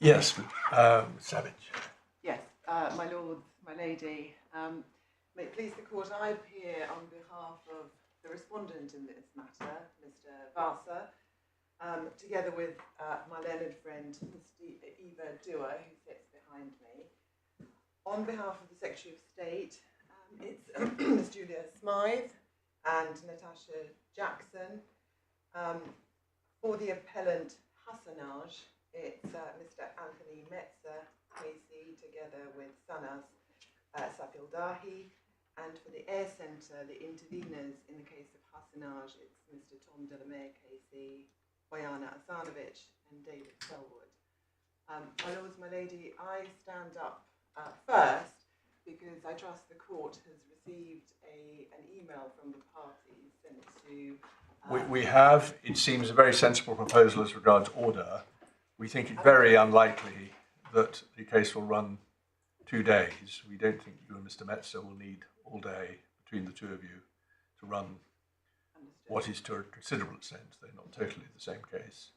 Yes, Savage. Yes, my lords, my lady, may it please the court, I appear on behalf of the respondent in this matter, Mr. Vasa, together with my learned friend, Mr. Eva Dua, who sits behind me. On behalf of the Secretary of State, it's Ms. Julia Smythe and Natasha Jackson. For the appellant Hasanaj, it's Mr. Anthony Metzer, KC, together with Sanas Sapildahi. And for the Air Centre, the interveners in the case of Hasanaj, it's Mr. Tom Delamere, KC, Bojana Asanovic, and David Selwood. My lords, my lady, I stand up first because I trust the court has received an email from the parties sent to... We have. It seems a very sensible proposal as regards order. We think it very unlikely that the case will run 2 days. We don't think you and Mr. Metzer will need all day between the two of you to run what is to a considerable extent. They're not totally the same case.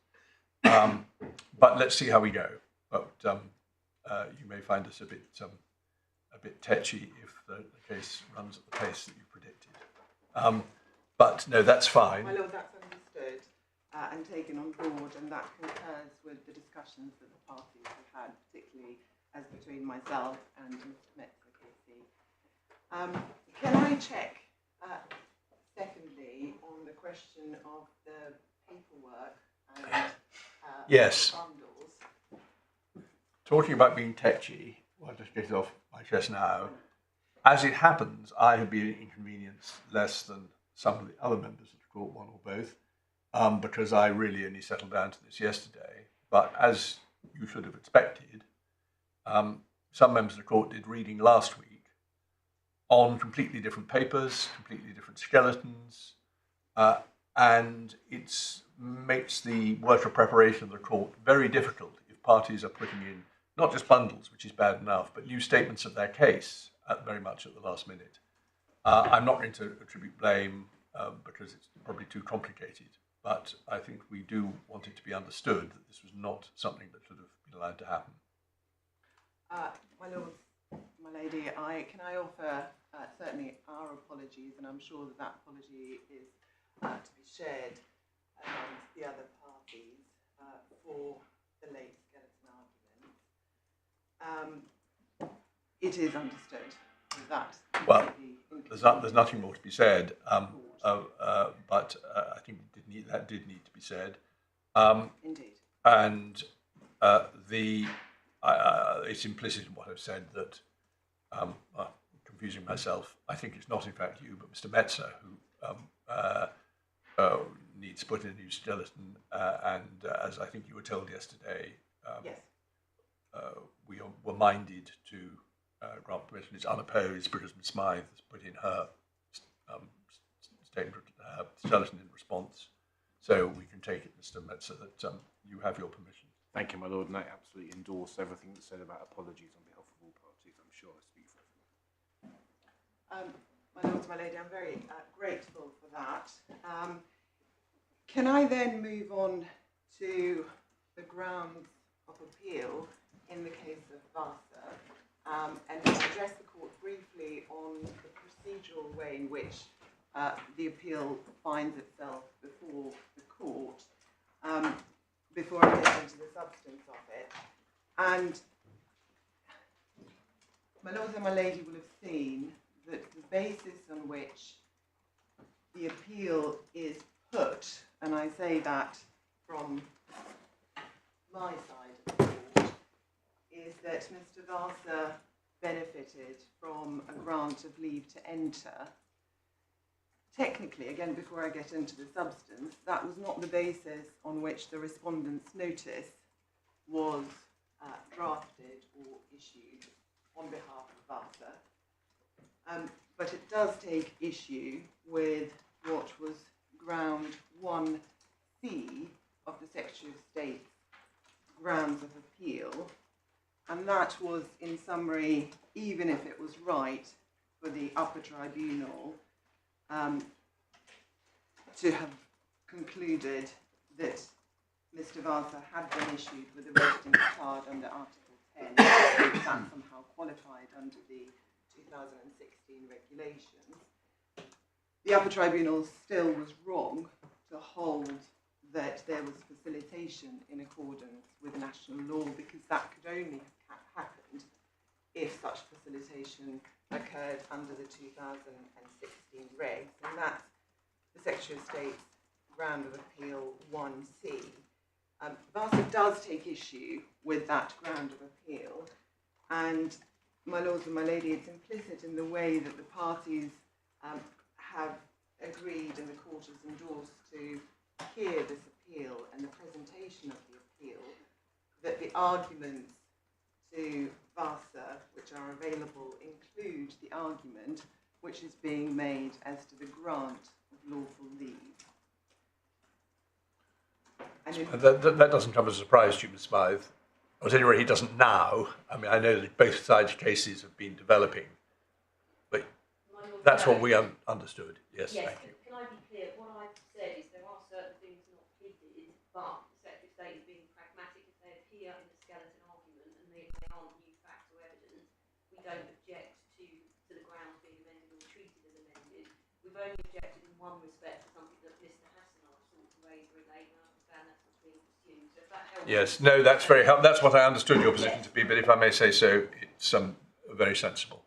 But let's see how we go. But you may find us a bit tetchy if the case runs at the pace that you predicted. But no, that's fine. My lord, that's understood and taken on board, and that concurs with the discussions that the parties have had, particularly as between myself and Mr. Metzer, KC. Can I check, secondly, on the question of the paperwork and yes. bundles? Talking about being tetchy, I'll just get it off my chest now. As it happens, I have been inconvenienced less than some of the other members of the court, one or both, because I really only settled down to this yesterday. But as you should have expected, some members of the court did reading last week on completely different papers, completely different skeletons, and it makes the work of preparation of the court very difficult if parties are putting in not just bundles, which is bad enough, but new statements of their case very much at the last minute. I'm not going to attribute blame because it's probably too complicated, but I think we do want it to be understood that this was not something that should have been allowed to happen. My lord, my lady, can I offer certainly our apologies, and I'm sure that apology is to be shared amongst the other parties for the late skeleton argument. It is understood that. Well, there's nothing more to be said, but I think that did need to be said. Indeed. And it's implicit in what I've said that, confusing myself, I think it's not in fact you, but Mr. Metzer who needs to put in a new skeleton, and as I think you were told yesterday, yes. We were minded to grant permission. It's unopposed because Ms. Smythe has put in her statement, skeleton in response. So we can take it, Mr. Metzer, that you have your permission. Thank you, my lord, and I absolutely endorse everything that's said about apologies on behalf of all parties. I'm sure I speak for everyone. My lords, my lady, I'm very grateful for that. Can I then move on to the grounds of appeal in the case of Vasa, and address the court briefly on the procedural way in which the appeal finds itself before the court, before I get into the substance of it. And my lords and my lady will have seen that the basis on which the appeal is put, and I say that from my side of the court, is that Mr. Vasa benefited from a grant of leave to enter. Technically, again, before I get into the substance, that was not the basis on which the respondent's notice was drafted or issued on behalf of Vasa. But it does take issue with what was ground 1C of the Secretary of State's grounds of appeal, and that was, in summary, even if it was right for the Upper Tribunal to have concluded that Mr. Vasa had been issued with a residence card under Article 10, that somehow qualified under the 2016 regulations, the Upper Tribunal still was wrong to hold that there was facilitation in accordance with national law, because that could only have happened if such facilitation occurred under the 2016 regs, and that's the Secretary of State's Ground of Appeal 1C. Vasa does take issue with that ground of appeal, and my lords and my lady, it's implicit in the way that the parties have agreed and the court has endorsed to hear this appeal and the presentation of the appeal, that the arguments to Vasa which are available include the argument which is being made as to the grant of lawful leave. And that doesn't come as a surprise to you, Ms. Smythe. Or at any rate, he doesn't now. I mean, I know that both sides' cases have been developing, but that's what we understood. Yes, yes, thank you. Can I be clear? What I've said is there are certain things not pleaded, but the Secretary of State is being pragmatic. If they appear in the skeleton argument and they aren't new facts or evidence, we don't object to the grounds being amended or treated as amended. We've only objected in one respect to something that Mr. Hasanaj sought to raise very late, and I understand that's what's being pursued. So if that helps. Yes, no, that's very helpful. That's what I understood your position to be, but if I may say so, it's very sensible.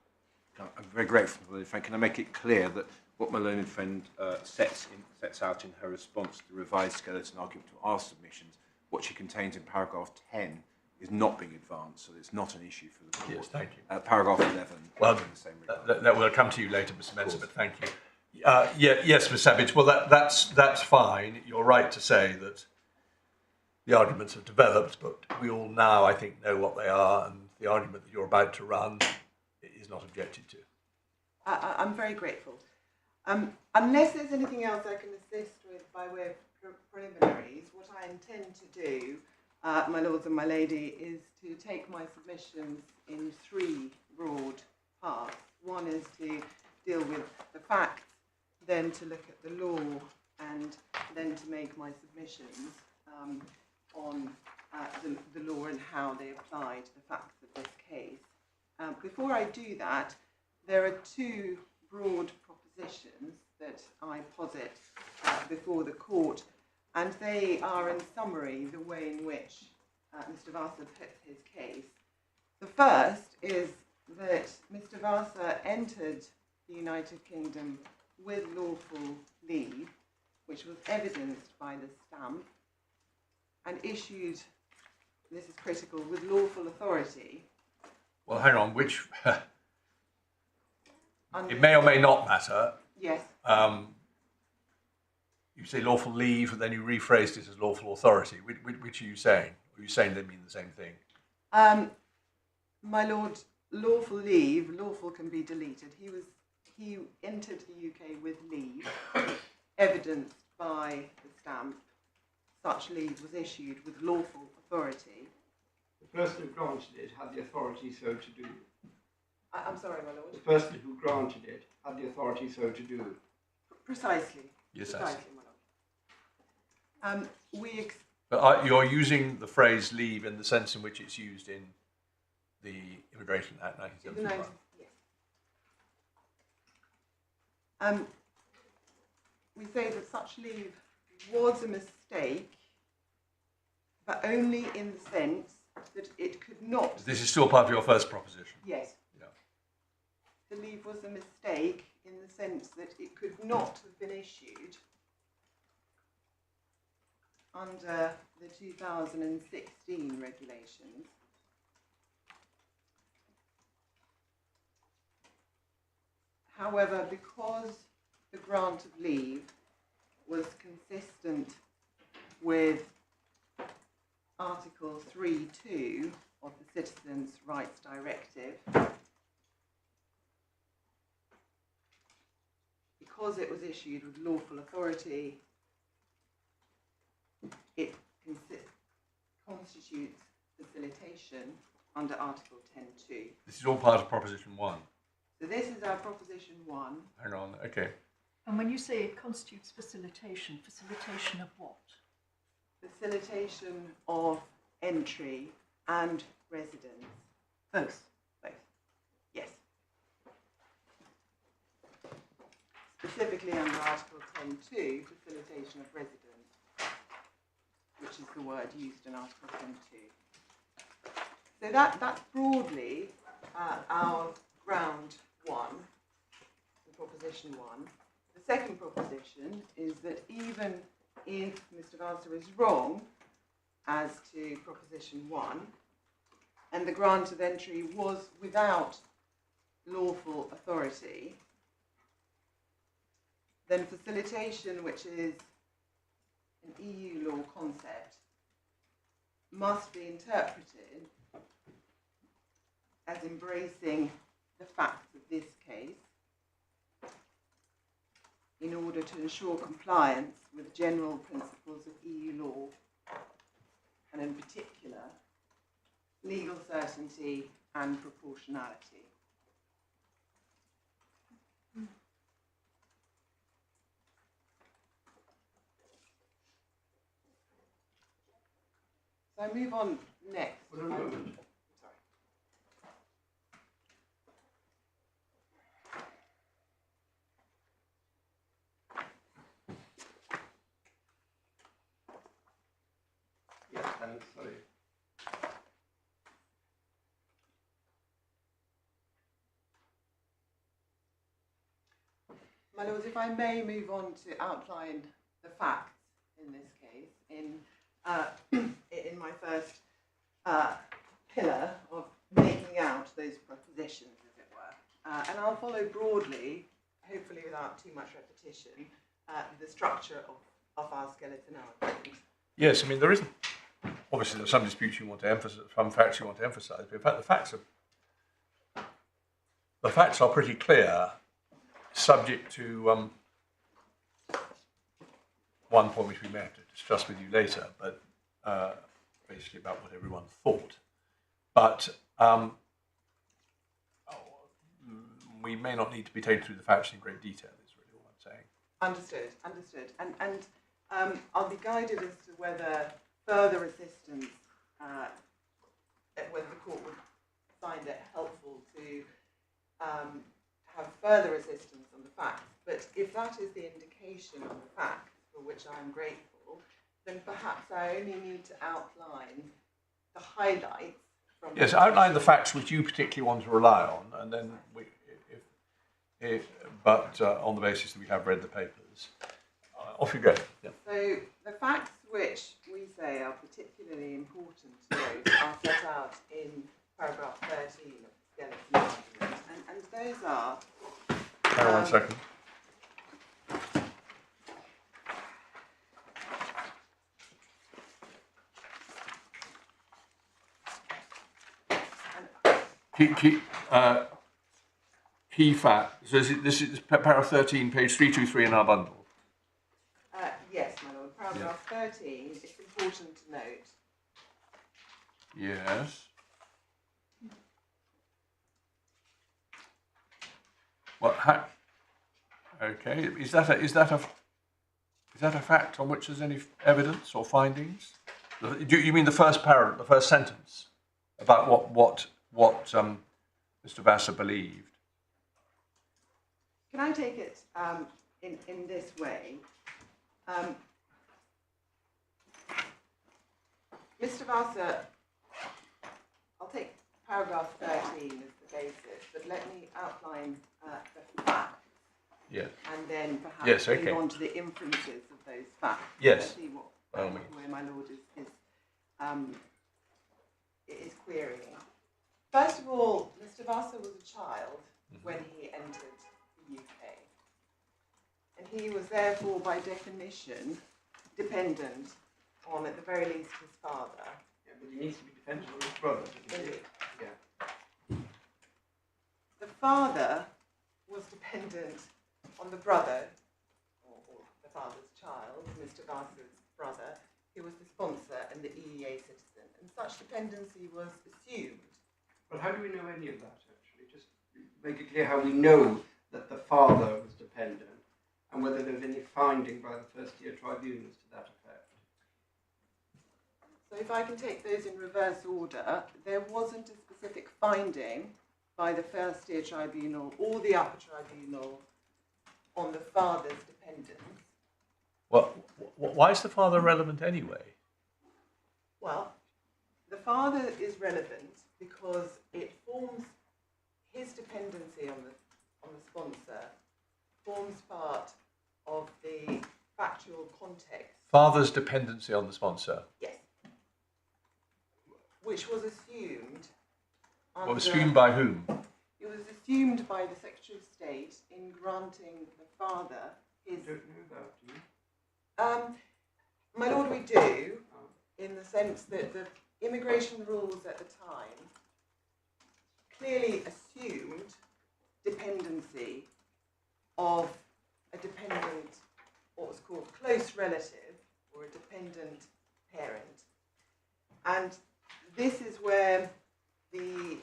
I'm very grateful for the friend. Can I make it clear that what my learned friend sets out in her response to the revised skeleton argument to our submissions, what she contains in paragraph 10 is not being advanced, so it's not an issue for the court. Yes, thank you. Paragraph 11. Well, in the same regard. that will come to you later, Mr. Mensah, but thank you. Yes, Ms. Savage. Well, that's fine. You're right to say that the arguments have developed, but we all now, I think, know what they are, and the argument that you're about to run is not objected to. I'm very grateful. Unless there's anything else I can assist with by way of preliminaries, what I intend to do, my lords and my lady, is to take my submissions in three broad parts. One is to deal with the facts, then to look at the law, and then to make my submissions on the law and how they apply to the facts of this case. Before I do that, there are two broad propositions that I posit before the court, and they are, in summary, the way in which Mr. Vasa puts his case. The first is that Mr. Vasa entered the United Kingdom with lawful leave, which was evidenced by the stamp, and issued, this is critical, with lawful authority. Well, hang on, which... It may or may not matter. Yes. You say lawful leave, and then you rephrased it as lawful authority. Which are you saying? Are you saying they mean the same thing? My lord, lawful leave, lawful can be deleted. He entered the UK with leave, evidenced by the stamp. Such leave was issued with lawful authority. The person who granted it had the authority so to do. I'm sorry, my lord. The person who granted it had the authority so to do. Precisely. Yes, precisely, my lord. But you're using the phrase leave in the sense in which it's used in the Immigration Act 1975. Yes. We say that such leave was a mistake, but only in the sense that it could not. This is still part of your first proposition. Yes. Yeah. The leave was a mistake in the sense that it could not have been issued under the 2016 regulations. However, because the grant of leave was consistent with Article 3.2 of the Citizens' Rights Directive, because it was issued with lawful authority, it constitutes facilitation under Article 10.2. This is all part of Proposition 1. So this is our Proposition 1. Hang on, okay. And when you say it constitutes facilitation, facilitation of what? facilitation of entry and residence. Both. Both. Yes. Specifically under Article 10.2, facilitation of residence, which is the word used in Article 10.2. So that's broadly our ground one, the proposition one. The second proposition is that even if Mr. Vasa is wrong as to proposition one, and the grant of entry was without lawful authority, then facilitation, which is an EU law concept, must be interpreted as embracing the facts of this case in order to ensure compliance with general principles of EU law, and in particular, legal certainty and proportionality. So I move on next. Well, a moment. Sorry. Yes, thanks, sorry. My Lords, if I may move on to outline the facts in this case, in my first pillar of making out those propositions, as it were. And I'll follow broadly, hopefully without too much repetition, the structure of our skeleton argument. Yes, I mean, there isn't. Obviously, there's some disputes you want to emphasise, some facts you want to emphasise, but in fact, the facts are pretty clear, subject to one point which we may have to discuss with you later, but basically about what everyone thought. But we may not need to be taken through the facts in great detail, is really all I'm saying. Understood. And I'll be guided as to whether further assistance, whether the court would find it helpful to have further assistance on the facts. But if that is the indication of the facts for which I'm grateful, then perhaps I only need to outline the highlights from... Yes, outline the facts which you particularly want to rely on, and then on the basis that we have read the papers. Off you go. Yeah. So the facts which we say are particularly important to those are set out in paragraph 13 of the skeleton argument, and those are... Hang on 1 second. Key fact. So this is paragraph 13, page 323 in our bundle. Yes, my Lord. Paragraph 13, it's important to note. Yes. Well, okay. Is that a fact on which there's any evidence or findings? Do you mean the first paragraph, the first sentence about what Mr. Vasa believed? Can I take it in this way? Mr. Vasa, I'll take paragraph 13 as the basis, but let me outline the facts. Yeah. And then perhaps move on to the inferences of those facts. Yes. See where my Lord is querying. First of all, Mr. Vasa was a child when he entered the UK. And he was therefore, by definition, dependent on, at the very least, his father. Yeah, but he needs to be dependent on his brother. Indeed. Yeah. The father was dependent on the brother, or the father's child, Mr. Vasa's brother, who was the sponsor and the EEA citizen. And such dependency was assumed. But how do we know any of that, actually? Just make it clear how we know that the father was dependent, and whether there's any finding by the First Tier Tribunals to that effect. So if I can take those in reverse order, there wasn't a specific finding by the First Tier Tribunal or the Upper Tribunal on the father's dependence. Well, why is the father relevant anyway? Well, the father is relevant because it forms his dependency on the sponsor, forms part of the factual context. Father's dependency on the sponsor. Yes. Which was assumed. Well, assumed by whom? It was assumed by the Secretary of State in granting the father his. You don't know that, do you? My Lord, we do, in the sense that the immigration rules at the time clearly assumed dependency of a dependent, what was called close relative, or a dependent parent. And this is where the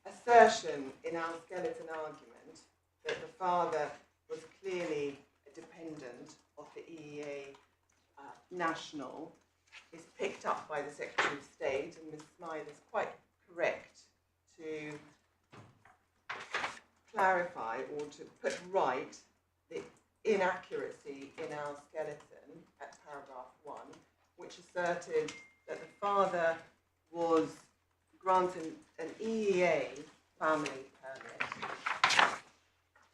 assertion in our skeleton argument that the father was clearly a dependent of the EEA national is picked up by the Secretary of State, and Ms. Smythe is quite correct to clarify or to put right the inaccuracy in our skeleton at paragraph 1, which asserted that the father was granted an EEA family permit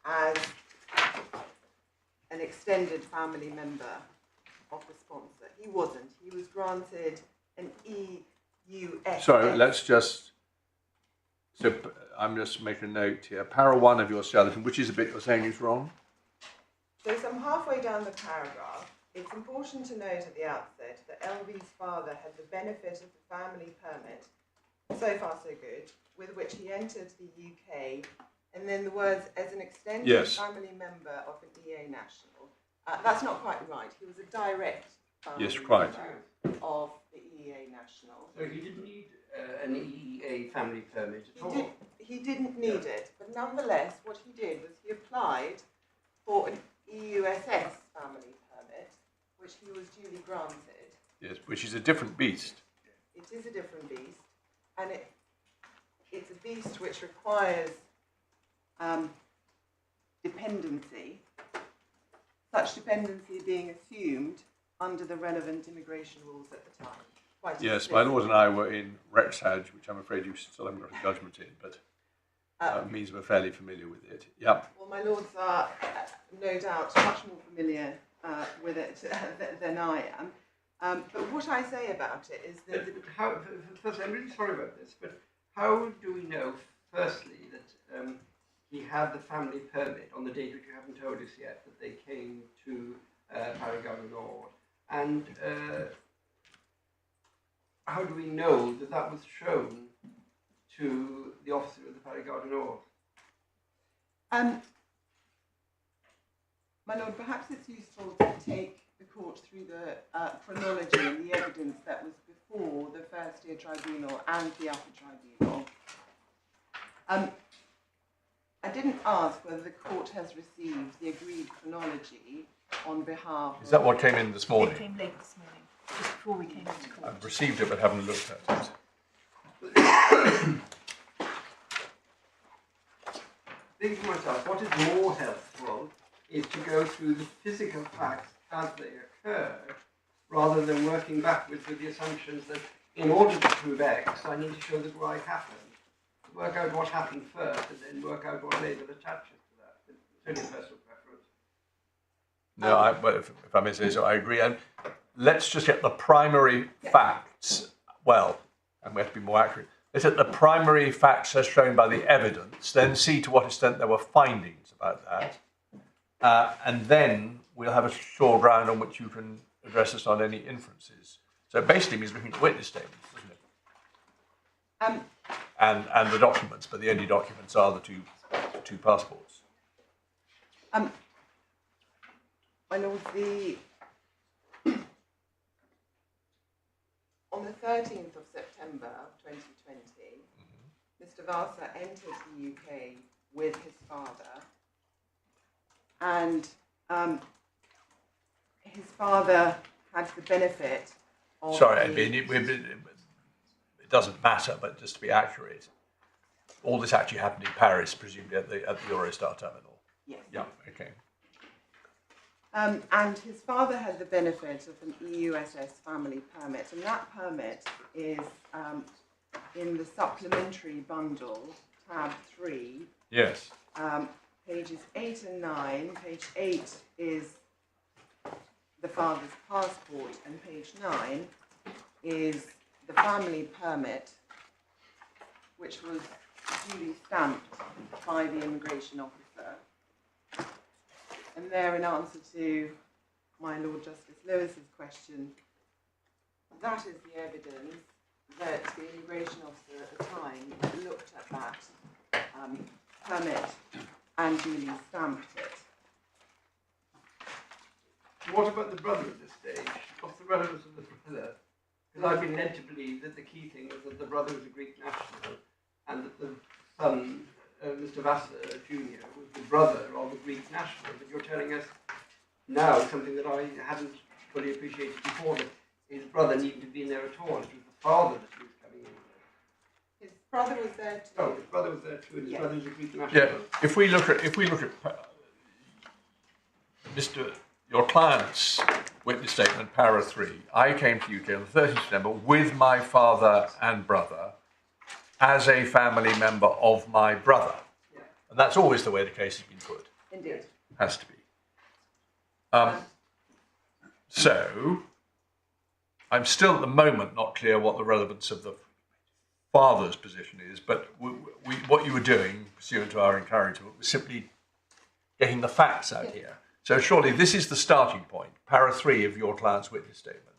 as an extended family member of the sponsor. He wasn't. He was granted an EUS. Sorry, let's just. So I'm just making a note here. Para 1 of your skeleton, which is the bit you're saying is wrong? So some halfway down the paragraph, it's important to note at the outset that LV's father had the benefit of the family permit, so far so good, with which he entered the UK, and then the words, as an extended family member of an EEA national. That's not quite right. He was a direct family member of the EEA national. So he didn't need an EEA family permit at all? He didn't need it, but nonetheless, what he did was he applied for an EUSS family permit, which he was duly granted. Yes, which is a different beast. It is a different beast, and it's a beast which requires dependency, such dependency being assumed under the relevant immigration rules at the time. Yes, my Lord and I were in Rexhage, which I'm afraid you still haven't got a judgment in, but means we're fairly familiar with it. Yeah. Well, my Lords are no doubt much more familiar with it than I am. But what I say about it is that... Firstly, I'm really sorry about this, but how do we know, firstly, that he had the family permit on the date which you haven't told us yet, that they came to Paragon Lord? And how do we know that that was shown to the officer of the Paragon Lord? My Lord, perhaps it's useful to take the court through the chronology and the evidence that was before the First Tier Tribunal and the Upper Tribunal. I didn't ask whether the court has received the agreed chronology on behalf Is that what came in this morning? It came late this morning, just before we came into court. I've received it but haven't looked at it. Thinking to myself, what is more helpful is to go through the physical facts as they occurred, rather than working backwards with the assumptions that in order to prove X, I need to show that Y happened. Work out what happened first, and then work out what label attaches to that. It's only a personal preference. No, well, if I may say so, I agree. And let's just get the primary facts, well, and we have to be more accurate. Let's get the primary facts as shown by the evidence, then see to what extent there were findings about that. And then we'll have a sure ground on which you can address us on any inferences. So it basically means looking at witness statements, doesn't it? And the documents, but the only documents are the two passports. My Lord, on the 13th of September 2020, Mr. Vasa entered the UK with his father, and his father had the benefit of Sorry, I the- mean, it doesn't matter, but just to be accurate, all this actually happened in Paris, presumably at the Eurostar terminal. Yes. Yeah, okay. And his father had the benefit of an EUSS family permit, and that permit is in the supplementary bundle, tab 3, Yes. pages 8 and 9. Page 8 is the father's passport, and page 9 is the family permit, which was duly stamped by the immigration officer. And there, in answer to my Lord Justice Lewis's question, that is the evidence that the immigration officer at the time looked at that permit and duly stamped it. What about the brother at this stage? What's the relevance of the brother? Because I've been led to believe that the key thing is that the brother was a Greek national and that the son, Mr. Vasa Jr., was the brother of a Greek national. But you're telling us now something that I hadn't fully appreciated before, that his brother needn't have been there at all. It was the father that he was coming in with. His brother was there too. Oh, his brother was there too, and his Yes. brother was a Greek national. Yeah, if we look at your client's witness statement, para 3, I came to UK on the 30th of September with my father and brother as a family member of my brother. Yeah. And that's always the way the case has been put. Indeed. Has to be. So, I'm still at the moment not clear what the relevance of the father's position is, but what you were doing, pursuant to our encouragement, was simply getting the facts out here. So surely this is the starting point, para 3 of your client's witness statement.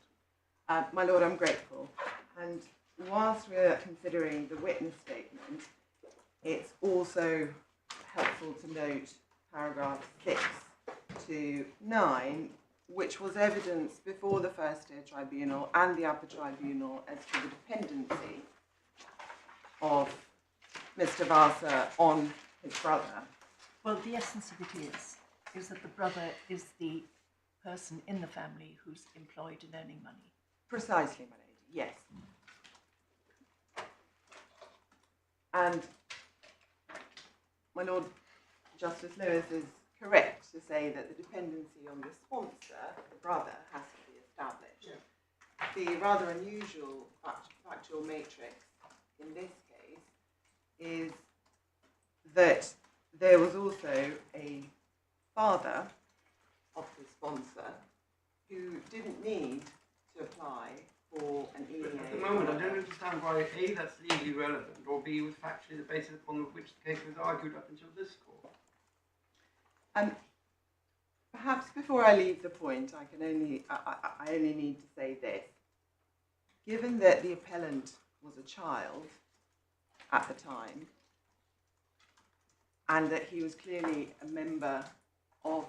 My Lord, I'm grateful. And whilst we're considering the witness statement, it's also helpful to note paragraph 6 to 9, which was evidence before the First Tier Tribunal and the Upper Tribunal as to the dependency of Mr. Vasa on his brother. Well, the essence of it is that the brother is the person in the family who's employed in earning money. Precisely, my lady, yes. And my Lord Justice Lewis is correct to say that the dependency on the sponsor, the brother, has to be established. Yeah. The rather unusual factual matrix in this case is that there was also a father of the sponsor who didn't need to apply for an EEA. At the moment, I don't understand why A, that's legally relevant, or B, was factually the basis upon which the case was argued up until this court. Perhaps before I leave the point, I only need to say this. Given that the appellant was a child at the time, and that he was clearly a member of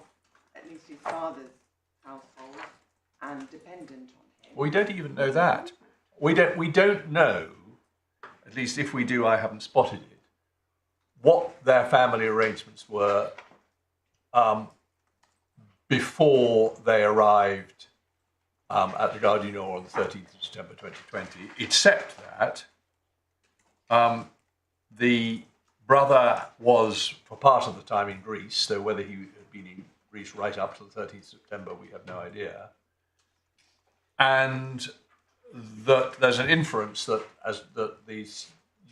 at least his father's household and dependent on him. We don't even know that. We don't know, at least if we do, I haven't spotted it, what their family arrangements were before they arrived at the Gare du Nord on the 13th of September 2020, except that the brother was, for part of the time, in Greece, so whether he had been in Greece right up to the 13th of September, we have no idea. And that there's an inference that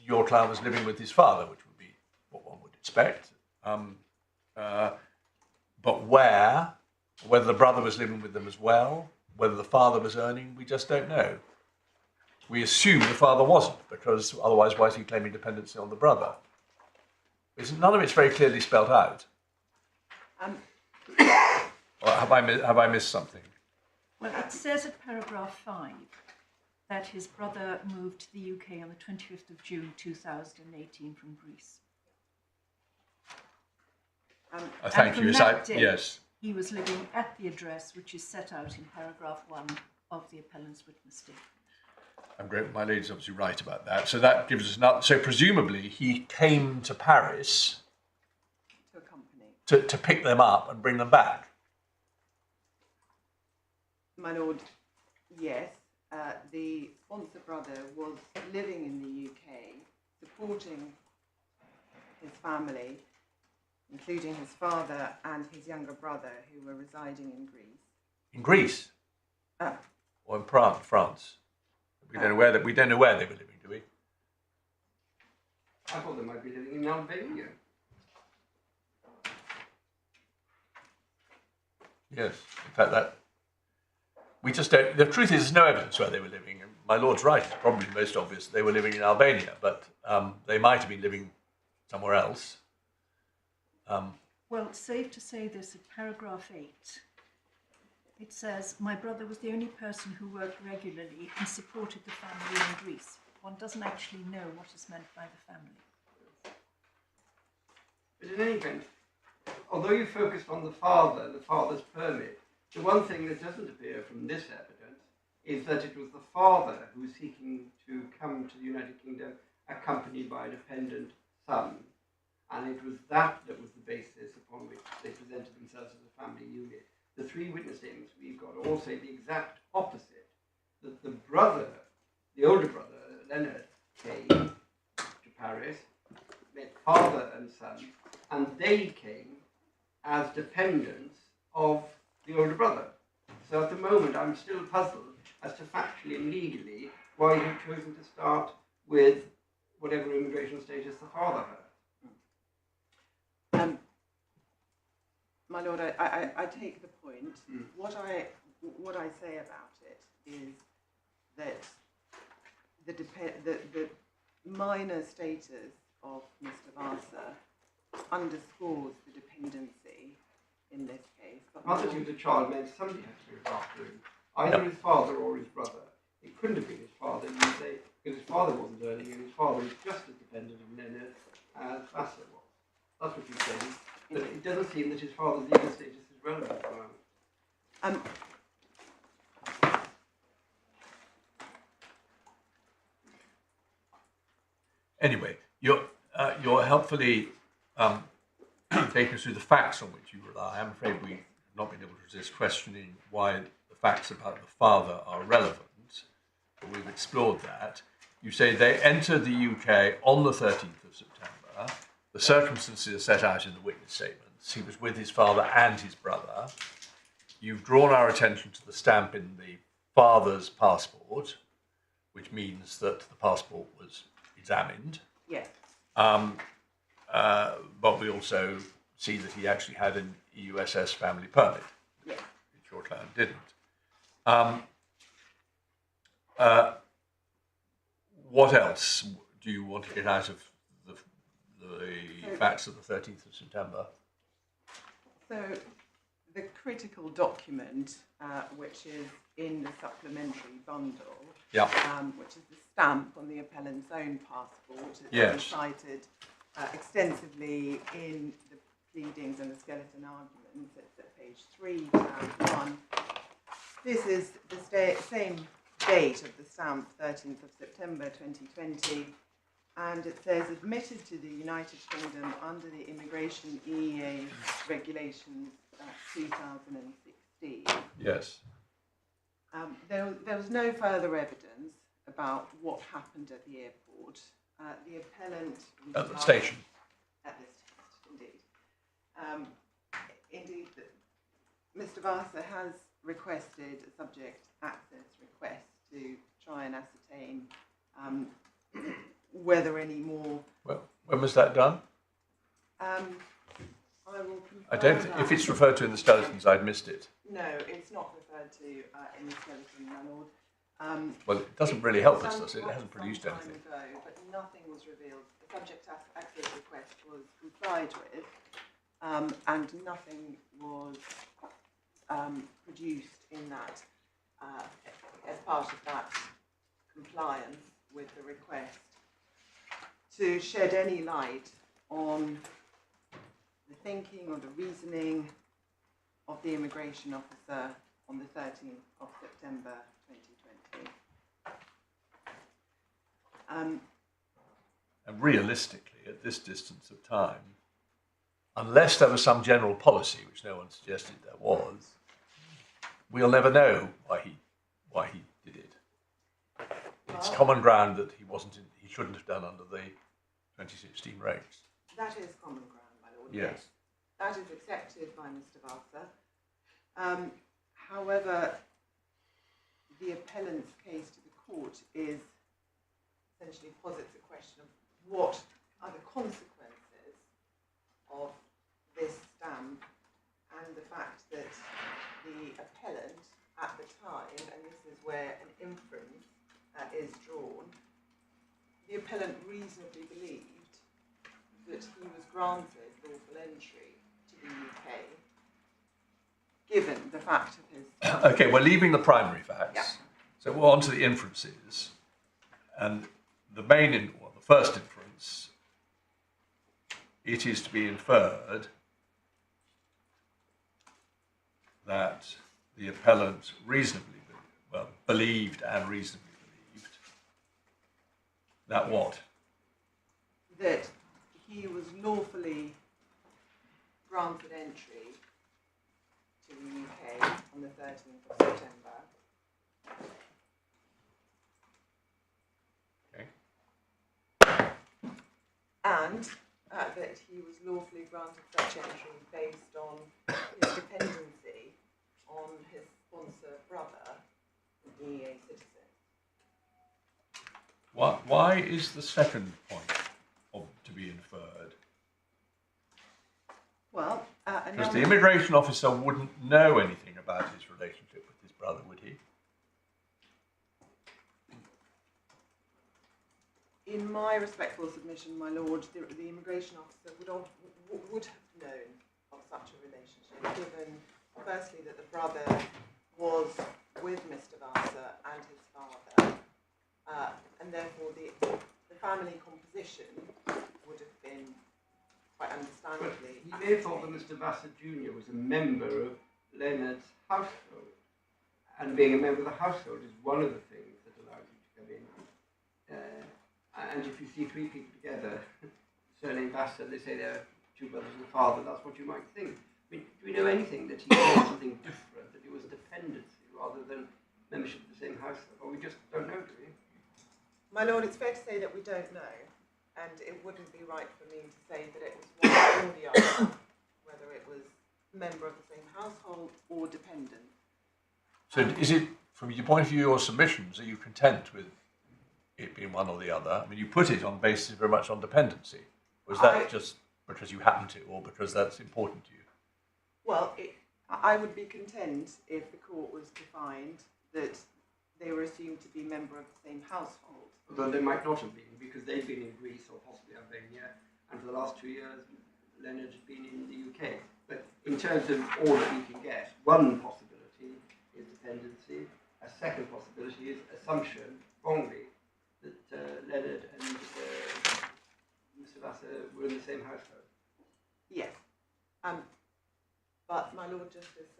your client was living with his father, which would be what one would expect. But whether the brother was living with them as well, whether the father was earning, we just don't know. We assume the father wasn't, because otherwise why is he claiming dependency on the brother? None of it's very clearly spelled out. Or have I missed something? Well, it says at paragraph 5 that his brother moved to the UK on the 25th of June 2018 from Greece. Thank you. Yes. He was living at the address which is set out in paragraph 1 of the appellant's witness statement. I'm great. My lady's obviously right about that. So that gives us another. So presumably he came to Paris To accompany. to pick them up and bring them back. My Lord, yes. the sponsor brother was living in the UK, supporting his family, including his father and his younger brother, who were residing in Greece. In Greece? Or in France? We don't know where they were living, do we? I thought they might be living in Albania. Yes, in fact, that we just don't. The truth is, there's no evidence where they were living. And my lord's right; it's probably most obvious they were living in Albania, but they might have been living somewhere else. Well, it's safe to say this at paragraph 8. It says, "My brother was the only person who worked regularly and supported the family in Greece." One doesn't actually know what is meant by the family. But in any event, although you focused on the father's permit, the one thing that doesn't appear from this evidence is that it was the father who was seeking to come to the United Kingdom accompanied by a dependent son. And it was that was the basis upon which they presented themselves as a family unit. The 3 witness statements we've got all say the exact opposite. That the brother, the older brother, Leonard, came to Paris, met father and son, and they came as dependents of the older brother. So at the moment, I'm still puzzled as to factually and legally why you've chosen to start with whatever immigration status the father had. My lord, I take the point. What I say about it is that the minor status of Mr. Vasa underscores the dependency in this case. But Not that he was a child meant somebody had to look after him, either his father or his brother. It couldn't have been his father, you say, because his father wasn't earning, and his father was just as dependent on Leonard as Vasa was. That's what you're saying. But it doesn't seem that his father's legal status is relevant for him. Anyway, you're helpfully taking us through the facts on which you rely. I'm afraid we've not been able to resist questioning why the facts about the father are relevant, but we've explored that. You say they entered the UK on the 13th of September. The circumstances are set out in the witness statements. He was with his father and his brother. You've drawn our attention to the stamp in the father's passport, which means that the passport was examined. yes, But we also see that he actually had an EUSS family permit, yes. which your client didn't. What else do you want to get out of the facts of the 13th of September? So the critical document, which is in the supplementary bundle, Yeah. which is the stamp on the appellant's own passport, it's Yes. been cited extensively in the pleadings and the skeleton arguments. It's at page 3, tab 1. This is the same date of the stamp, 13th of September 2020, and it says admitted to the United Kingdom under the Immigration EEA regulations 2016. Yes. There was no further evidence about what happened at the airport. The appellant... At the station. At this test, indeed. Indeed, Mr. Vasa has requested a subject access request to try and ascertain whether any more... Well, when was that done? I will confirm I don't think, that. if it's referred to in the skeletons, I'd missed it. No, it's not referred to in the skeleton, my lord. Well, it doesn't really help us, does it? It hasn't produced some time anything. ago, but nothing was revealed. The subject access request was complied with, and nothing was produced in that as part of that compliance with the request to shed any light on the thinking or the reasoning of the immigration officer on the 13th of September 2020. And realistically, at this distance of time, unless there was some general policy, which no one suggested there was, we'll never know why he did it. it's common ground that he shouldn't have done under the 2016 regs. That is common ground, my lord. Yes. That is accepted by Mr. Vasa. However, the appellant's case to the court is essentially posits a question of what are the consequences of this stamp, and the fact that the appellant at the time, and this is where an inference is drawn, the appellant reasonably believed that he was granted lawful entry to the UK, given the fact of his... Okay, we're leaving the primary facts. Yeah. So we're on to the inferences. And the the first inference, it is to be inferred that the appellant believed and reasonably believed that what? That he was lawfully granted entry to the UK on the 13th of September. Okay. And that he was lawfully granted such entry based on his dependency on his sponsor brother, an EEA citizen. Why is the second point to be inferred? Well, because the immigration officer wouldn't know anything about his relationship with his brother, would he? In my respectful submission, my lord, the immigration officer would have known of such a relationship, given, firstly, that the brother was with Mr. Vasa and his father, and therefore the family composition would have been quite understandably... But he may have thought that Mr. Vasa Jr. was a member of Leonard's household, and being a member of the household is one of the things that allows you to come in. And if you see three people together, surname Vasa, they say they're two brothers and a father, that's what you might think. I mean, do we know anything that he did something different, that it was dependency rather than membership of the same household? Or we just don't know, do we? My lord, it's fair to say that we don't know, and it wouldn't be right for me to say that it was one or the other, whether it was a member of the same household or dependent. So is it, from your point of view, your submissions, are you content with it being one or the other? I mean, you put it on basis very much on dependency. Was that just because you happen to, or because that's important to you? Well, I would be content if the court was to find that they were assumed to be a member of the same household. Although they might not have been, because they'd been in Greece or possibly Albania, and for the last 2 years, Leonard had been in the UK. But in terms of all that we can get, one possibility is dependency, a second possibility is assumption, wrongly, that Leonard and Mr. Vasa were in the same household. Yes. But my Lord Justice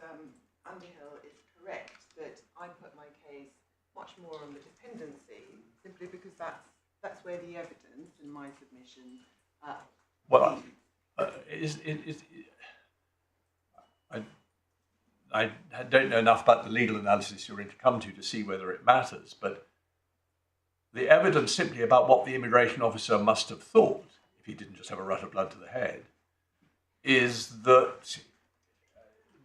Underhill is correct that I put my case much more on the dependency, simply because that's where the evidence in my submission I don't know enough about the legal analysis you're going to come to see whether it matters, but the evidence simply about what the immigration officer must have thought, if he didn't just have a rush of blood to the head, is that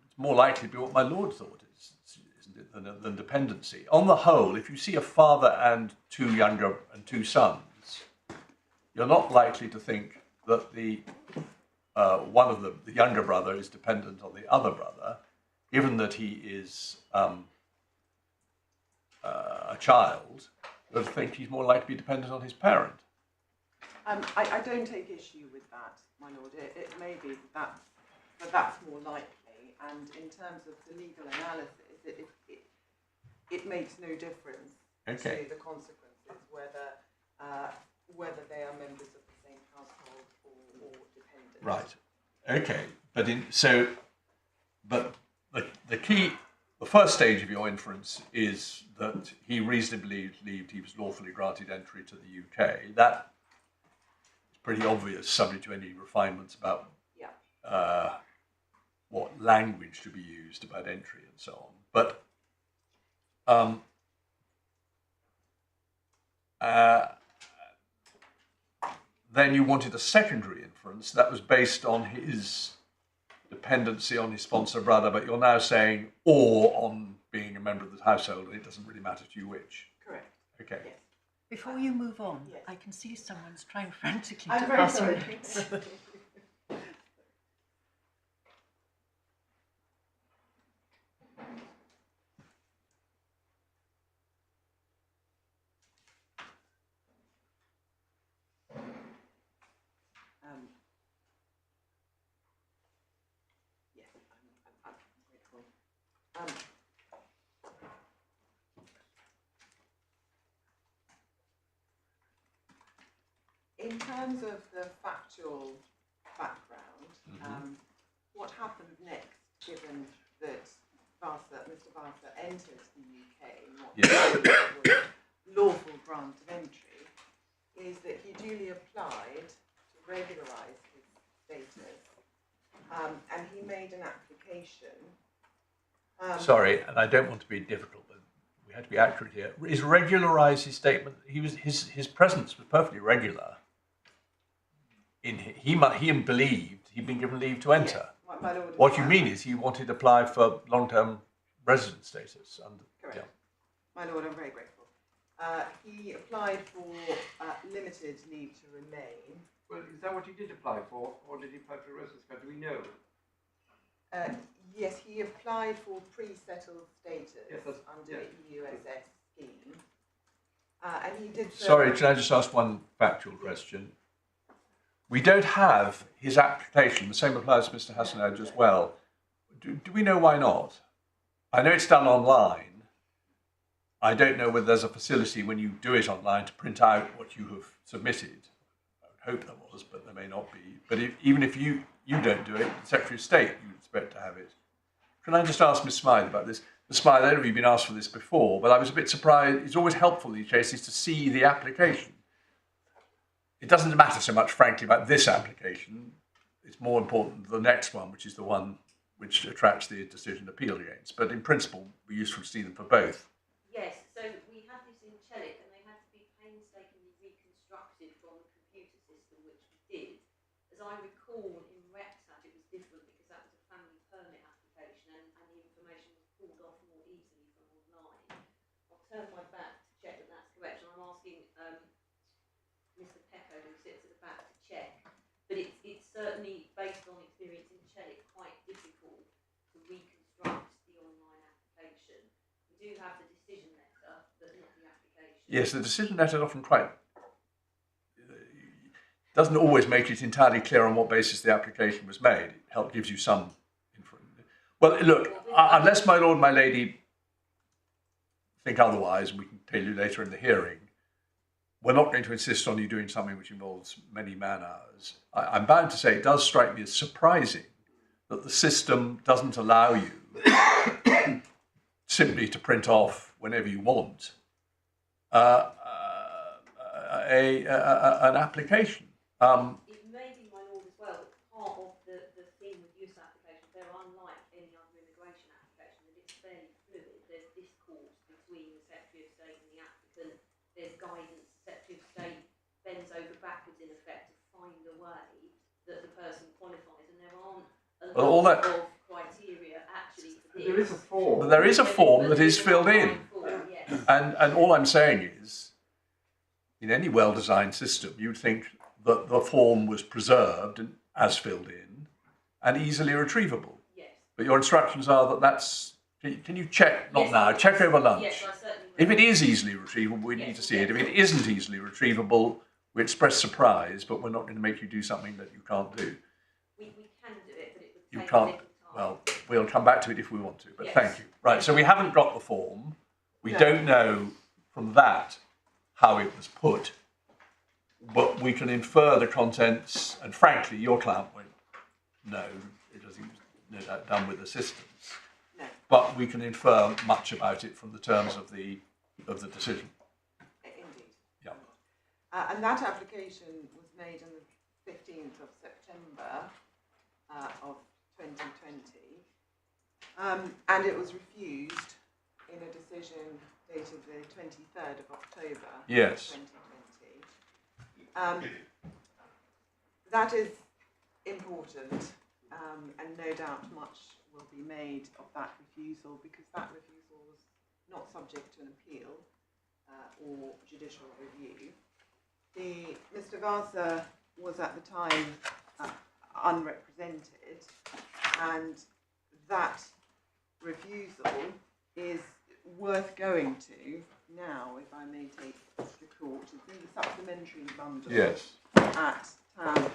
it's more likely to be what my lord thought, isn't it, than dependency. On the whole, if you see a father and two sons, you're not likely to think that the one of the younger brother is dependent on the other brother, given that he is a child. You'll think he's more likely to be dependent on his parent. I don't take issue with that, my lord. It may be that that's more likely, and in terms of the legal analysis, it makes no difference to the consequences whether they are members of the same household or dependent. Right. Okay. But the first stage of your inference is that he reasonably believed he was lawfully granted entry to the UK. That is pretty obvious, subject to any refinements about what language to be used about entry and so on. But then you wanted a secondary inference that was based on his dependency on his sponsor brother, but you're now saying or on being a member of the household, and it doesn't really matter to you which. Correct. Okay. Yes. Before you move on, Yes. I can see someone's trying frantically I'm to very pass sorry. on notes. Yes, I'm grateful. In terms of the factual background, what happened next, given that Mr. Vasa entered the UK in what was lawful grant of entry, is that he duly applied to regularise his status, and he made an application. Sorry, and I don't want to be difficult, but we had to be accurate here. Is regularise his statement? His presence was perfectly regular. He believed he'd been given leave to enter. Yes, my lord, What you mean is he wanted to apply for long-term resident status. Correct. Yeah. My lord, I'm very grateful. He applied for limited leave to remain. Well, is that what he did apply for, or did he apply for a residence card? Do we know? Yes, he applied for pre-settled status Yes, under the EUSS scheme. And he did so. Sorry, can I just ask one factual question? We don't have his application. The same applies to Mr. Hasanaj as well. Do we know why not? I know it's done online. I don't know whether there's a facility when you do it online to print out what you have submitted. I would hope there was, but there may not be. But even if you don't do it, the Secretary of State, you expect to have it. Can I just ask Ms. Smythe about this? Ms. Smythe, I don't know if you've been asked for this before, but I was a bit surprised. It's always helpful these cases to see the application. It doesn't matter so much, frankly, about this application. It's more important the next one, which is the one which attracts the decision appealed against. But in principle, it would be useful to see them for both. Yes, so we had this in Chellick, and they had to be painstakingly reconstructed from the computer system, which we did. As I recall, in REPSAT it was different because that was a family permit application, and the information was pulled off more easily from online. I'll turn my back to check that that's correct, and I'm asking Mr. Pecco, who sits at the back, to check. But it's certainly, based on experience in Chellick, quite difficult to reconstruct the online application. We do have the decision letter, but not the application. Yes, the decision letter often doesn't always make it entirely clear on what basis the application was made. It gives you some information. Well, look, unless my lord and my lady think otherwise, and we can tell you later in the hearing, we're not going to insist on you doing something which involves many man-hours. I'm bound to say it does strike me as surprising that the system doesn't allow you simply to print off whenever you want an application. It may be, my lord, as well, that part of the theme with use applications, they're unlike any other immigration application, that it's fairly fluid. There's discourse between the Secretary of State and the applicant. There's guidance. The Secretary of State bends over backwards, in effect, to find a way that the person qualifies, and there aren't a lot of criteria actually for this. There is a form. There is a form that is filled in. Yes. And all I'm saying is, in any well-designed system, you'd think that the form was preserved and as filled in and easily retrievable. Yes. But your instructions are that that's... Can you check? Not Yes, now. Check over lunch. Yes, I certainly will. If it is easily retrievable, we need to see it. If it isn't easily retrievable, we express surprise, but we're not going to make you do something that you can't do. We can do it, but it would You take can't. a little time. Well, we'll come back to it if we want to, but Yes. thank you. Right, so we haven't got the form. We don't know from that how it was put, but we can infer the contents, and frankly, your client won't know. It doesn't know that done with assistance. No. But we can infer much about it from the terms of the decision. Indeed. Yeah. And that application was made on the 15th of September of 2020, and it was refused in a decision dated the 23rd of October Yes. 2020. That is important, and no doubt much will be made of that refusal, because that refusal was not subject to an appeal or judicial review. Mr. Vasa was at the time unrepresented, and that refusal is worth going to now, if I may take the court. It's in the supplementary bundle. Yes. At tab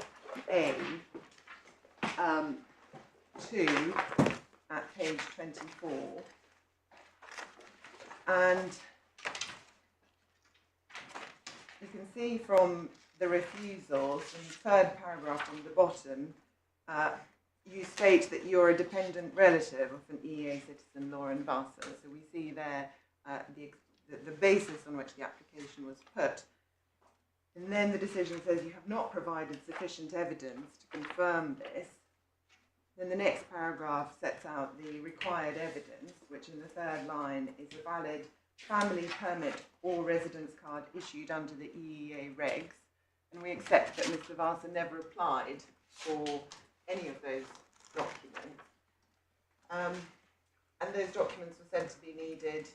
A, 2, at page 24. And you can see from the refusals, in the third paragraph on the bottom, you state that you're a dependent relative of an EEA citizen, Lauren Vasa. So we see there the basis on which the application was put. And then the decision says you have not provided sufficient evidence to confirm this. Then the next paragraph sets out the required evidence, which in the third line is a valid family permit or residence card issued under the EEA regs. And we accept that Mr. Vasa never applied for any of those documents. And those documents were said to be needed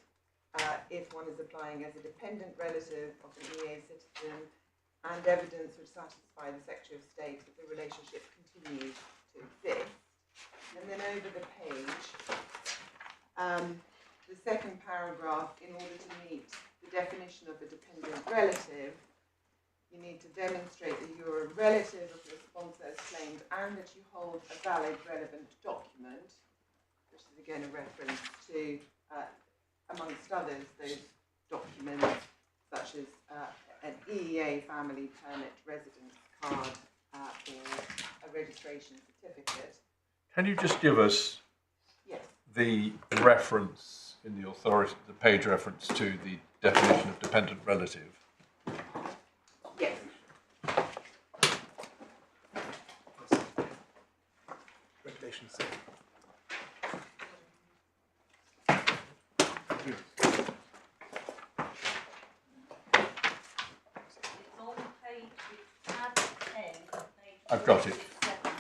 if one is applying as a dependent relative of an EEA citizen, and evidence would satisfy the Secretary of State that the relationship continued to exist. And then over the page, the second paragraph, in order to meet the definition of a dependent relative, you need to demonstrate that you're a relative of the sponsor as claimed and that you hold a valid relevant document, which is again a reference to, amongst others, those documents such as an EEA family permit, residence card, or a registration certificate. Can you just give us Yes. the reference in the authority, the page reference to the definition of dependent relative? Yes. Regulation 7. It's on page, tab 10, page I've got it. 47.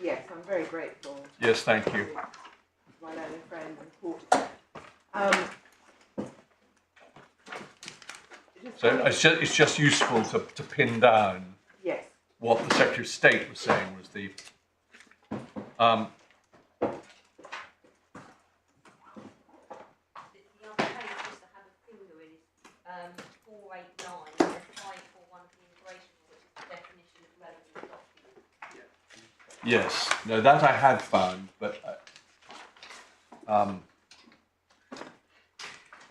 Yes, I'm very grateful. Yes, thank you. To my learned friend and court. So it's just useful to pin down Yes. what the Secretary of State was saying was the The other page just to have a finger in is 489, applying for one of the immigration law, which is the definition of relevant document. yes. No, that I had found, but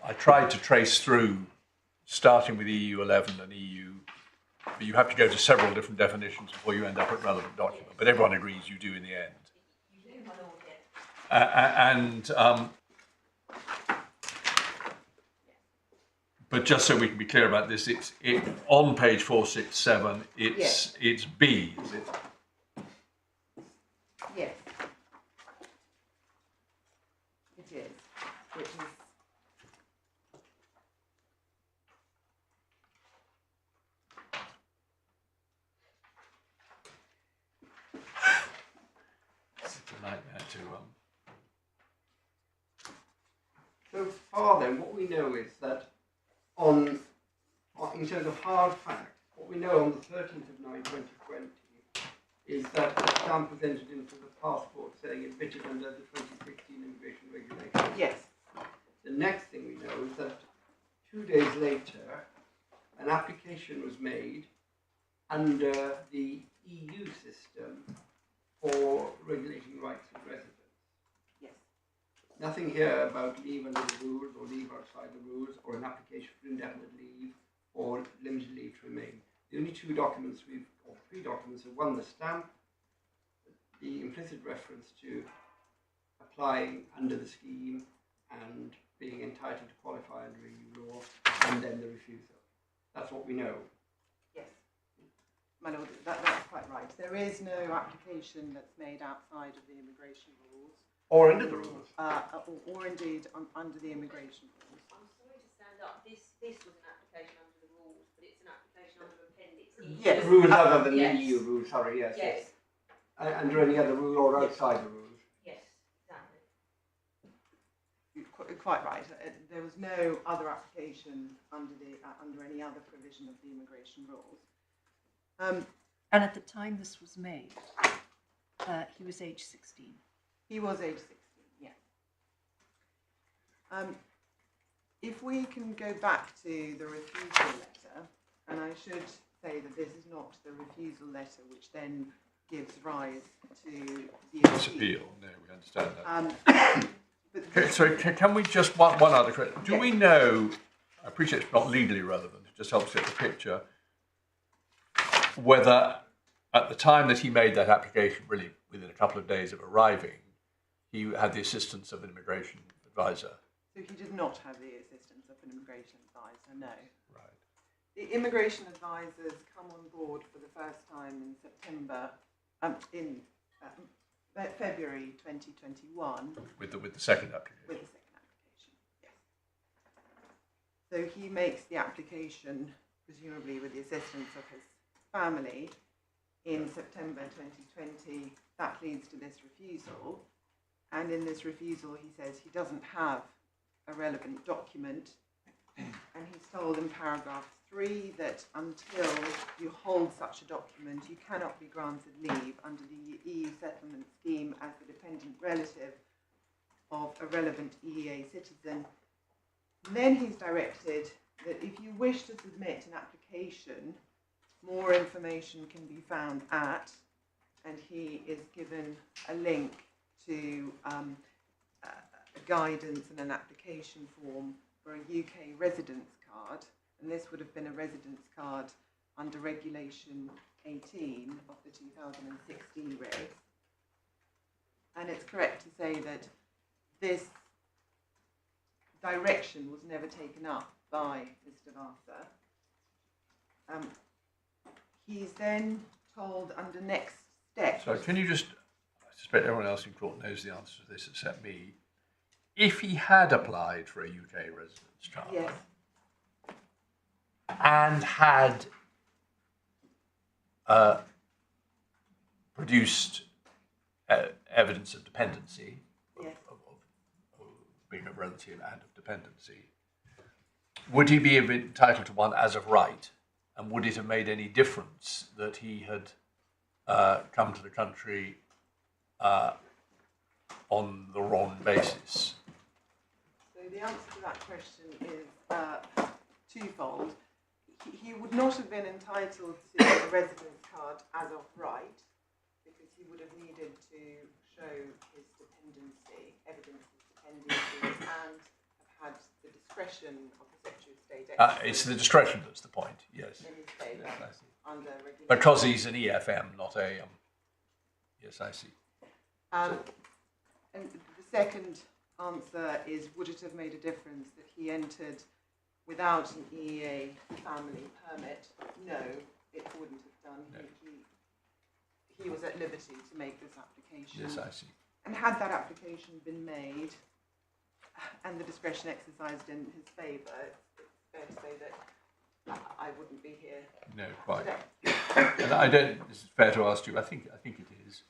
I tried to trace through, starting with EU 11 and EU, but you have to go to several different definitions before you end up at relevant document. But everyone agrees you do in the end. You do, my lord, yes. But just so we can be clear about this, it's on page 467. Yes. It's B, is it? Yes. It is. Which is. It's a nightmare to So far then, what we know is that in terms of hard fact, what we know on the 13th of 9, 2020, is that the stamp was entered into the passport saying it fitted under the 2016 immigration regulations. Yes. The next thing we know is that 2 days later, an application was made under the EU system for regulating rights of residents. Yes. Nothing here about leave under the rules or leave outside the rules or an application for indefinite leave or limited leave to remain. The only two documents or three documents are one, the stamp, the implicit reference to applying under the scheme and being entitled to qualify under EU law, and then the refusal. That's what we know. Yes. My lord, that's quite right. There is no application that's made outside of the immigration rules. Or under the rules. Or indeed under the immigration rules. I'm sorry to stand up. This was an application under the rules, but it's an application under Appendix EU. Yes, rules other than yes. the EU rules, sorry, yes. Yes. Under any other rule or outside the rules. Yes, exactly. You're quite right. There was no other application under any other provision of the immigration rules. And at the time this was made, he was age 16. He was age 16, yes. If we can go back to the refusal letter, and I should say that this is not the refusal letter which then gives rise to the appeal. No, we understand that. But So can we just, one other question. Do we know, I appreciate it's not legally relevant, it just helps get the picture, whether at the time that he made that application, really within a couple of days of arriving, he had the assistance of an immigration advisor? So he did not have the assistance of an immigration advisor, no. Right. The immigration advisors come on board for the first time in February 2021. With the second application? With the second application, yes. So he makes the application, presumably with the assistance of his family, in September 2020. That leads to this refusal. And in this refusal, he says he doesn't have a relevant document. And he's told in paragraph 3 that until you hold such a document, you cannot be granted leave under the EU settlement scheme as the dependent relative of a relevant EEA citizen. And then he's directed that if you wish to submit an application, more information can be found at, and he is given a link to guidance and an application form for a UK residence card, and this would have been a residence card under Regulation 18 of the 2016 regs. And it's correct to say that this direction was never taken up by Mr. Vasa. He's then told under next steps. So can you just, I suspect everyone else in court knows the answer to this except me. If he had applied for a UK residence card, Yes. and had produced evidence of dependency, Yes. of being a relative and of dependency, would he be entitled to one as of right? And would it have made any difference that he had come to the country on the wrong basis? So the answer to that question is twofold. He would not have been entitled to a residence card as of right, because he would have needed to show his dependency, evidence of dependency, and have had the discretion of the Secretary of State. It's the discretion that's the point, yes. In his favour, Yes, I see. under regulation. Because he's an EFM, not a... yes, I see. And the second answer is, would it have made a difference that he entered without an EEA family permit? No, it wouldn't have done. No. He was at liberty to make this application. Yes, I see. And had that application been made and the discretion exercised in his favour, it's fair to say that I wouldn't be here No, quite. today. And I don't, this is fair to ask you, I think it is.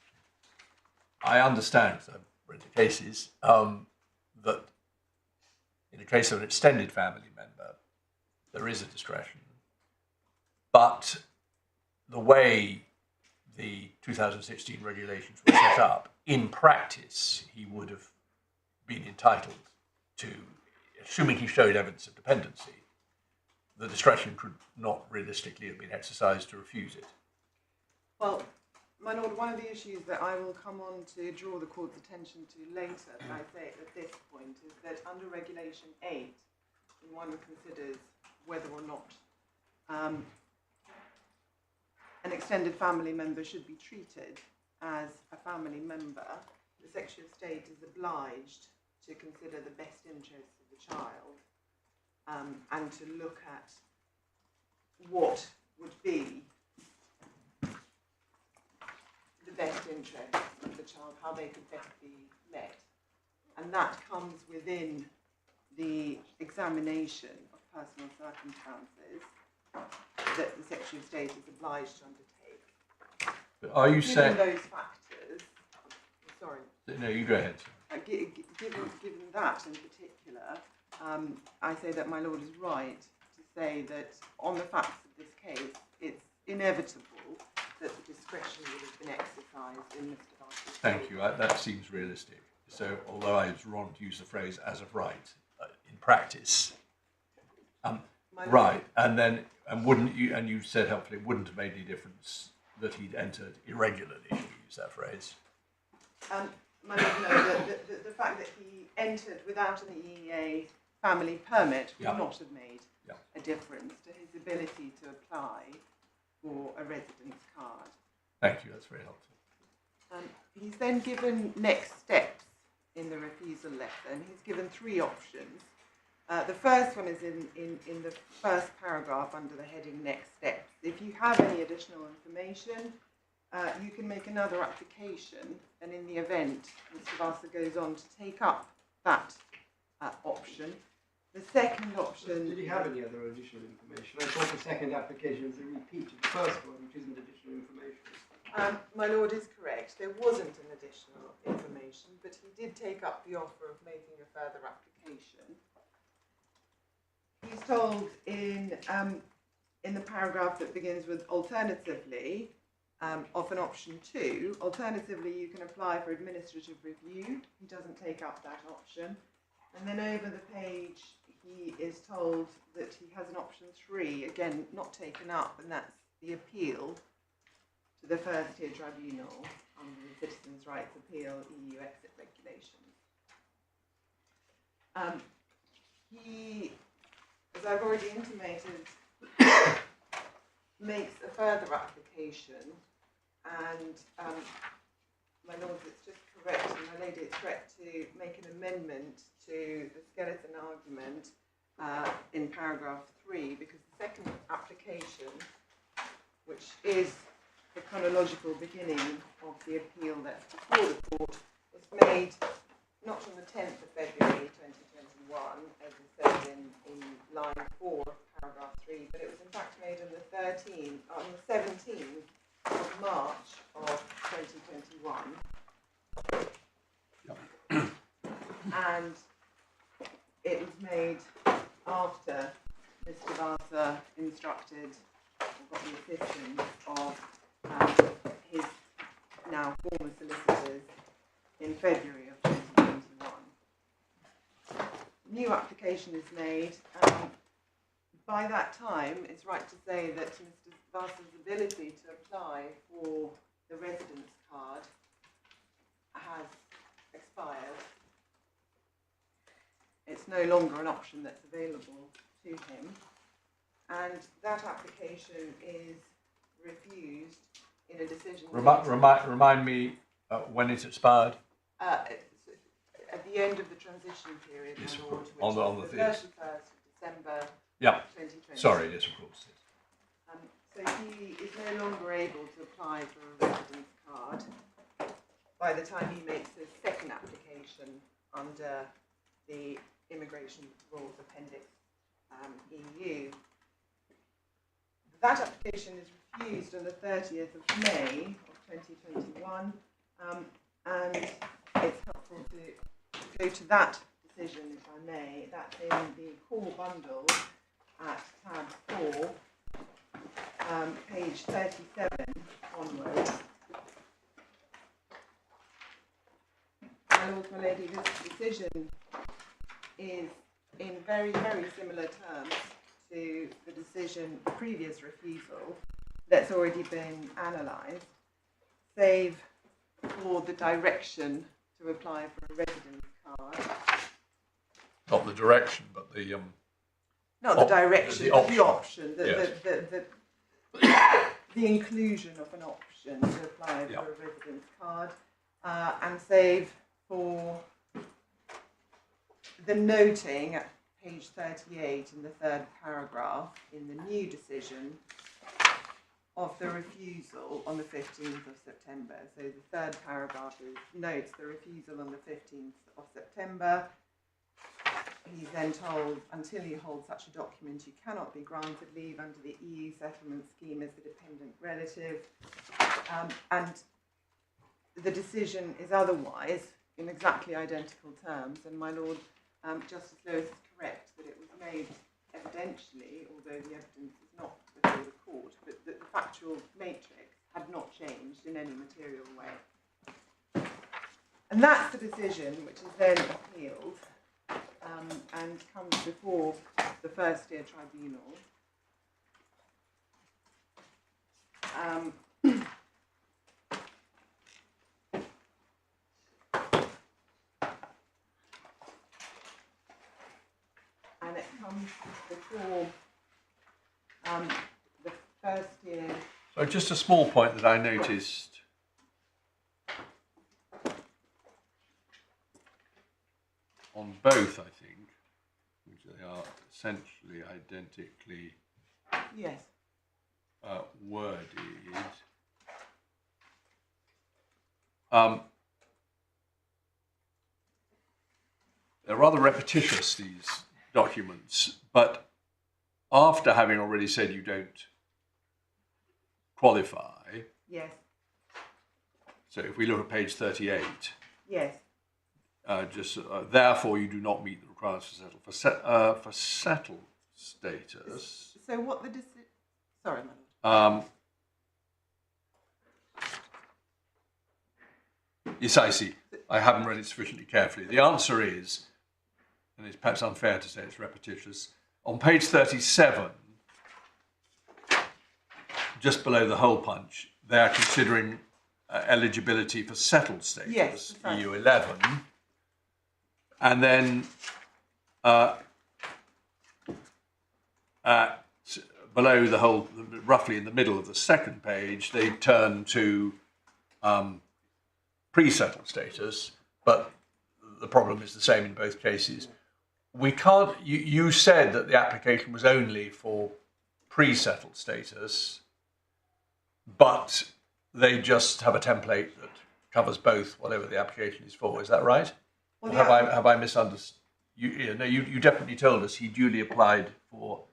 I understand, because I've read the cases, that in the case of an extended family member, there is a discretion. But the way the 2016 regulations were set up, in practice, he would have been entitled to, assuming he showed evidence of dependency, the discretion could not realistically have been exercised to refuse it. Well, my lord, one of the issues that I will come on to draw the court's attention to later, but I say it at this point, is that under Regulation 8, when one considers whether or not an extended family member should be treated as a family member, the Secretary of State is obliged to consider the best interests of the child and to look at what would be the best interests of the child, how they could best be met. and that comes within the examination of personal circumstances that the Secretary of State is obliged to undertake. But are you Given saying? those factors, sorry. No, you go ahead. Given that in particular, I say that my Lord is right to say that on the facts of this case, it's inevitable that the discretion would have been exercised in Mr. Vasa's Thank you. That seems realistic. So, although I was wrong to use the phrase "as of right," in practice, right, and wouldn't you? And you said helpfully, it wouldn't have made any difference that he'd entered irregularly. Should we use that phrase? My Lord, no, the fact that he entered without an EEA family permit would not have made a difference to his ability to apply for a residence card. Thank you. That's very helpful. He's then given next steps in the refusal letter, and he's given three options. The first one is in the first paragraph under the heading Next Steps. If you have any additional information, you can make another application, and in the event, Mr. Vasa goes on to take up that option. The second option... Did he have any other additional information? I thought the second application was a repeat of the first one, which isn't additional information. My Lord is correct. There wasn't an additional information, but he did take up the offer of making a further application. He's told in the paragraph that begins with alternatively, of an option 2, alternatively you can apply for administrative review. He doesn't take up that option. And then over the page he is told that he has an option 3, again not taken up, and that's the appeal to the First Tier Tribunal under the Citizens' Rights Appeal EU exit regulations. He, as I've already intimated, makes a further application, and my Lord, it's just correct, and my Lady, it's correct to make an amendment to the skeleton argument in paragraph 3, because the second application, which is the chronological beginning of the appeal that's before the court, was made not on the 10th of February 2021, as is said in line 4 of paragraph 3, but it was in fact made on the 17th of March of 2021. And it was made after Mr. Vasa instructed or got the assistance of his now former solicitors in February of 2021. New application is made. By that time, it's right to say that Mr. Vasa's ability to apply for the residence card has expired. It's no longer an option that's available to him, and that application is refused in a decision. Remind me when it expired. At the end of the transition period, Yes, my of Lord, course. which On is the the 31st of December 2020. Sorry, yes, of course. So he is no longer able to apply for a residence card by the time he makes his second application under the Immigration Rules Appendix EU. That application is refused on the 30th of May of 2021, and it's helpful to go to that decision, if I may. That's in the core bundle at tab 4, page 37 onwards. My Lord, my Lady, this decision is in very, very similar terms to the decision, the previous refusal that's already been analysed, save for the direction to apply for a residence card. Not the direction, but the Not the direction, the but the option, Yes. the inclusion of an option to apply for a residence card, and save for the noting at page 38 in the third paragraph in the new decision of the refusal on the 15th of September. So the third paragraph notes the refusal on the 15th of September. He's then told, until you hold such a document, you cannot be granted leave under the EU settlement scheme as the dependent relative. And the decision is otherwise in exactly identical terms. And my Lord, Justice Lewis is correct that it was made evidentially, although the evidence is not before the court, but that the factual matrix had not changed in any material way. And that's the decision which is then appealed and comes before the First Tier Tribunal. And it comes before the First Tier. So just a small point that I noticed. On both, I think, which they are essentially identically Yes. worded. They're rather repetitious, these documents, but after having already said you don't qualify, Yes. so if we look at page 38, Yes. Therefore you do not meet the requirements for settled status. So what the decision? Sorry, my Lord. Yes, I see. I haven't read it sufficiently carefully. The answer is, and it's perhaps unfair to say it's repetitious, on page 37, just below the hole punch, they are considering eligibility for settled status, Yes, EU 11, and then below the whole, roughly in the middle of the second page, they turn to pre-settled status, but the problem is the same in both cases. We can't, you said that the application was only for pre-settled status, but they just have a template that covers both, whatever the application is for. Is that right? Well, Or have I misunderstood? You definitely told us he duly applied for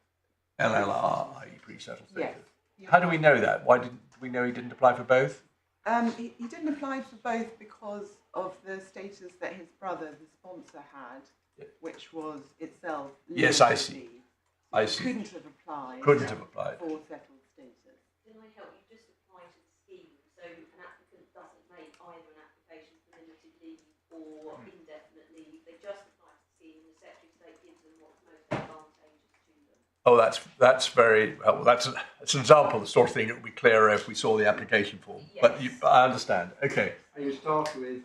LLR, i.e. pre-settled status. Yes. How do we know that? Why didn't we know he didn't apply for both? He didn't apply for both because of the status that his brother, the sponsor, had, which was itself Yes, I see. limited. I see. Couldn't have applied. Couldn't have applied. For settled status. Can I help you just apply to the scheme? So an applicant doesn't make either an application for limited leave or indefinite leave. They just apply to the scheme and the Secretary of State gives them what's most advantageous to them. Oh, that's very well. That's an example of the sort of thing that would be clearer if we saw the application form. Yes. But I understand. Okay. And you start with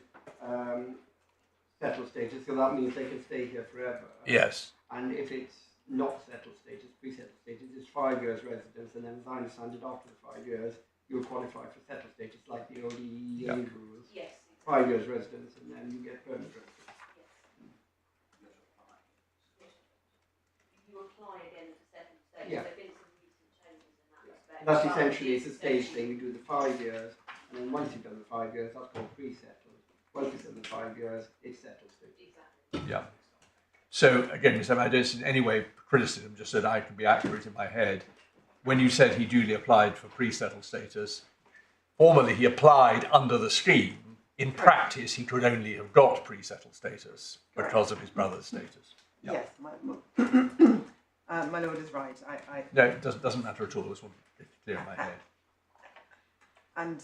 settled status, so that means they can stay here forever. Yes. And if it's not settled status, pre-settled status, it's 5 years residence, and then as I understand it, after the 5 years, you'll qualify for settled status, like the old EEA rules. Yes. 5 years residence, and then you get permanent residence. You apply again for settled status. Yeah. There've been some recent changes in that respect. That's but essentially, it's a stage essentially- thing. You do the 5 years, and then once you've done the 5 years, that's called pre-settled. Once you've done the 5 years, it's settled status. Exactly. Yeah. So again, Mr. I don't in any way criticism, just so that I can be accurate in my head. When you said he duly applied for pre-settled status, formally he applied under the scheme. In practice, he could only have got pre-settled status because of his brother's status. Yeah. Yes, my Lord is right. No, it doesn't matter at all. I just want to get it clear in my head. And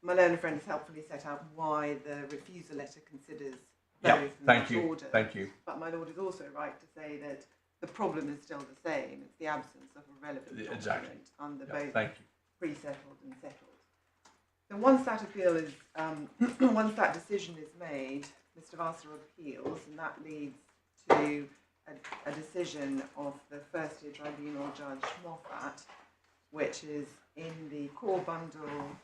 my learned friend has helpfully set out why the refusal letter considers Yeah, both in thank that you. order. Thank you. But my Lord is also right to say that the problem is still the same. It's the absence of a relevant Exactly. document under Yeah, both thank you. pre-settled and settled. So once that appeal is, once that decision is made, Mr. Vasa appeals, and that leads to a decision of the First Tier Tribunal Judge Moffat, which is in the core bundle,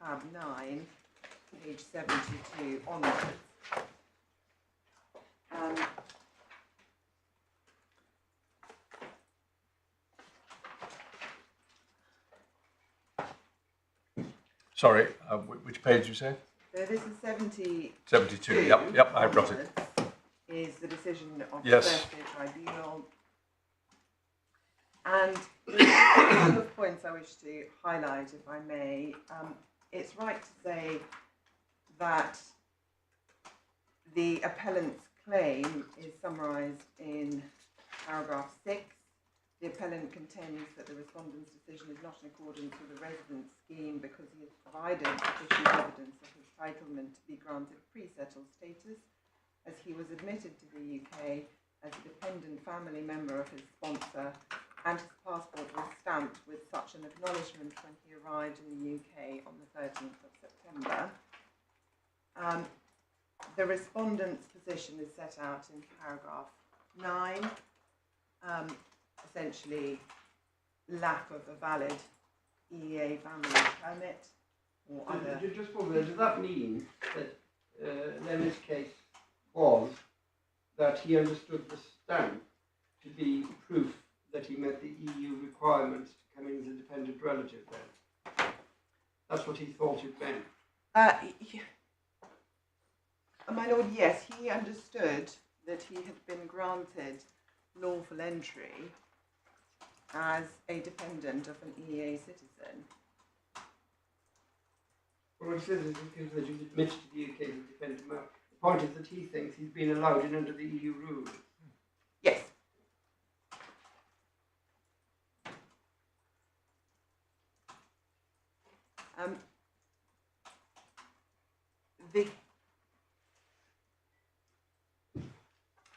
tab 9, page 72 onwards. Sorry, which page did you say? So this is 72. 72, yep, I've got it. Is the decision of the Yes. First Tier Tribunal. And there's a couple of points I wish to highlight, if I may. It's right to say that the appellant's claim is summarised in paragraph 6. The appellant contends that the respondent's decision is not in accordance with the residence scheme because he has provided sufficient evidence of his entitlement to be granted pre-settled status, as he was admitted to the UK as a dependent family member of his sponsor, and his passport was stamped with such an acknowledgement when he arrived in the UK on the 13th of September. The respondent's position is set out in paragraph 9. Essentially, lack of a valid EEA family permit or other. Just for a minute, does that mean that Lemon's case was that he understood the stamp to be proof that he met the EU requirements to come in as a dependent relative then? That's what he thought it meant. My lord, yes, he understood that he had been granted lawful entry as a dependent of an EEA citizen. Well, what he says is that he was admitted to the UK as a dependent member. The point is that he thinks he's been allowed in under the EU rules. Yes.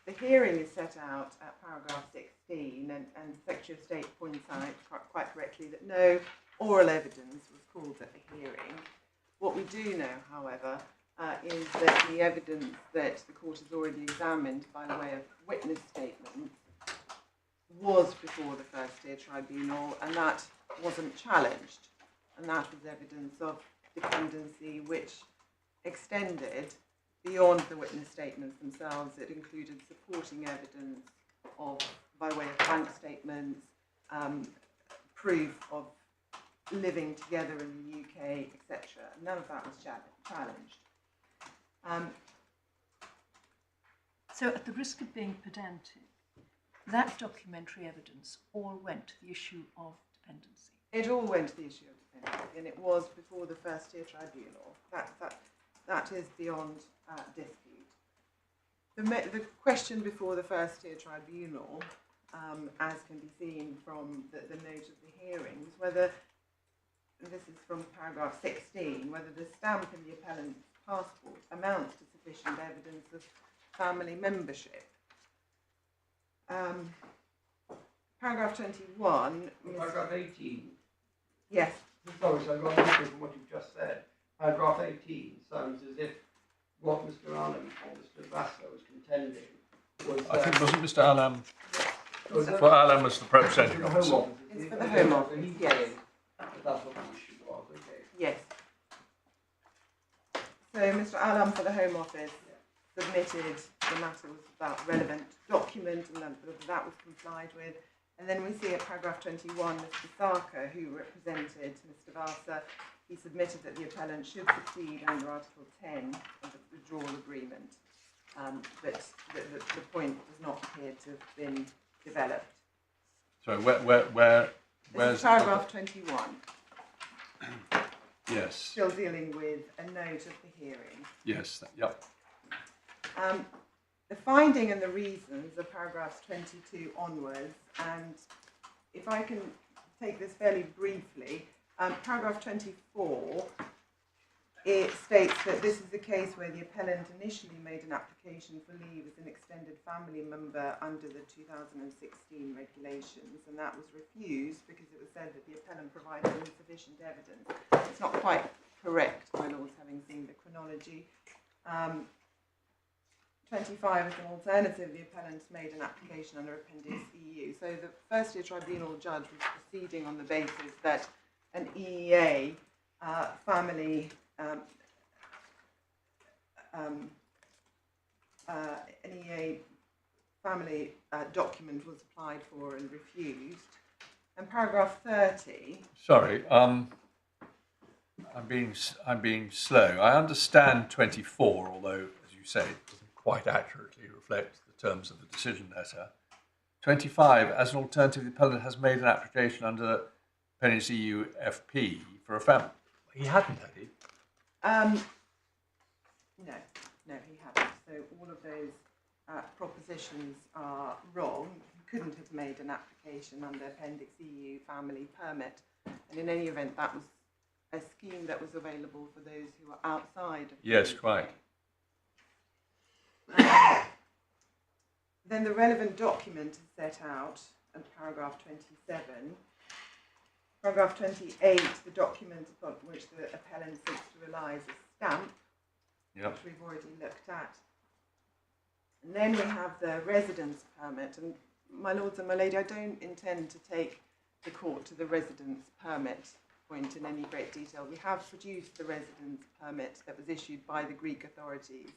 The hearing is set out at paragraph 16, and Secretary of State points out quite correctly that no oral evidence was called at the hearing. What we do know, however, is that the evidence that the court has already examined by way of witness statements was before the First Tier Tribunal, and that wasn't challenged. And that was evidence of dependency which extended beyond the witness statements themselves. It included supporting evidence of, by way of bank statements, proof of living together in the UK, etc. None of that was challenged. So at the risk of being pedantic, that documentary evidence all went to the issue of dependency. It all went to the issue of dependency, and it was before the First Tier Tribunal. That is beyond dispute. The question before the First Tier Tribunal, as can be seen from the note of the hearing, was whether, this is from paragraph 16, whether the stamp in the appellant's passport amounts to sufficient evidence of family membership. Paragraph 21. Paragraph 18. Yes. Sorry, so I've got different from what you've just said. Paragraph 18 sounds as if what Mr. Allen or Mr. Vasa was contending was. I think wasn't Mr. Allen. Was For Allen was the representative the Home officer. Office. It's for the Home Office, He's yes. saying that that's what the issue was, okay. Yes. So Mr. Allen for the Home Office submitted the matter was about relevant document, and that was complied with. And then we see at paragraph 21, Mr. Sarker, who represented Mr. Vasa, he submitted that the appellant should succeed under Article 10 of the withdrawal agreement, but the point does not appear to have been developed. So This where's is paragraph 21, Yes. still dealing with a note of the hearing. Yes. Yep. The finding and the reasons are paragraphs 22 onwards, and if I can take this fairly briefly, paragraph 24, it states that this is a case where the appellant initially made an application for leave as an extended family member under the 2016 regulations, and that was refused because it was said that the appellant provided insufficient evidence. It's not quite correct, my lords, having seen the chronology. 25 as an alternative, the appellant made an application under Appendix EU. So the First Tier Tribunal judge was proceeding on the basis that an EEA family document was applied for and refused. And paragraph 30. Sorry. I'm being slow. I understand 24, although, as you say, it doesn't quite accurately reflect the terms of the decision letter. 25, as an alternative, the appellant has made an application under Appendix EU FP for a family. He hadn't, had he? No, he hadn't. So all of those propositions are wrong. He couldn't have made an application under Appendix EU family permit. And in any event, that was a scheme that was available for those who are outside of the Yes, UK. quite. Then the relevant document is set out in paragraph 27. Paragraph 28, the document upon which the appellant seeks to rely is a stamp, Yep. which we've already looked at. And then we have the residence permit. And my lords and my lady, I don't intend to take the court to the residence permit point in any great detail. We have produced the residence permit that was issued by the Greek authorities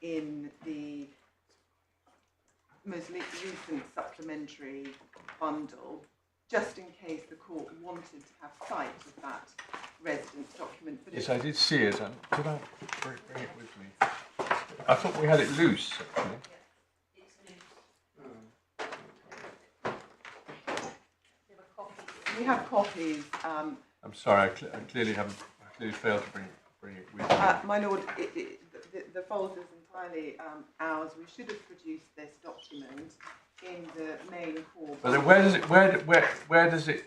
in the most recent supplementary bundle, just in case the court wanted to have sight of that residence document. But Yes, I did see it. And did I bring it with me? I thought we had it loose, actually. we have copies. I'm sorry, I clearly failed to bring it with me. My lord, the fault is entirely ours. We should have produced this document in the main core. But then where does it?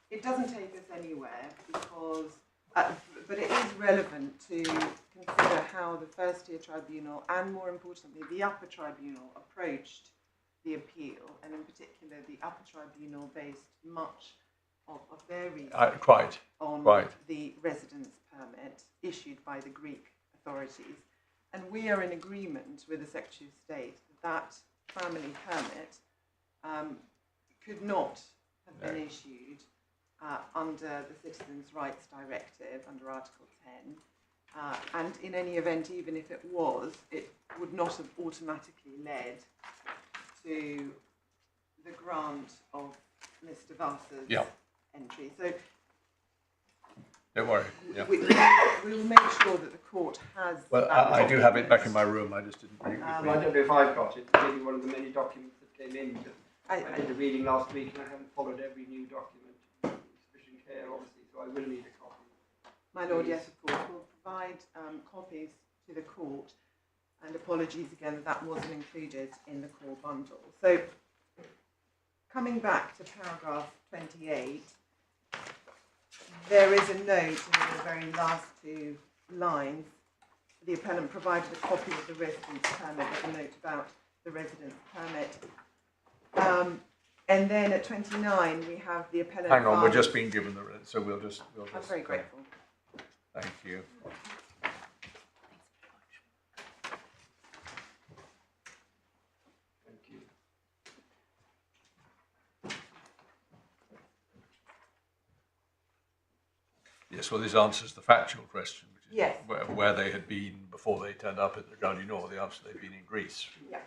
It doesn't take us anywhere because, but it is relevant to consider how the First Tier Tribunal and, more importantly, the Upper Tribunal approached the appeal, and in particular, the Upper Tribunal based much of their reasoning on the residence permit issued by the Greek authorities. And we are in agreement with the Secretary of State that family permit could not have been issued under the Citizens' Rights Directive, under Article 10. And in any event, even if it was, it would not have automatically led to the grant of Mr. Vasa's entry. So Don't worry. Yeah. we will make sure that the court has. Well, I do have it back in my room. I just didn't bring it with I me. don't know if I've got it. Maybe one of the many documents that came in. I did the reading last week and I haven't followed every new document with sufficient care, obviously, so I will need a copy. My lord, yes, of course. We'll provide copies to the court, and apologies again that wasn't included in the core bundle. So, coming back to paragraph 28, there is a note in the very last two lines. The appellant provided a copy of the residence permit with a note about the residence permit. And then at 29, we have the appellant. Hang on, we're just being given the so we'll just. I'm very grateful. Thank you. Thank you. Yes, well, this answers the factual question, which is Yes. where they had been before they turned up at the Ground Nord. The answer, they'd been in Greece. Yeah.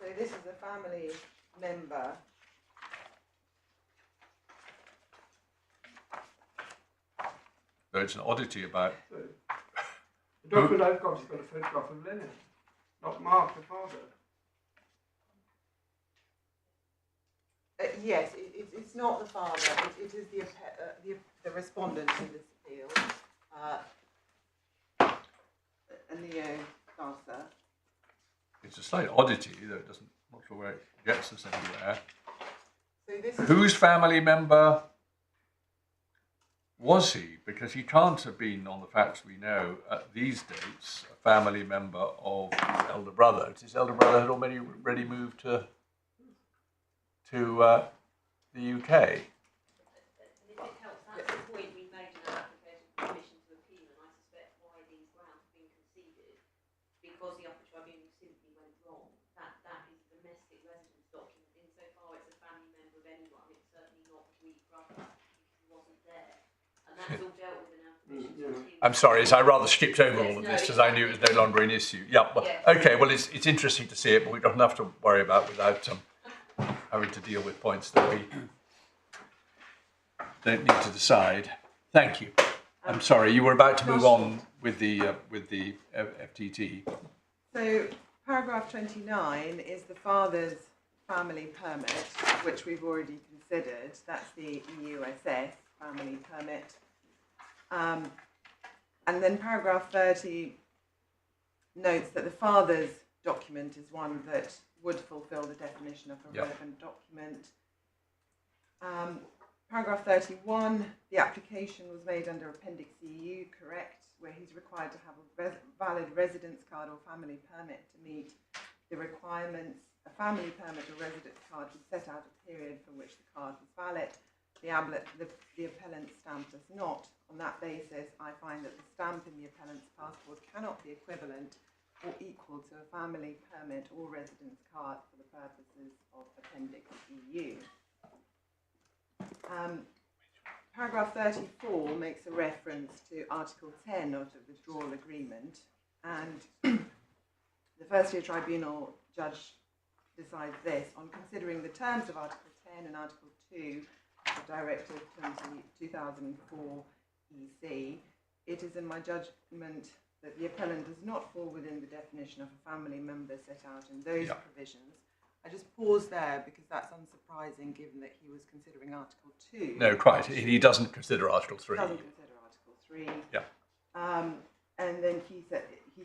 So this is a family member. Though it's an oddity about. So, the document I've got has got a photograph of Lenin, not Mark, the father. Yes, it's not the father. It is the respondent in this appeal, Leo Vasa. It's a slight oddity, though it doesn't. I'm not sure where it gets us anywhere. So this is Whose family member was he? Because he can't have been, on the facts we know, at these dates, a family member of his elder brother. His elder brother had already moved to the UK. And if it helps, that's the point we made in our application for permission to appeal, and I suspect why these grounds have been conceded, because the Upper Tribunal simply went wrong. That is a domestic residence document. Insofar it's a family member of anyone, it's certainly not a Greek brother, because he wasn't there. And that's all dealt with in our permission to appeal. I'm sorry, I rather skipped over all of this because I knew it was no longer an issue. Yeah, well, okay, well, it's interesting to see it, but we've got enough to worry about without having to deal with points that we don't need to decide. Thank you. I'm sorry, you were about to move on with the FTT. So paragraph 29 is the father's family permit, which we've already considered. That's the EUSS family permit. And then paragraph 30 notes that the father's document is one that would fulfil the definition of a relevant document. Paragraph 31, the application was made under Appendix EU, correct, where he's required to have a valid residence card or family permit to meet the requirements. A family permit or residence card would set out a period for which the card was valid. The appellant stamp does not. On that basis, I find that the stamp in the appellant's passport cannot be equivalent or equal to a family permit or residence card for the purposes of Appendix EU. Paragraph 34 makes a reference to Article 10 of the withdrawal agreement, and the First Tier Tribunal judge decides this: on considering the terms of Article 10 and Article 2 of Directive 2004 EC, it is in my judgment that the appellant does not fall within the definition of a family member set out in those provisions. I just pause there because that's unsurprising given that he was considering Article 2. No, quite. He doesn't consider Article 3. Doesn't consider Article 3. Yeah. And then he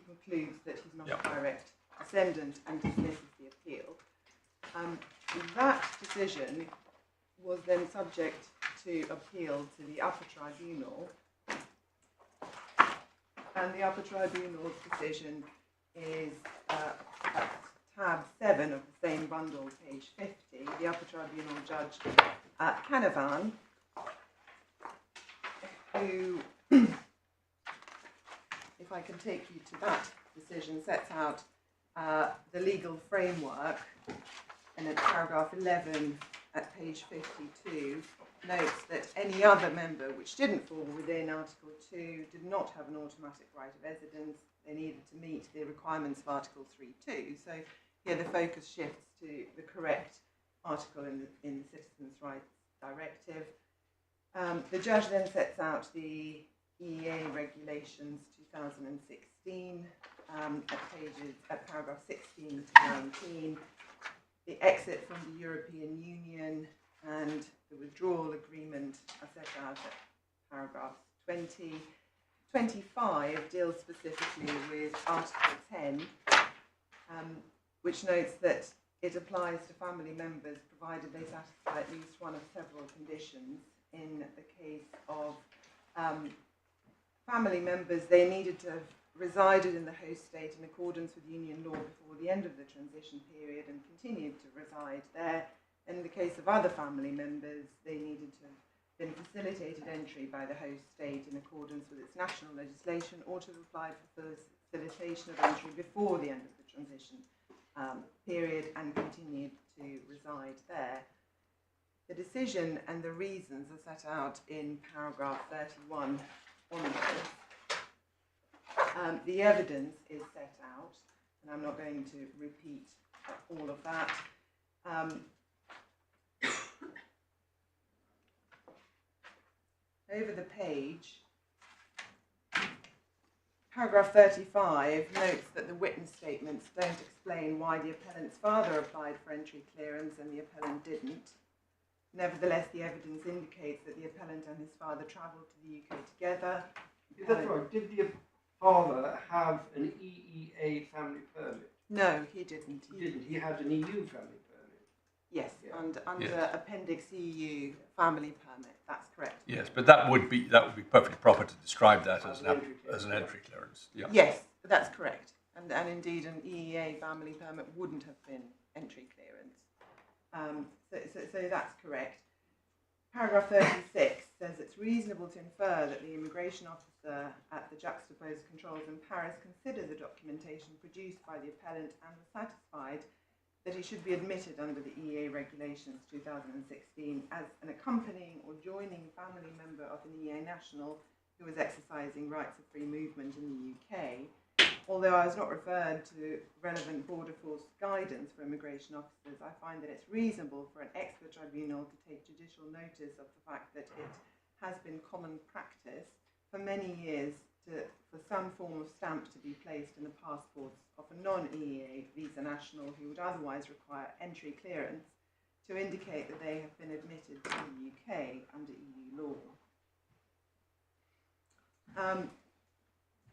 concludes that he's not a direct descendant and dismisses the appeal. That decision was then subject to appeal to the Upper Tribunal. And the Upper Tribunal's decision is at tab 7 of the same bundle, page 50. The Upper Tribunal judge Canavan, who, if I can take you to that decision, sets out the legal framework, and at paragraph 11 at page 52 notes that any other member which didn't fall within Article 2 did not have an automatic right of residence. They needed to meet the requirements of Article 3.2. So here the focus shifts to the correct article in the Citizens' Rights Directive. The judge then sets out the EEA Regulations 2016 at paragraph 16 to 19, the exit from the European Union and the withdrawal agreement are set out at paragraph 20. 25 deals specifically with Article 10, which notes that it applies to family members provided they satisfy at least one of several conditions. In the case of family members, they needed to have resided in the host state in accordance with union law before the end of the transition period and continued to reside there. In the case of other family members, they needed to have been facilitated entry by the host state in accordance with its national legislation or to have applied for facilitation of entry before the end of the transition period and continued to reside there. The decision and the reasons are set out in paragraph 31 onwards. The evidence is set out, and I'm not going to repeat all of that. Over the page, paragraph 35 notes that the witness statements don't explain why the appellant's father applied for entry clearance and the appellant didn't. Nevertheless, the evidence indicates that the appellant and his father travelled to the UK together. Is that right? Did the father have an EEA family permit? No, he didn't. He didn't. He had an EU family permit. Yes, under Appendix EU family permit. That's correct. Yes, but that would be perfectly proper to describe that as an entry clearance. Yeah. Yes, that's correct. And indeed, an EEA family permit wouldn't have been entry clearance. So that's correct. Paragraph 36 says it's reasonable to infer that the immigration officer at the juxtaposed controls in Paris considered the documentation produced by the appellant and was satisfied that he should be admitted under the EEA Regulations 2016 as an accompanying or joining family member of an EEA national who was exercising rights of free movement in the UK. although I was not referred to relevant border force guidance for immigration officers, I find that it's reasonable for an expert tribunal to take judicial notice of the fact that it has been common practice for many years for some form of stamp to be placed in the passports of a non-EEA visa national who would otherwise require entry clearance to indicate that they have been admitted to the UK under EU law.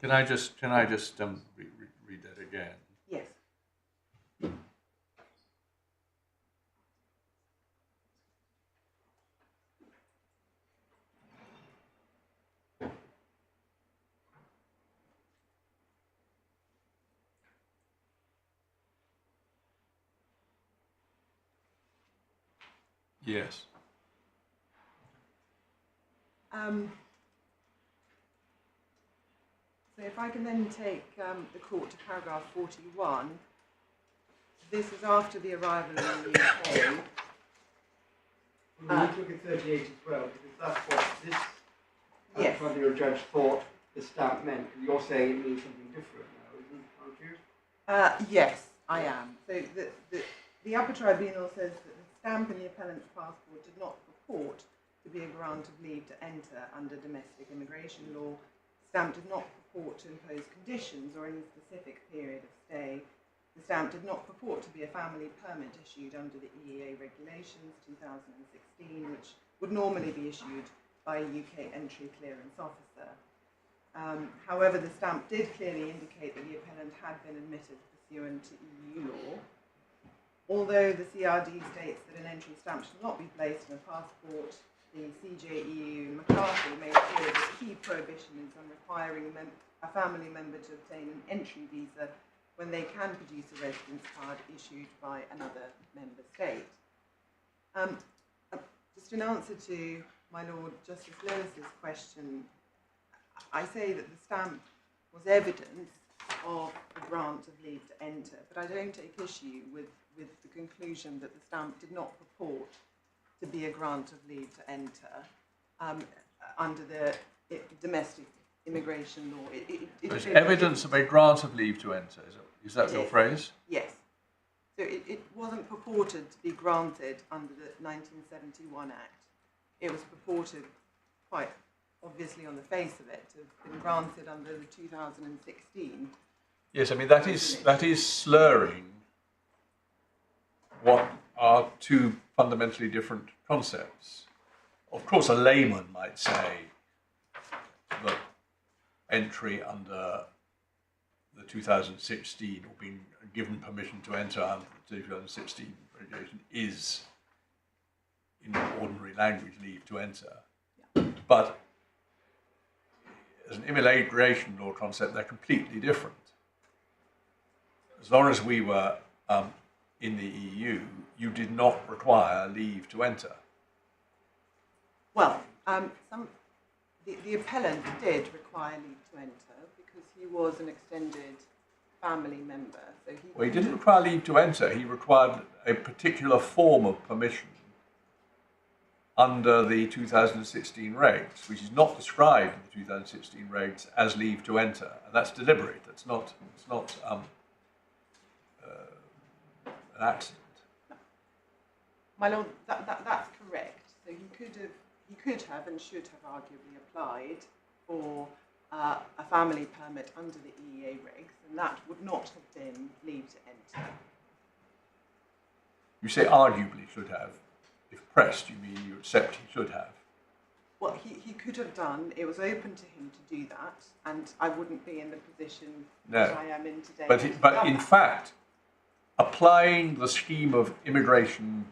Can I just read that again? Yes. Yes. So if I can then take the court to paragraph 41, this is after the arrival in the UK. We need to look at 38 as well, because that's what this Yes. tribunal judge thought the stamp meant. Because you're saying it means something different now, aren't you? Yes, I am. So the Upper Tribunal says that the stamp in the appellant's passport did not purport to be a grant of leave to enter under domestic immigration law. Stamp did not purport to impose conditions or any specific period of stay. The stamp did not purport to be a family permit issued under the EEA regulations 2016, which would normally be issued by a UK entry clearance officer. However, the stamp did clearly indicate that the appellant had been admitted pursuant to EU law. Although the CRD states that an entry stamp should not be placed in a passport, the CJEU McCarthy made clear that the key prohibition is on requiring a family member to obtain an entry visa when they can produce a residence card issued by another member state. Just in answer to my Lord Justice Lewis's question, I say that the stamp was evidence of a grant of leave to enter, but I don't take issue with the conclusion that the stamp did not purport to be a grant of leave to enter under the domestic immigration law. There's evidence of a grant of leave to enter. Is that your phrase? Yes. So it wasn't purported to be granted under the 1971 Act. It was purported, quite obviously on the face of it, to have been granted under the 2016. Yes, I mean that is slurring what are two fundamentally different concepts. Of course, a layman might say that entry under the 2016 or being given permission to enter under the 2016 regulation is, in ordinary language, leave to enter. Yeah. But as an immigration law concept, they're completely different. As long as we were in the EU, you did not require leave to enter. Well, the appellant did require leave to enter because he was an extended family member. So he didn't require leave to enter, he required a particular form of permission under the 2016 regs, which is not described in the 2016 regs as leave to enter. And that's deliberate, it's not an accident. My Lord, that's correct. So he could have and should have arguably applied for a family permit under the EEA regs, and that would not have been leave to enter. You say arguably should have. If pressed, you mean you accept he should have? Well, he could have done. It was open to him to do that, and I wouldn't be in the position that I am in today. But in fact, applying the scheme of immigration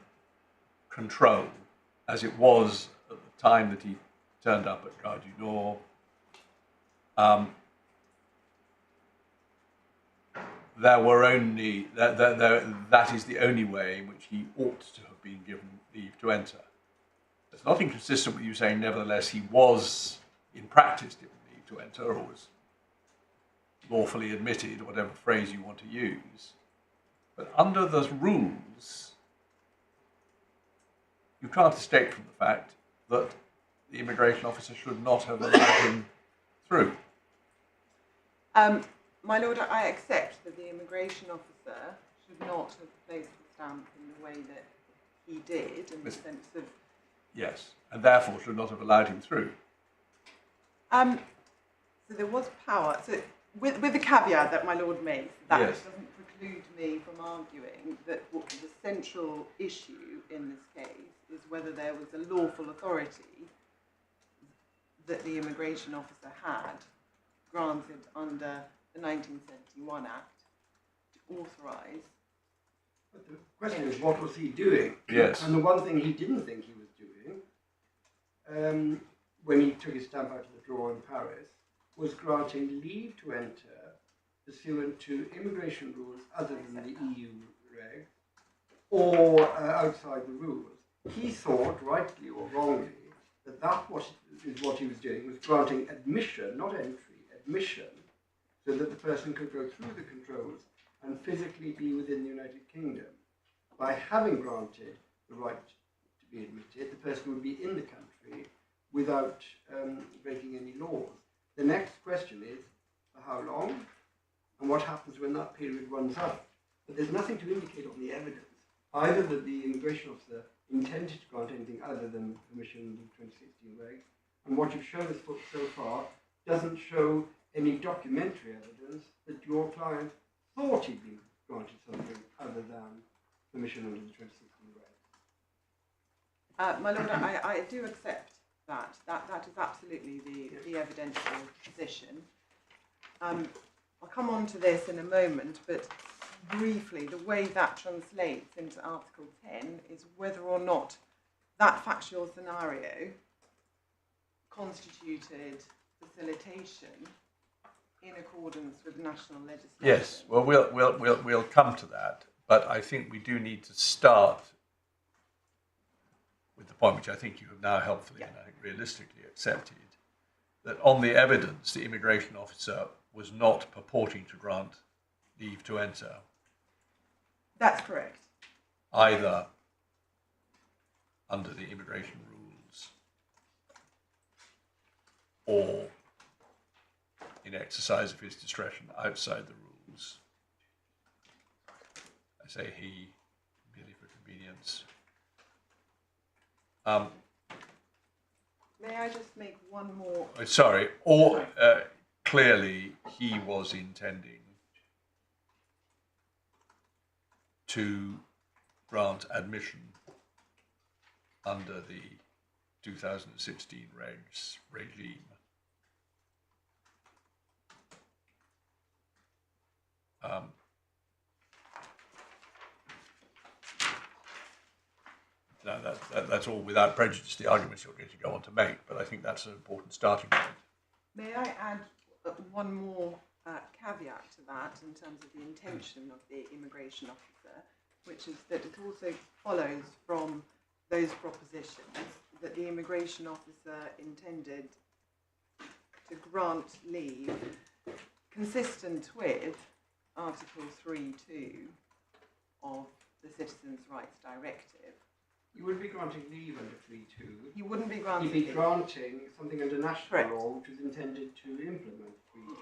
control as it was at the time that he turned up at Gare du Nord, that is the only way in which he ought to have been given leave to enter. It's not inconsistent with you saying, nevertheless, he was in practice given leave to enter, or was lawfully admitted, or whatever phrase you want to use. But under the rules, you can't escape from the fact that the immigration officer should not have allowed him through. My Lord, I accept that the immigration officer should not have placed the stamp in the way that he did, in the sense of... Yes, and therefore should not have allowed him through. So there was power. So with the caveat that my Lord makes, that Yes. doesn't preclude me from arguing that what the central issue in this case is whether there was a lawful authority that the immigration officer had granted under the 1971 Act to authorise. But the question is, what was he doing? Yes. And the one thing he didn't think he was doing, when he took his stamp out of the drawer in Paris, was granting leave to enter pursuant to immigration rules other than the EU regs, or outside the rules. He thought, rightly or wrongly, that is what he was doing, was granting admission, not entry, admission, so that the person could go through the controls and physically be within the United Kingdom. By having granted the right to be admitted, the person would be in the country without breaking any laws. The next question is, for how long, and what happens when that period runs out? But there's nothing to indicate on the evidence, either that the immigration officer intended to grant anything other than permission in the 2016 regs, and what you've shown us so far doesn't show any documentary evidence that your client thought he'd been granted something other than permission under the 2016 regs. My Lord, I do accept that. That is absolutely the evidential position. I'll come on to this in a moment, but briefly, the way that translates into Article 10 is whether or not that factual scenario constituted facilitation in accordance with national legislation. Yes, well, we'll come to that, but I think we do need to start with the point which I think you have now helpfully and I think realistically accepted, that on the evidence, the immigration officer was not purporting to grant leave to enter. That's correct. Either under the immigration rules or in exercise of his discretion outside the rules. I say he, merely for convenience. May I just make one more? Sorry, or clearly he was intending to grant admission under the 2016 regs regime. Now that's all without prejudice, the arguments you're going to go on to make, but I think that's an important starting point. May I add one more caveat to that in terms of the intention of the immigration officer, which is that it also follows from those propositions that the immigration officer intended to grant leave consistent with Article 3.2 of the Citizens' Rights Directive. You wouldn't be granting leave under 3.2. You wouldn't be granting You'd be leave. granting something under national Correct. law which is intended to implement 3.2.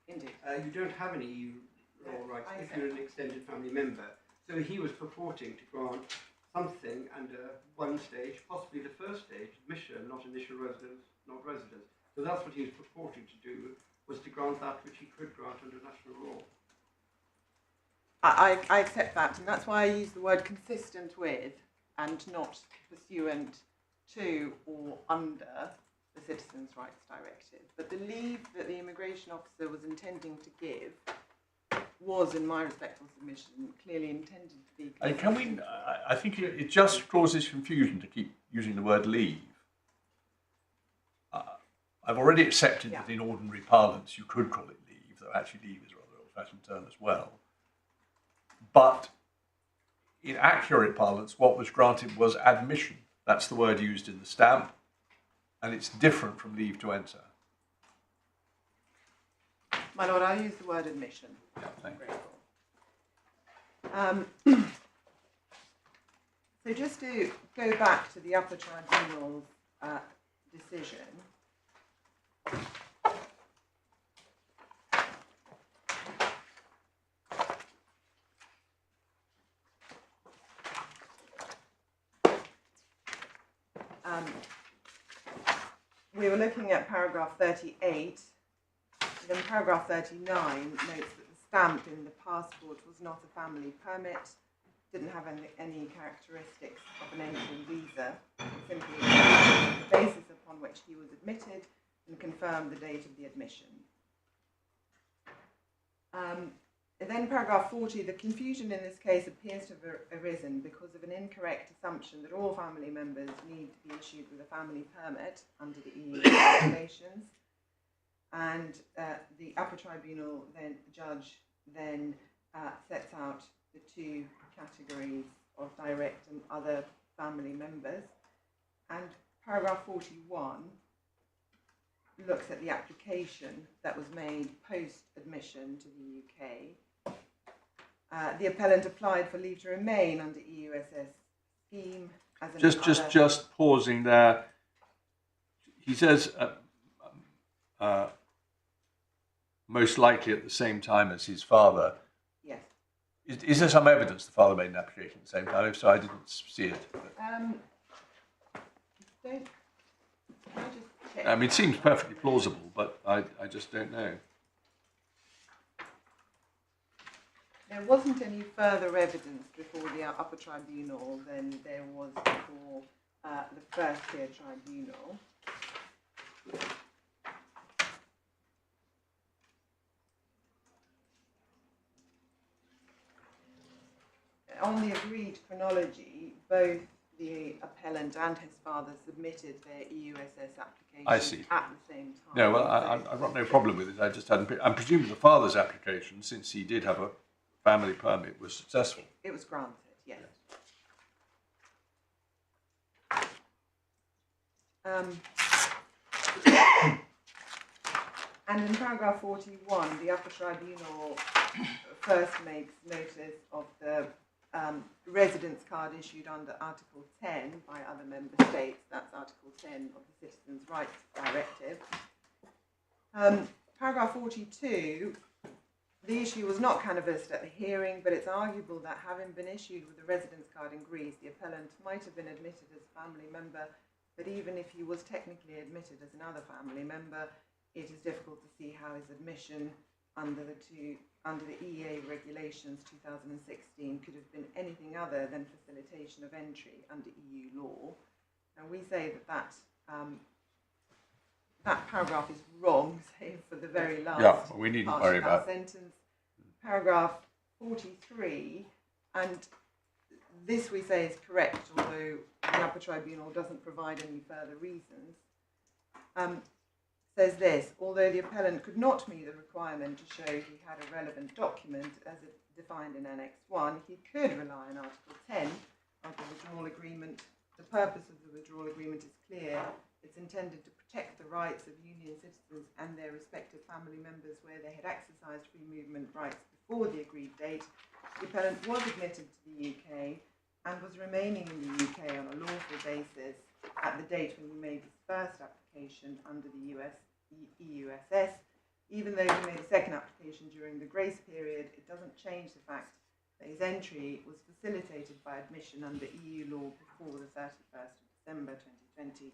Indeed. You don't have any EU law rights I if you're an extended family member. So he was purporting to grant something under one stage, possibly the first stage, admission, not initial residence, not residence. So that's what he was purporting to do, was to grant that which he could grant under national law. I accept that, and that's why I use the word consistent with and not pursuant to or under the Citizens' Rights Directive. But the leave that the immigration officer was intending to give was, in my respectful submission, clearly intended to be... And can we, I think it just causes confusion to keep using the word leave. I've already accepted that in ordinary parlance you could call it leave, though actually leave is a rather old-fashioned term as well. But in accurate parlance, what was granted was admission. That's the word used in the stamp, and it's different from leave to enter. My Lord, I use the word admission. Yeah, thank you. So just to go back to the Upper Tribunal's decision, We were looking at paragraph 38. Then paragraph 39 notes that the stamp in the passport was not a family permit, didn't have any characteristics of an entry visa, simply the basis upon which he was admitted and confirmed the date of the admission. Then paragraph 40, the confusion in this case appears to have arisen because of an incorrect assumption that all family members need to be issued with a family permit under the EU regulations. And the Upper Tribunal judge then sets out the two categories of direct and other family members. And paragraph 41 looks at the application that was made post-admission to the UK. The appellant applied for leave to remain under EUSS scheme as an Just pausing there. He says most likely at the same time as his father. Yes. Is there some evidence the father made an application at the same time? If so, I didn't see it. Can I just check? I mean, it seems perfectly plausible, but I just don't know. There wasn't any further evidence before the Upper Tribunal than there was before the First Tier Tribunal. On the agreed chronology, both the appellant and his father submitted their EUSS application at the same time. No, well, I've got no problem with it. I just hadn't. I'm presuming the father's application, since he did have a family permit, was successful. It was granted, yes. And in paragraph 41, the Upper Tribunal first makes notice of the residence card issued under Article 10 by other member states. That's Article 10 of the Citizens' Rights Directive. Paragraph 42, the issue was not canvassed at the hearing, but it's arguable that having been issued with a residence card in Greece, the appellant might have been admitted as a family member, but even if he was technically admitted as another family member, it is difficult to see how his admission under the EEA regulations 2016 could have been anything other than facilitation of entry under EU law. And we say that that paragraph is wrong, save for the very last we needn't part worry of that about sentence. Paragraph 43, and this we say is correct, although the Upper Tribunal doesn't provide any further reasons. Says this: although the appellant could not meet the requirement to show he had a relevant document as defined in Annex 1, he could rely on Article 10 of the withdrawal agreement. The purpose of the withdrawal agreement is clear. It's intended to protect the rights of Union citizens and their respective family members where they had exercised free movement rights before the agreed date. The appellant was admitted to the UK and was remaining in the UK on a lawful basis at the date when he made his first application under the EUSS. Even though he made a second application during the grace period, it doesn't change the fact that his entry was facilitated by admission under EU law before the 31st of December 2020.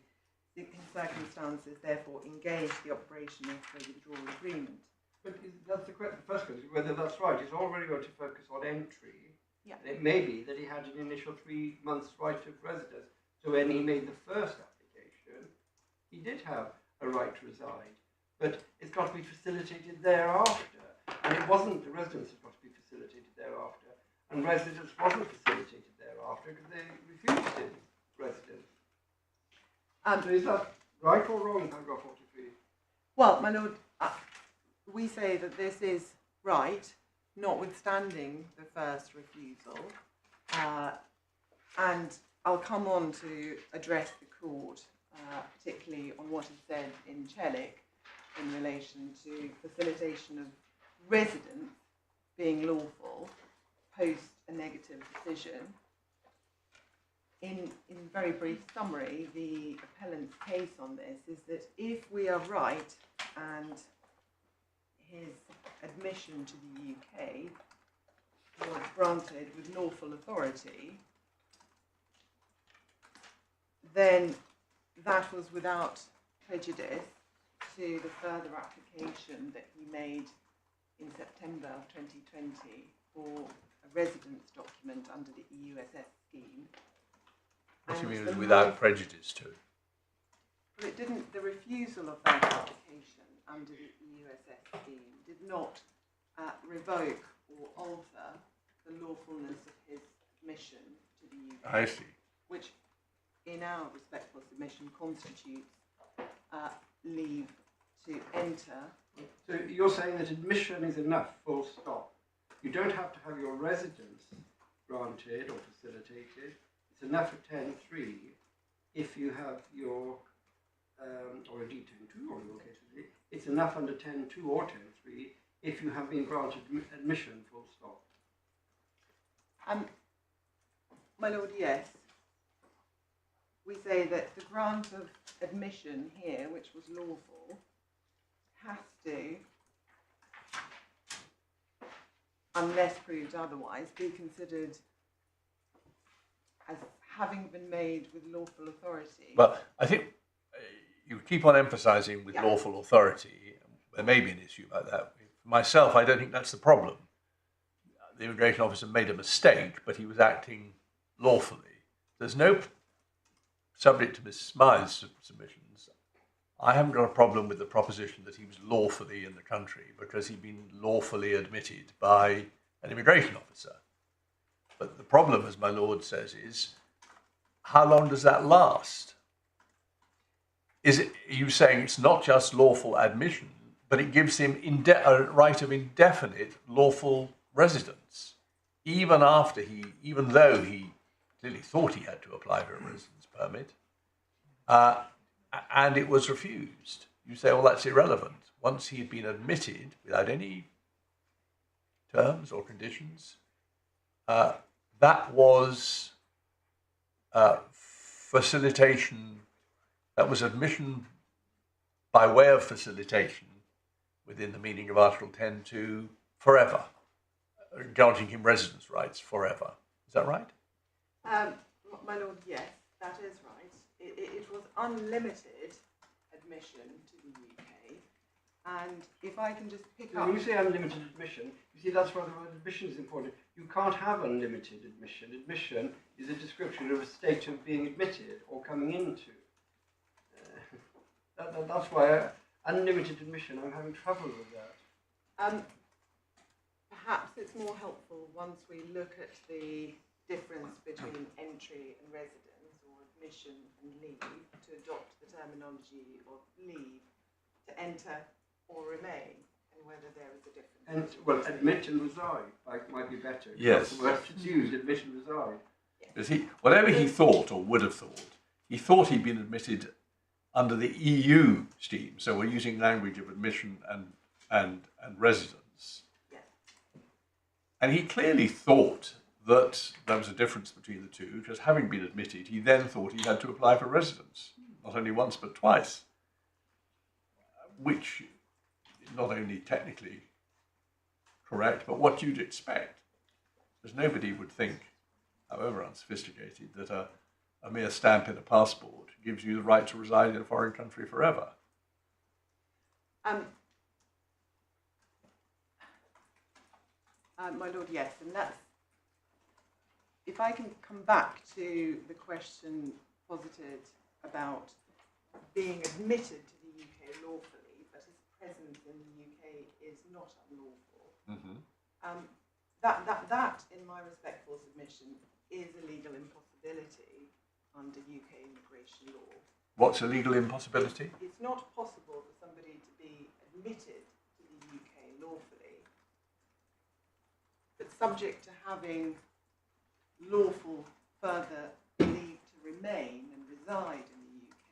The circumstances therefore engage the operation of the withdrawal agreement. But that's the first question, whether that's right. It's all very well to focus on entry. Yeah. And it may be that he had an initial 3 months right of residence. So when he made the first application, he did have a right to reside. But it's got to be facilitated thereafter. And it wasn't, the residence has got to be facilitated thereafter. And residence wasn't facilitated thereafter because they refused him residence. So is that right or wrong, paragraph 43? Well, my lord, we say that this is right, notwithstanding the first refusal. And I'll come on to address the court, particularly on what is said in Chelik in relation to facilitation of residence being lawful post a negative decision. In very brief summary, the appellant's case on this is that if we are right and his admission to the UK was granted with lawful authority, then that was without prejudice to the further application that he made in September of 2020 for a residence document under the EUSS scheme. What do you And mean the without prejudice to? Well, it didn't. The refusal of that application under the EUSS scheme did not revoke or alter the lawfulness of his admission to the UK. I see. Which, in our respectful submission, constitutes leave to enter. So you're saying that admission is enough, full stop. You don't have to have your residence granted or facilitated. It's enough at 10.3 if you have your, or indeed 10.2, or in your case, it's enough under 10.2 or 10.3 if you have been granted admission, full stop. My Lord, yes. We say that the grant of admission here, which was lawful, has to, unless proved otherwise, be considered as having been made with lawful authority. Well, I think you keep on emphasising with lawful authority. There may be an issue about that. For myself, I don't think that's the problem. The immigration officer made a mistake, but he was acting lawfully. There's no, subject to Miss Smythe's submissions, I haven't got a problem with the proposition that he was lawfully in the country because he'd been lawfully admitted by an immigration officer. But the problem, as my Lord says, is how long does that last? Are you saying it's not just lawful admission, but it gives him a right of indefinite lawful residence, even though he clearly thought he had to apply for a residence permit, and it was refused. You say, well, that's irrelevant. Once he had been admitted without any terms or conditions, that was facilitation, that was admission by way of facilitation within the meaning of Article 10.2 forever, granting him residence rights forever. Is that right? My Lord, yes, that is right. It was unlimited admission to the UK. And if I can just pick up... When you say unlimited admission, you see that's why the word admission is important. You can't have unlimited admission. Admission is a description of a state of being admitted or coming into. That's why unlimited admission, I'm having trouble with that. Perhaps it's more helpful once we look at the difference between entry and residence, or admission and leave, to adopt the terminology of leave to enter or remain, and whether there is a difference. And, well, admit and reside might be better. Yes. That's the word to use, admit and reside. Because whatever he thought or would have thought, he thought he'd been admitted under the EU scheme. So we're using language of admission and residence. Yes. And he clearly thought that there was a difference between the two, because having been admitted, he then thought he had to apply for residence, not only once but twice, which is not only technically correct, but what you'd expect. Because nobody would think, however unsophisticated, that a mere stamp in a passport gives you the right to reside in a foreign country forever. My Lord, yes, and that's, if I can come back to the question posited about being admitted to the UK lawfully, but his presence in the UK is not unlawful. Mm-hmm. That, in my respectful submission, is a legal impossibility under UK immigration law. What's a legal impossibility? It's not possible for somebody to be admitted to the UK lawfully, but subject to having lawful further leave to remain and reside in the UK,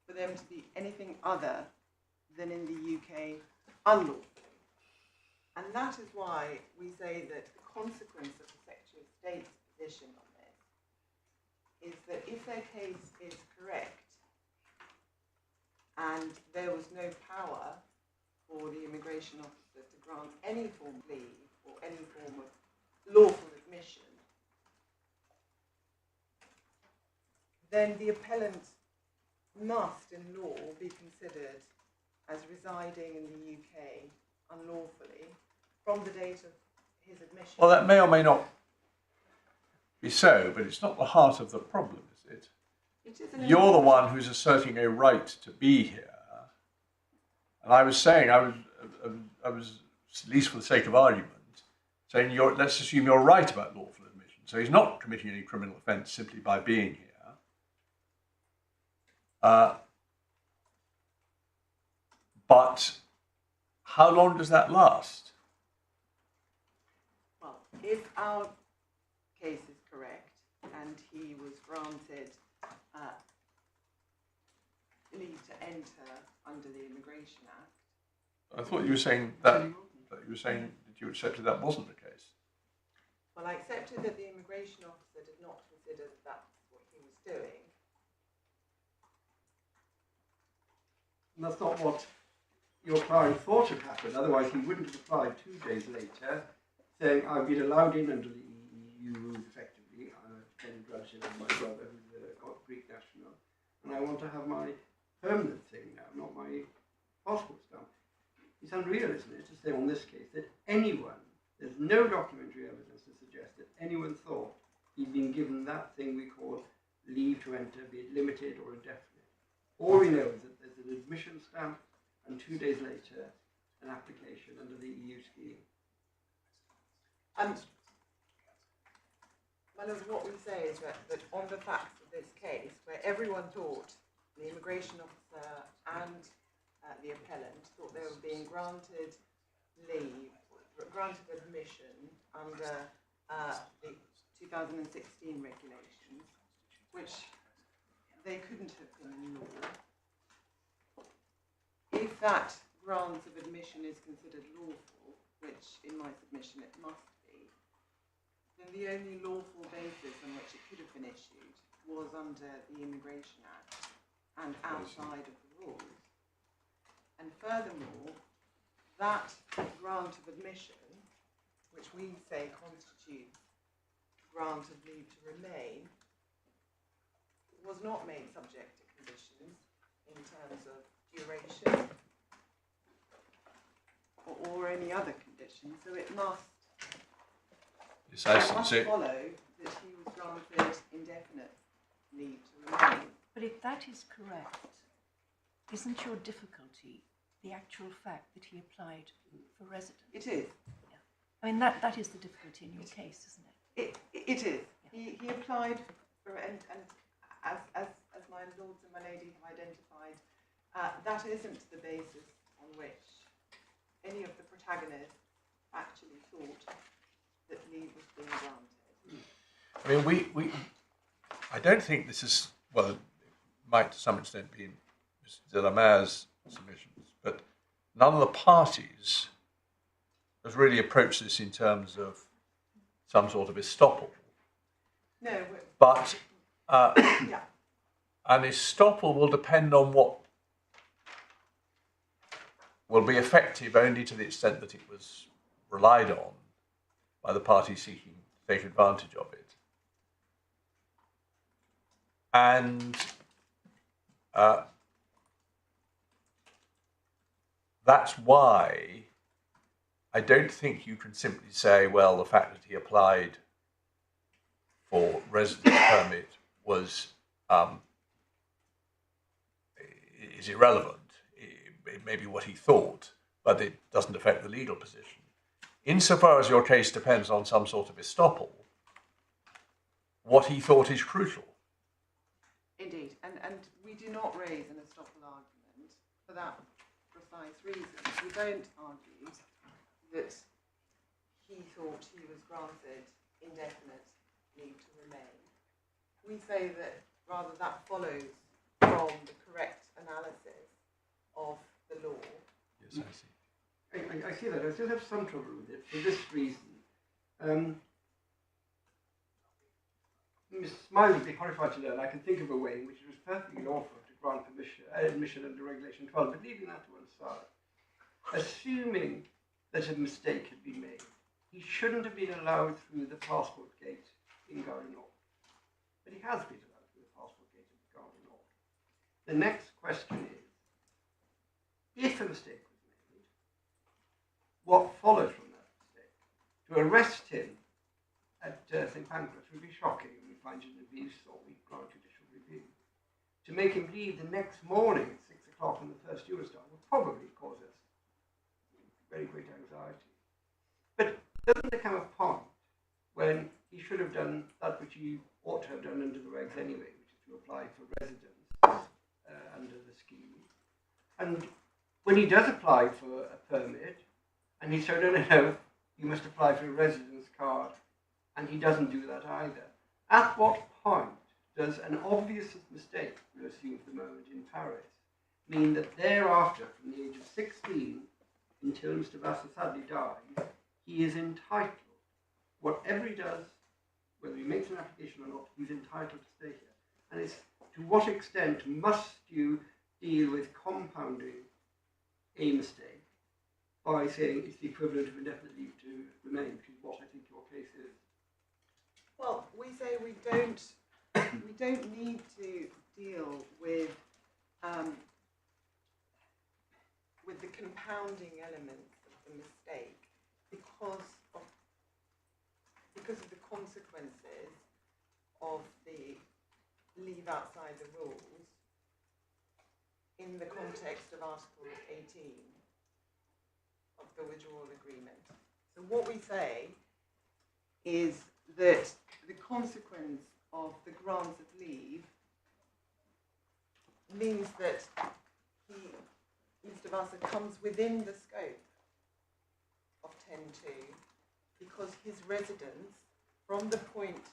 for them to be anything other than in the UK unlawfully. And that is why we say that the consequence of the Secretary of State's position on this is that if their case is correct and there was no power for the immigration officer to grant any form of leave or any form of lawful admission, then the appellant must in law be considered as residing in the UK unlawfully from the date of his admission. Well, that may or may not be so, but it's not the heart of the problem, is it? It is an You're the one who's asserting a right to be here. And I was saying, I was, at least for the sake of argument, saying let's assume you're right about lawful admission. So he's not committing any criminal offence simply by being here. But how long does that last? Well, if our case is correct and he was granted leave to enter under the Immigration Act. I thought you were saying that you accepted that wasn't the case. Well, I accepted that the immigration officer did not consider that that's what he was doing. And that's not what your client thought had happened, otherwise he wouldn't have applied 2 days later, saying, I've been allowed in under the EU rules effectively, I'm a dependent relative of my brother who's a Greek national, and I want to have my permanent thing now, not my passport stamp. It's unreal, isn't it, to say on this case that anyone, there's no documentary evidence to suggest that anyone thought he'd been given that thing we call leave to enter, be it limited or indefinite. All we know is that there's an admission stamp and 2 days later an application under the EU scheme. My lord, what we say is that on the facts of this case, where everyone thought, the immigration officer and the appellant thought they were being granted leave, granted admission under the 2016 regulations, which they couldn't have been in law. If that grant of admission is considered lawful, which in my submission it must be, then the only lawful basis on which it could have been issued was under the Immigration Act and outside of the rules. And furthermore, that grant of admission, which we say constitutes grant of leave to remain, was not made subject to conditions in terms of duration or any other condition, so it must follow that he was granted indefinite leave to remain. But if that is correct, isn't your difficulty the actual fact that he applied for residence? It is. Yeah. I mean, that is the difficulty in your case, isn't it? It is. He applied for, and as my lords and my lady have identified, that isn't the basis on which any of the protagonists actually thought that leave was being granted. I mean, I don't think this is, well, it might to some extent be in Mr. de la Mare's submissions, but none of the parties has really approached this in terms of some sort of estoppel. No, but yeah. an estoppel will depend on what will be effective only to the extent that it was relied on by the party seeking to take advantage of it. And that's why I don't think you can simply say, well, the fact that he applied for residence permit was is irrelevant. It may be what he thought, but it doesn't affect the legal position. Insofar as your case depends on some sort of estoppel, what he thought is crucial. Indeed, and we do not raise an estoppel argument for that precise reason. We don't argue that he thought he was granted indefinite leave to remain. We say that rather that follows from the correct analysis of the law. Yes, I see. I see that. I still have some trouble with it for this reason. Miss Smiley would be horrified to learn I can think of a way in which it was perfectly lawful to grant admission under Regulation 12, but leaving that to one side. Assuming that a mistake had been made, he shouldn't have been allowed through the passport gate in Garden North. But he has been allowed through the passport gate in Garden North. The next question is, if a mistake was made, what follows from that mistake? To arrest him at St Pancras would be shocking, and we find an abuse or we grant judicial review. To make him leave the next morning at 6 o'clock on the first Eurostar would probably cause us very great anxiety. But doesn't there come a point when he should have done that which he ought to have done under the regs anyway, which is to apply for residence under the scheme? And when he does apply for a permit, and he's told, no, you must apply for a residence card, and he doesn't do that either. At what point does an obvious mistake, we'll assume for the moment, in Paris, mean that thereafter, from the age of 16 until Mr. Vasa sadly dies, he is entitled, whatever he does, whether he makes an application or not, he's entitled to stay here? And it's to what extent must you deal with compounding a mistake by saying it's the equivalent of indefinite leave to remain, which is what I think your case is? Well, we say we don't need to deal with the compounding elements of the mistake because of the consequences of the leave outside the rules in the context of Article 18 of the withdrawal agreement. So what we say is that the consequence of the grant of leave means that Mr. Vasa comes within the scope of 10.2 because his residence from the point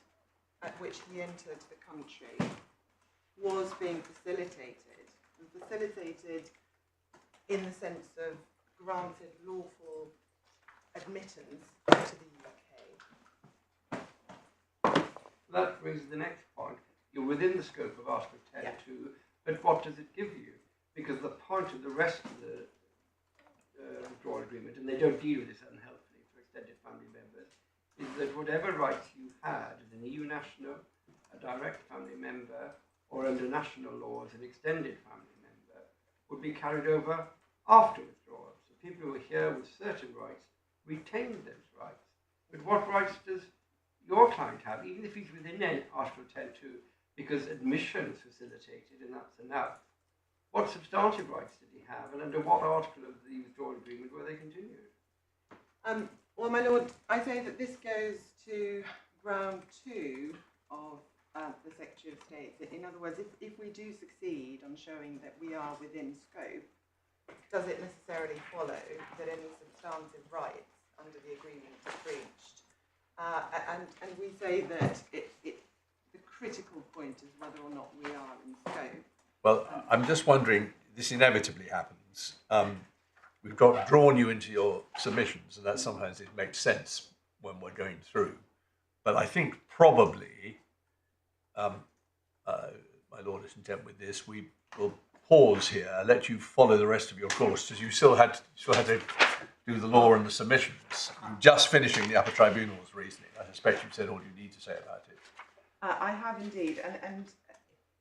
at which he entered the country was being facilitated in the sense of granted lawful admittance to the UK. That raises the next point. You're within the scope of Article 10.2, but what does it give you? Because the point of the rest of the withdrawal agreement, and they don't deal with this unhelpfully for extended family members, is that whatever rights you had as an EU national, a direct family member, or under national law as an extended family member, would be carried over after withdrawal. So people who are here with certain rights retain those rights. But what rights does your client have, even if he's within Article 10.2, because admission is facilitated and that's enough? What substantive rights did he have, and under what article of the withdrawal agreement were they continued? Well, my lord, I say that this goes to ground 2 of the Secretary of State. In other words, if we do succeed on showing that we are within scope, does it necessarily follow that any substantive rights under the agreement are breached? And we say that the critical point is whether or not we are in scope. Well, I'm just wondering, this inevitably happens. We've drawn you into your submissions, and that sometimes it makes sense when we're going through. But I think probably, my Lord is content with this, we will pause here, let you follow the rest of your course, because you still had to do the law and the submissions. You're just finishing the Upper Tribunal's reasoning. I suspect you've said all you need to say about it. I have indeed, and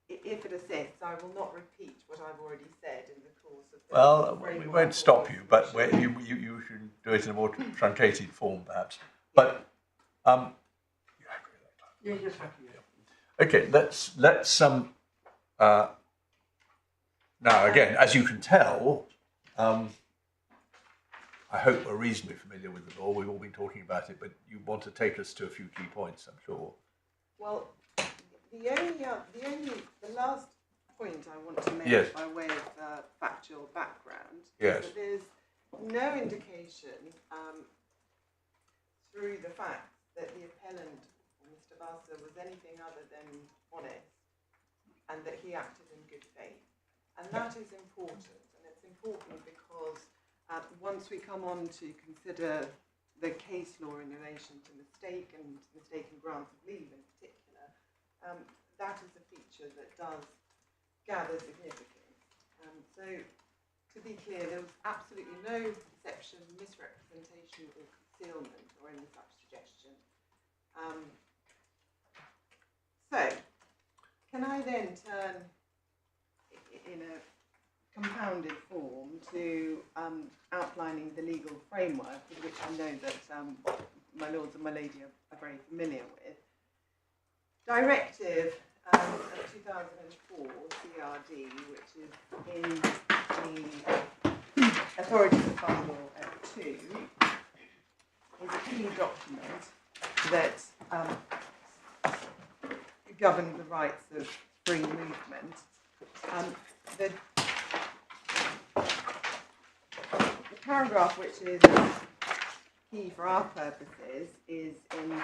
if it assists, I will not repeat what I've already said in the course of the Well, we won't stop you, but you should do it in a more truncated form, perhaps. But Yeah, yes, happy. okay, let's now again, as you can tell, I hope we're reasonably familiar with the law. We've all been talking about it, but you want to take us to a few key points, I'm sure. Well, the last point I want to make, yes, by way of factual background, yes, is that there's no indication through the fact that the appellant, Mr. Vasa, was anything other than honest and that he acted in good faith. And that is important, and it's important because once we come on to consider the case law in relation to mistake and mistaken grant of leave in particular, that is a feature that does gather significance. So, to be clear, there was absolutely no deception, misrepresentation or concealment or any such suggestion. So, can I then turn, in a compounded form to outlining the legal framework, with which I know that my lords and my lady are very familiar with. Directive of 2004 CRD, which is in the Authorities of Final Law 2, is a key document that governs the rights of free movement. The paragraph which is key for our purposes is in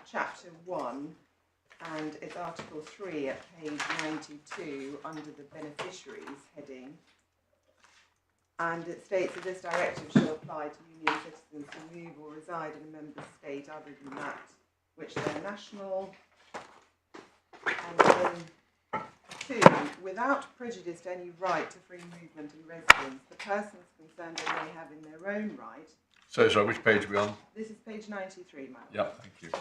chapter 1, and it's article 3 at page 92 under the beneficiaries heading. And it states that this directive shall apply to union citizens who move or reside in a member state other than that which they're national. And then 2, without prejudice to any right to free movement and residence, the persons concerned may have in their own right. So, sorry, which page are we on? This is page 93, madam. Yeah, thank you.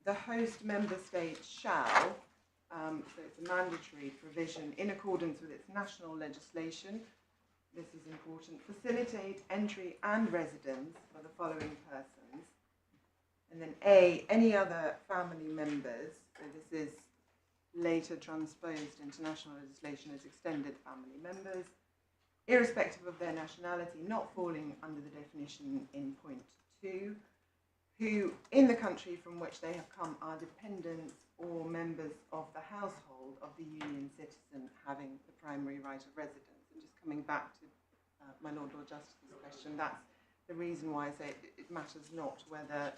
The host member state shall, so it's a mandatory provision in accordance with its national legislation, this is important, facilitate entry and residence for the following persons. And then A, any other family members, so this is later transposed into national legislation as extended family members, irrespective of their nationality, not falling under the definition in point 2, who in the country from which they have come are dependents or members of the household of the union citizen having the primary right of residence. And just coming back to my Lord Justice's question, that's the reason why I say it matters not whether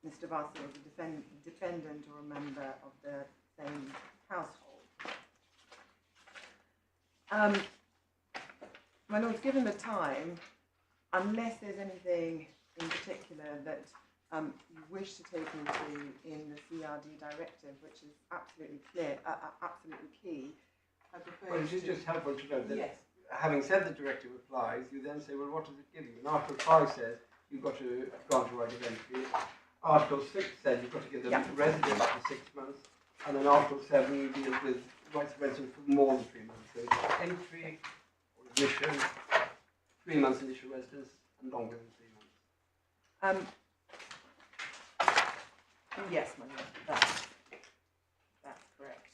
Mr. Vasa is a dependent or a member of the same household. My Lords, given the time, unless there's anything in particular that you wish to take me to in the CRD directive, which is absolutely clear, absolutely key, I propose. Well, it's just helpful to know that, yes, having said the directive applies, you then say, well, what does it give you? And Article 5 says you've got to grant a right of entry. Article 6 says you've got to give them residence for 6 months. And then Article 7 you deal with rights of residence for more than 3 months. So it's entry or admission, 3 months initial residence, and longer than 3 months. Yes, my Lord, that's correct.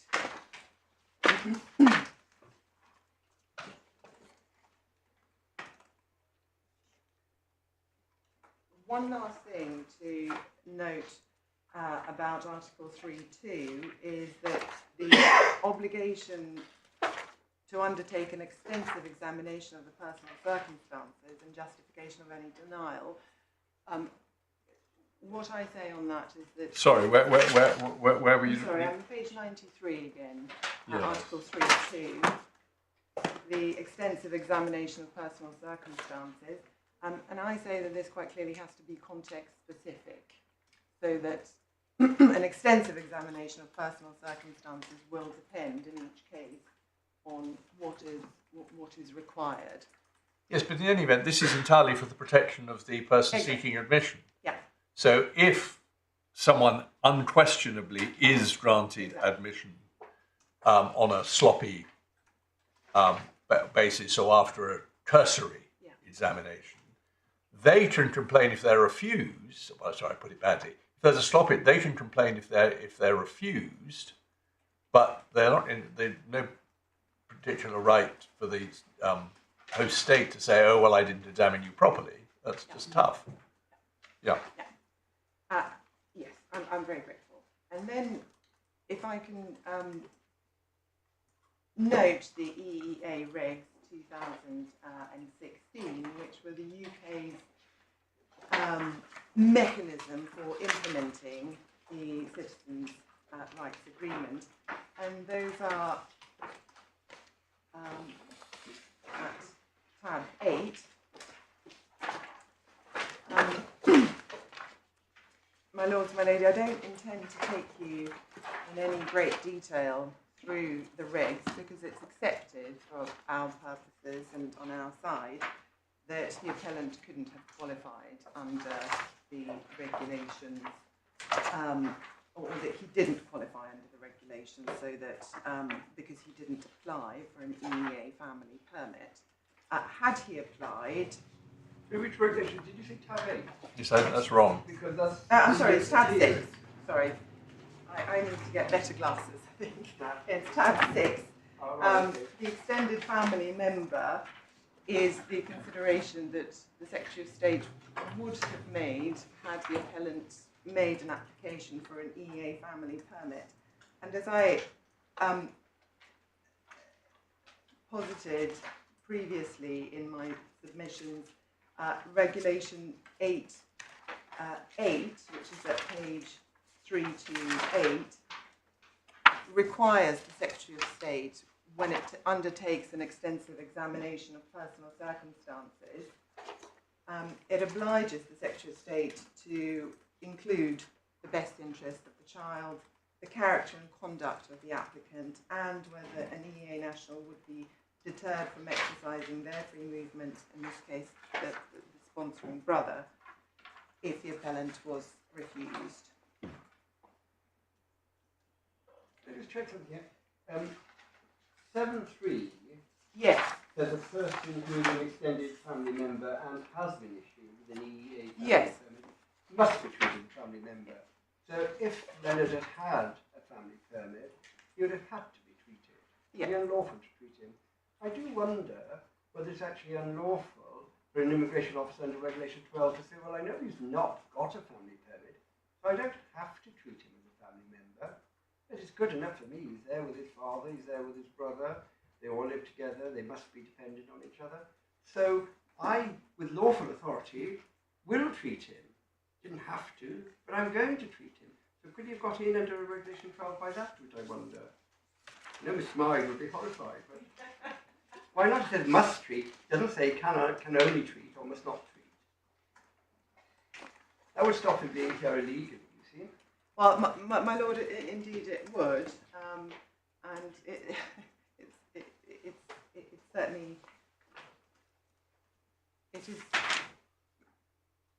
One last thing to note about Article 3.2 is that the obligation to undertake an extensive examination of the personal circumstances and justification of any denial. What I say on that is that... Sorry, where were you? Sorry, I'm on page 93 again, Yes. Article 3.2, the extensive examination of personal circumstances. And I say that this quite clearly has to be context-specific, so that an extensive examination of personal circumstances will depend in each case on what is required. Yes, but in any event, this is entirely for the protection of the person seeking admission. Yeah. So if someone unquestionably is granted admission on a sloppy basis or after a cursory examination, they can complain if they're refused. Well, sorry, I put it badly. If there's a sloppy, they can complain if they're refused, but they've no particular right for the host state to say, "Oh, well, I didn't examine you properly." That's just tough. Yeah. Yes, I'm very grateful. And then, if I can note the EEA Regs 2016, which were the UK's mechanism for implementing the Citizens' Rights Agreement, and those are at tab 8. My Lords, my Lady, I don't intend to take you in any great detail through the regs because it's accepted for our purposes and on our side that the appellant couldn't have qualified under the regulations or that he didn't qualify under the regulations, so that because he didn't apply for an EEA family permit, had he applied. Which regulation did you say? Tab 8? You said that's wrong. Because that's. I'm sorry, it's tab 6. Sorry, I need to get better glasses. I think it's tab 6. Oh, right, okay. The extended family member is the consideration that the Secretary of State would have made had the appellant made an application for an EEA family permit. And as I posited previously in my submissions, Regulation 8.8, which is at page 328, requires the Secretary of State, when it undertakes an extensive examination of personal circumstances, it obliges the Secretary of State to include the best interest of the child, the character and conduct of the applicant, and whether an EEA national would be deterred from exercising their free movement, in this case the sponsoring brother, if the appellant was refused. Let me just check something here. 7.3 Yes. says a person including an extended family member and has been issued with an EEA family Yes. permit must be treated as a family member. So if Leonard had had a family permit, he would have had to be treated. Yes. It would be unlawful to treat him. I do wonder whether it's actually unlawful for an immigration officer under Regulation 12 to say, well, I know he's not got a family permit, so I don't have to treat him as a family member. It is good enough for me. He's there with his father, he's there with his brother, they all live together, they must be dependent on each other. So I, with lawful authority, will treat him. Didn't have to, but I'm going to treat him. So could he have got in under Regulation 12 by that route, I wonder? No, Miss Smythe would be horrified. But why not? It says must treat. It doesn't say can only treat or must not treat. That would stop him being here illegally, you see. Well, my lord, indeed it would, and it's certainly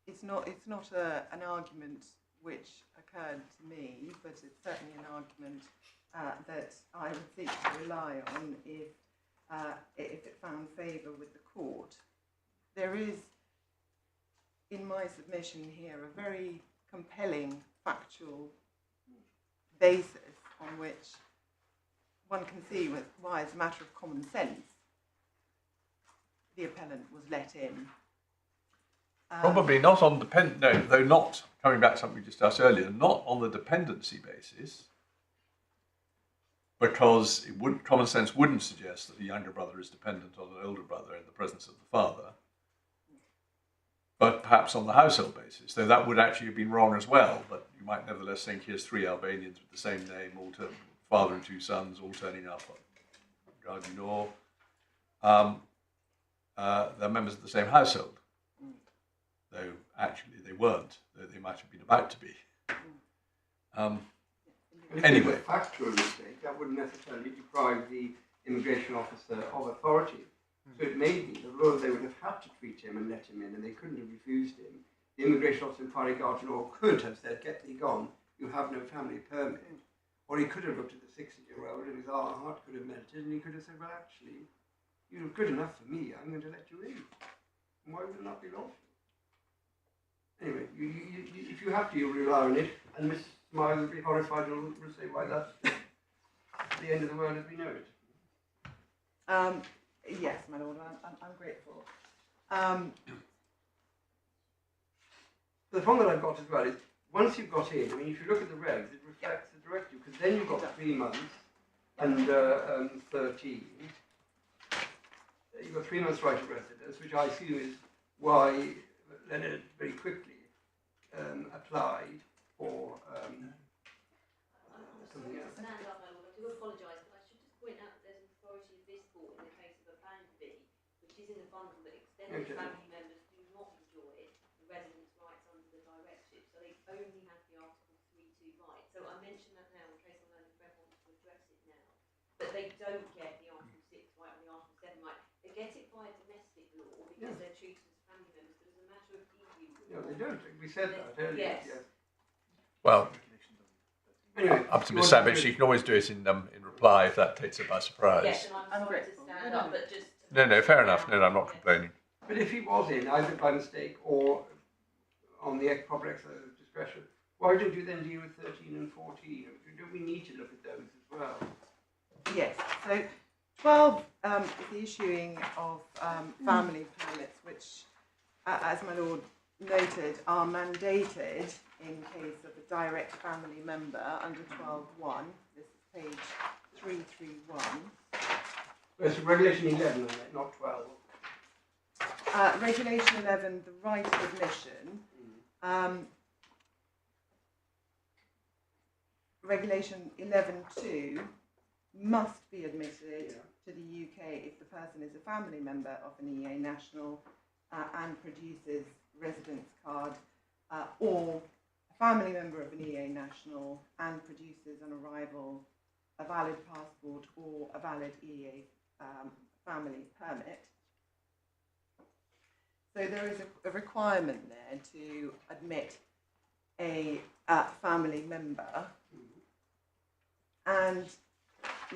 it's not an argument which occurred to me, but it's certainly an argument that I would seek to rely on if it found favour with the court. There is, in my submission here, a very compelling factual basis on which one can see why, as a matter of common sense, the appellant was let in. Probably not on though not, coming back to something we discussed earlier, not on the dependency basis, because common sense wouldn't suggest that the younger brother is dependent on an older brother in the presence of the father, but perhaps on the household basis, though that would actually have been wrong as well, but you might nevertheless think here's 3 Albanians with the same name, father and 2 sons, all turning up on Gardinor. They're members of the same household, though actually they weren't, though they might have been about to be. Anyway. If it was a factual mistake, that wouldn't necessarily deprive the immigration officer of authority. So it may be that although they would have had to treat him and let him in, and they couldn't have refused him, the immigration officer in Priory Gardinor could have said, get thee gone, you have no family permit. Or he could have looked at the 60-year-old and his heart could have melted, and he could have said, well, actually, you're good enough for me, I'm going to let you in. And why would it not be lawful? Anyway, if you have to, you rely on it, and Miss Smythe will be horrified and will say, why, that's the end of the world as we know it. Yes, my lord, I'm grateful. The problem that I've got as well is, once you've got in, I mean, if you look at the regs, it reflects the directive, because then you've got 3 months and 13. You've got 3 months right of residence, which I assume is why Leonard very quickly applied for something else. Stand up, my lord. I do apologise, but I should just point out that there's an authority of this court in the case of Appellant, which is in the bundle that extended family members do not enjoy the residence rights under the directive, so they only have the Article 3.2 right. So I mention that now in case I know the friend wants to address it now. But they don't get the Article 6 right or the Article 7 right. They get it by domestic law because they're treated as family members, but as a matter of EU law. No, they don't. We said that earlier. Yes. Yes. Well, Anyway, Up to you Miss want Savage. She can always do it in reply if that takes her by surprise. Yes, and I'm sorry to grateful. stand up, but just. No, fair enough. No, I'm not complaining. But if he was in, either by mistake or on the proper exercise of discretion, why don't you then deal with 13 and 14? Don't we need to look at those as well? Yes, so 12 is the issuing of family permits, which, as my lord noted, are mandated in case of a direct family member under 12.1. This is page 331. It's Regulation 11 on it, not 12. Regulation 11, the right of admission. Regulation 11.2 must be admitted to the UK if the person is a family member of an EEA national and produces residence card, or a family member of an EEA national and produces on arrival a valid passport or a valid EEA family permit. So there is a requirement there to admit a family member, and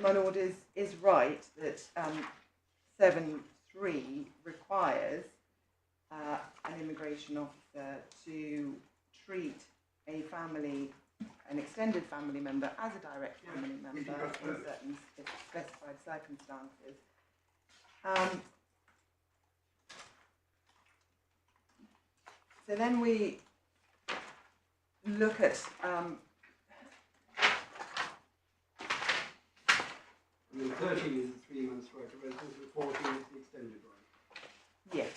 my lord is right that 7.3 requires an immigration officer to treat an extended family member as a direct family member in certain specified circumstances. So then we look at I mean, 13 is the 3 months right of residence, and 14 is the extended right. yes,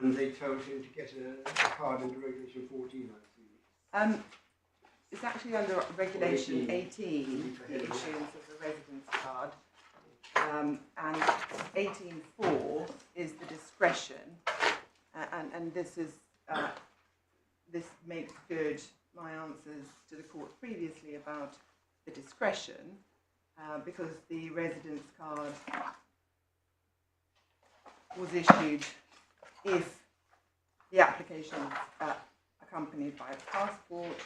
And they told him to get a card under Regulation 14, I assume. it's actually under Regulation 18, the 18, issuance of the residence card, and 18.4 is the discretion, and this is this makes good my answers to the court previously about the discretion, because the residence card was issued if the application is accompanied by a passport,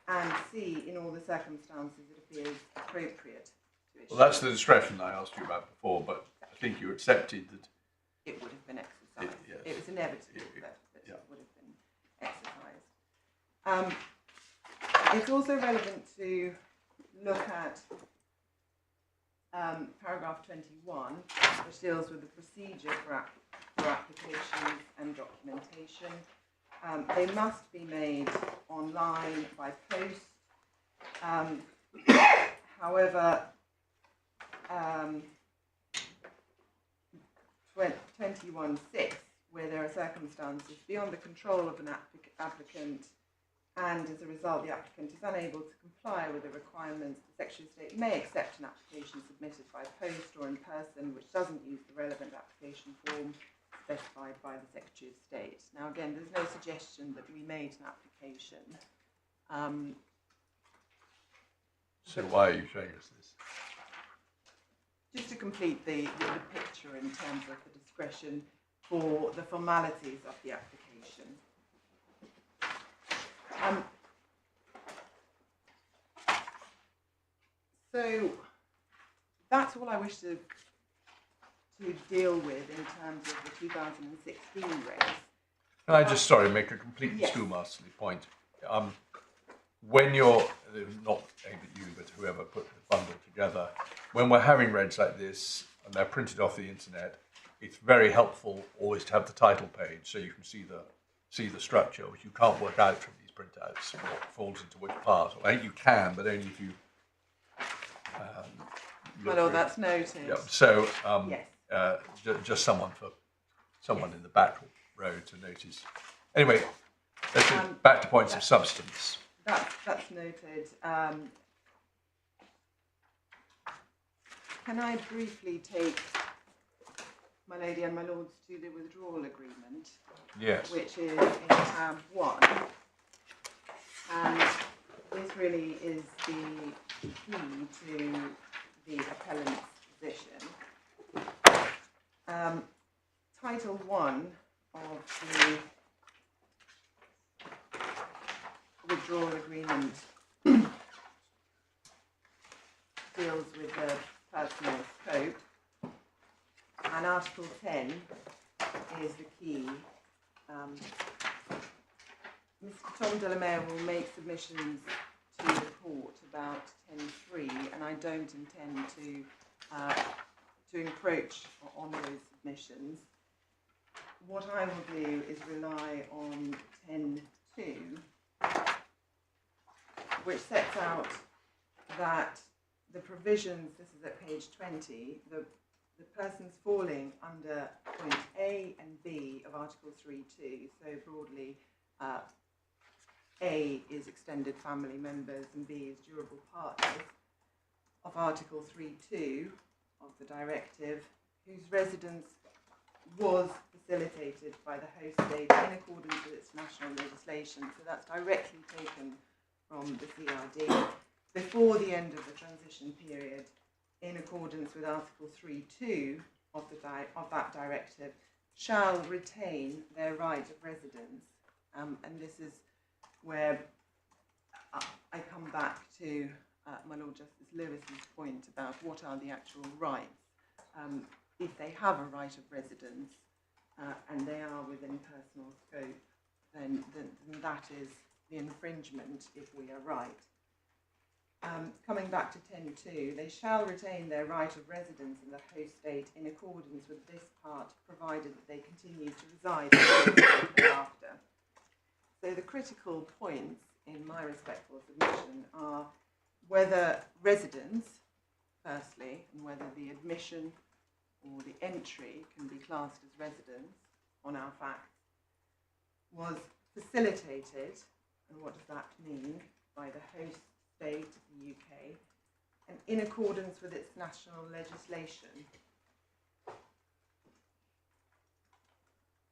and C, in all the circumstances it appears appropriate to issue. Well, that's the discretion I asked you about before, but I think you accepted that. It would have been exercised. Yes. It was inevitable that yeah. it would have been exercised. It's also relevant to look at paragraph 21, which deals with the procedure for applications and documentation. They must be made online by post. However, 21.6, where there are circumstances beyond the control of an applicant, and as a result the applicant is unable to comply with the requirements, the Secretary of State may accept an application submitted by post or in person which doesn't use the relevant application form specified by the Secretary of State. Now again, there's no suggestion that we made an application. So why are you showing us this? Just to complete the picture in terms of the discretion for the formalities of the application. So that's all I wish to deal with in terms of the 2016 race. Can I just, make a completely Yes. schoolmasterly point? When you're, not aimed at you, but whoever put the bundle together, when we're having regs like this and they're printed off the internet, it's very helpful always to have the title page so you can see the structure, which you can't work out from these printouts, what falls into which part. Well, I think you can, but only if you Well, oh, that's noted. Yeah, so Yes. just someone in the back row to notice. Anyway, let's get back to points of substance. That's noted. Can I briefly take my lady and my lords to the withdrawal agreement? Yes. Which is in tab 1. And this really is the key to the appellant's position. Title 1 of the withdrawal agreement Article 10 is the key. Mr. Tom Delamere will make submissions to the court about 10.3, and I don't intend to encroach on those submissions. What I will do is rely on 10.2, which sets out that the provisions, this is at page 20, the persons falling under point A and B of Article 3.2, so broadly A is extended family members and B is durable partners, of Article 3.2 of the directive, whose residence was facilitated by the host state in accordance with its national legislation. So that's directly taken from the CRD before the end of the transition period, in accordance with Article 3.2 of that directive, shall retain their right of residence. And this is where I come back to my Lord Justice Lewis's point about what are the actual rights. If they have a right of residence and they are within personal scope, then that is the infringement if we are right. Coming back to 10.2, they shall retain their right of residence in the host state in accordance with this part, provided that they continue to reside in the host state thereafter. So the critical points in my respectful submission are whether residence, firstly, and whether the admission or the entry can be classed as residence on our facts, was facilitated, and what does that mean, by the host state, the UK, and in accordance with its national legislation.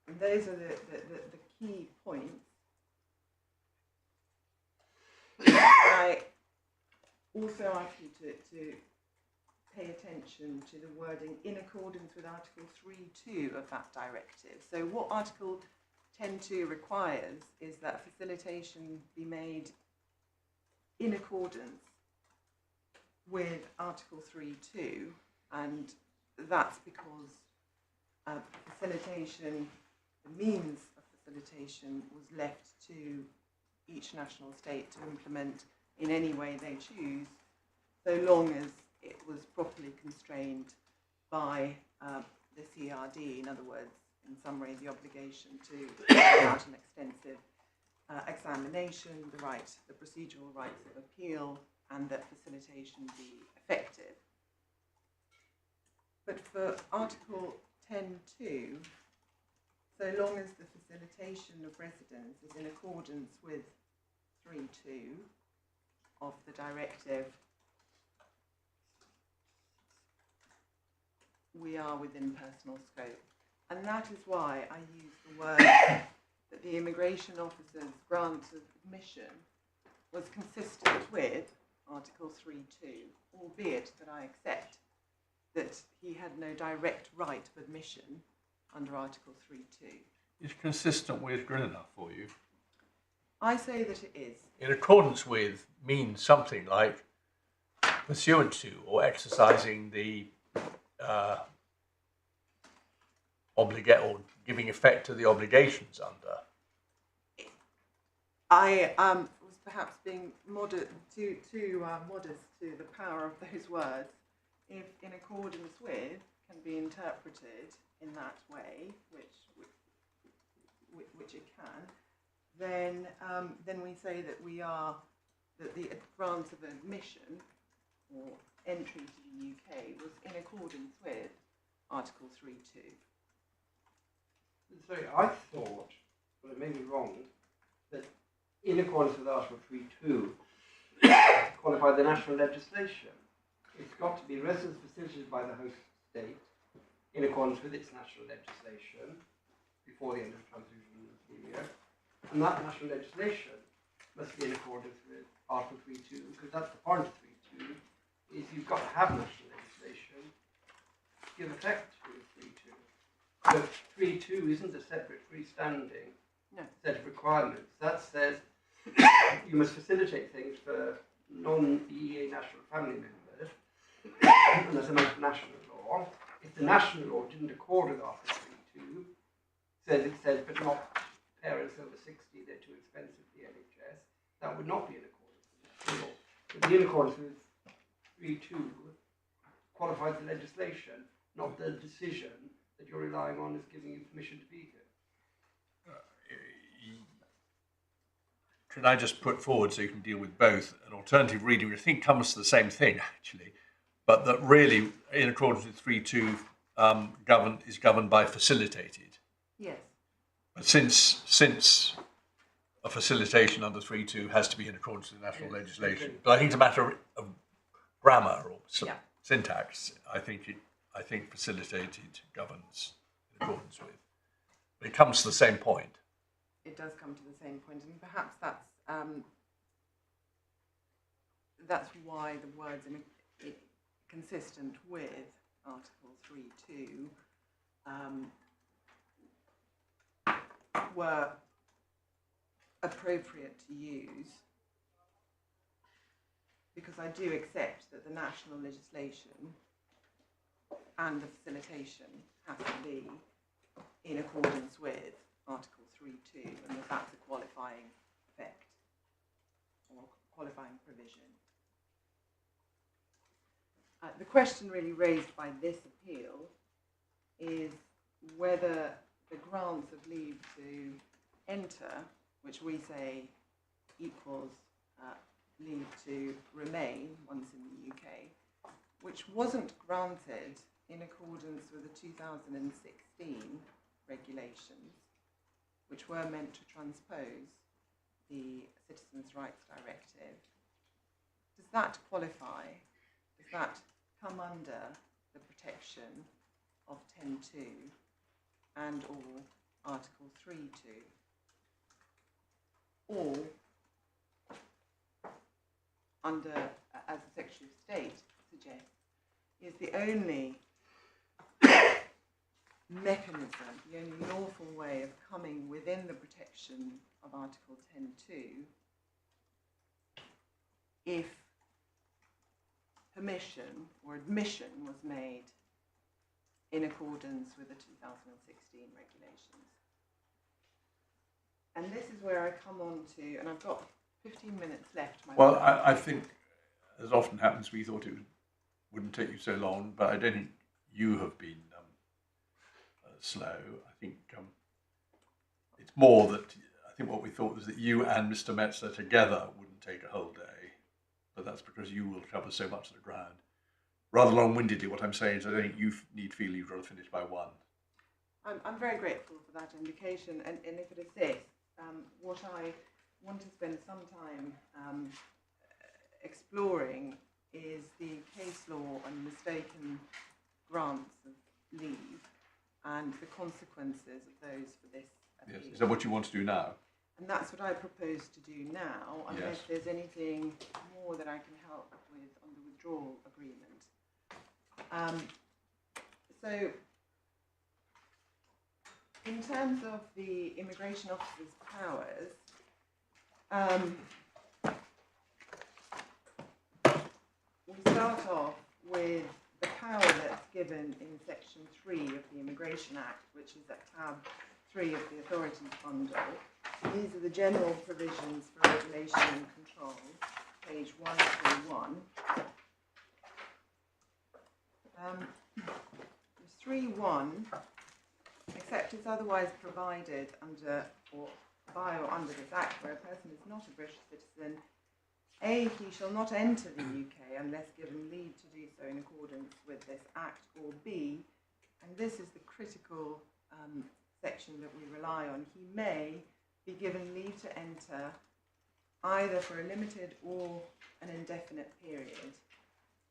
And those are the key points. I also ask you to pay attention to the wording in accordance with Article 3.2 of that directive. So what Article 10.2 requires is that facilitation be made in accordance with Article 3.2, and that's because facilitation, the means of facilitation, was left to each national state to implement in any way they choose, so long as it was properly constrained by the CRD, in other words, in summary, the obligation to carry out an extensive examination, the procedural rights of appeal, and that facilitation be effective. But for Article 10.2, so long as the facilitation of residence is in accordance with 3.2 of the directive, we are within personal scope. And that is why I use the word that the immigration officer's grant of admission was consistent with Article 3.2, albeit that I accept that he had no direct right of admission under Article 3.2. Is consistent with good enough for you? I say that it is. In accordance with means something like pursuant to or exercising the or giving effect to the obligations under. I was perhaps being too modest to the power of those words. If in accordance with can be interpreted in that way, which it can, then we say that that the grant of admission or entry to the UK was in accordance with Article 3.2. Sorry, I thought, but it may be wrong, that in accordance with Article 3.2, qualify the national legislation. It's got to be residence facilitated by the host state in accordance with its national legislation before the end of the transition period. And that national legislation must be in accordance with Article 3.2, because that's the point of 3.2, is you've got to have national legislation to give effect to 3.2. So 3.2 isn't a separate freestanding set of requirements. That says you must facilitate things for non-EEA national family members, and that's a national law. if the national law didn't accord with Article 3.2, it says, but not parents over 60, they're too expensive for the NHS, that would not be in accordance with national law. It would be in accordance with 3.2, qualifies the legislation, not the decision that you're relying on is giving you permission to be here. Can I just put forward, so you can deal with both, an alternative reading, which I think comes to the same thing actually, but that really, in accordance with 3.2, is governed by facilitated. Yes. But since a facilitation under 3.2 has to be in accordance with national legislation, but I think it's a matter of grammar or syntax. I think facilitated governs in accordance with. But it comes to the same point. It does come to the same point, and perhaps that's why the words consistent with Article 3.2 were appropriate to use, because I do accept that the national legislation and the facilitation has to be in accordance with Article 3.2, and that's a qualifying effect or qualifying provision. The question really raised by this appeal is whether the grants of leave to enter, which we say equals leave to remain once in the UK, which wasn't granted in accordance with the 2016 regulations, which were meant to transpose the Citizens' Rights Directive. Does that qualify? Does that come under the protection of 10.2 and or Article 3.2? Or under, as the Secretary of State suggests, is the only mechanism, the only lawful way of coming within the protection of Article 10.2 if permission or admission was made in accordance with the 2016 regulations. And this is where I come on to, and I've got 15 minutes left. Well, I think, as often happens, we thought it wouldn't take you so long, but I don't think you have been slow. I think it's more that I think what we thought was that you and Mr. Metzler together wouldn't take a whole day, but that's because you will cover so much of the ground. Rather long-windedly, what I'm saying is I don't think you need feel you've got to finish by 1. I'm very grateful for that indication, and if it assists, what I want to spend some time exploring is the case law on mistaken grants of leave and the consequences of those for this appeal. Yes. Is that what you want to do now? And that's what I propose to do now, unless there's anything more that I can help with on the withdrawal agreement. So, in terms of the immigration officer's powers, we start off with the power that's given in Section 3 of the Immigration Act, which is at tab 3 of the authorities bundle. These are the general provisions for regulation and control, page 131. 3.1, except as otherwise provided under or by or under this Act, where a person is not a British citizen, A, he shall not enter the UK unless given leave to do so in accordance with this Act, or B, and this is the critical section that we rely on, he may be given leave to enter either for a limited or an indefinite period.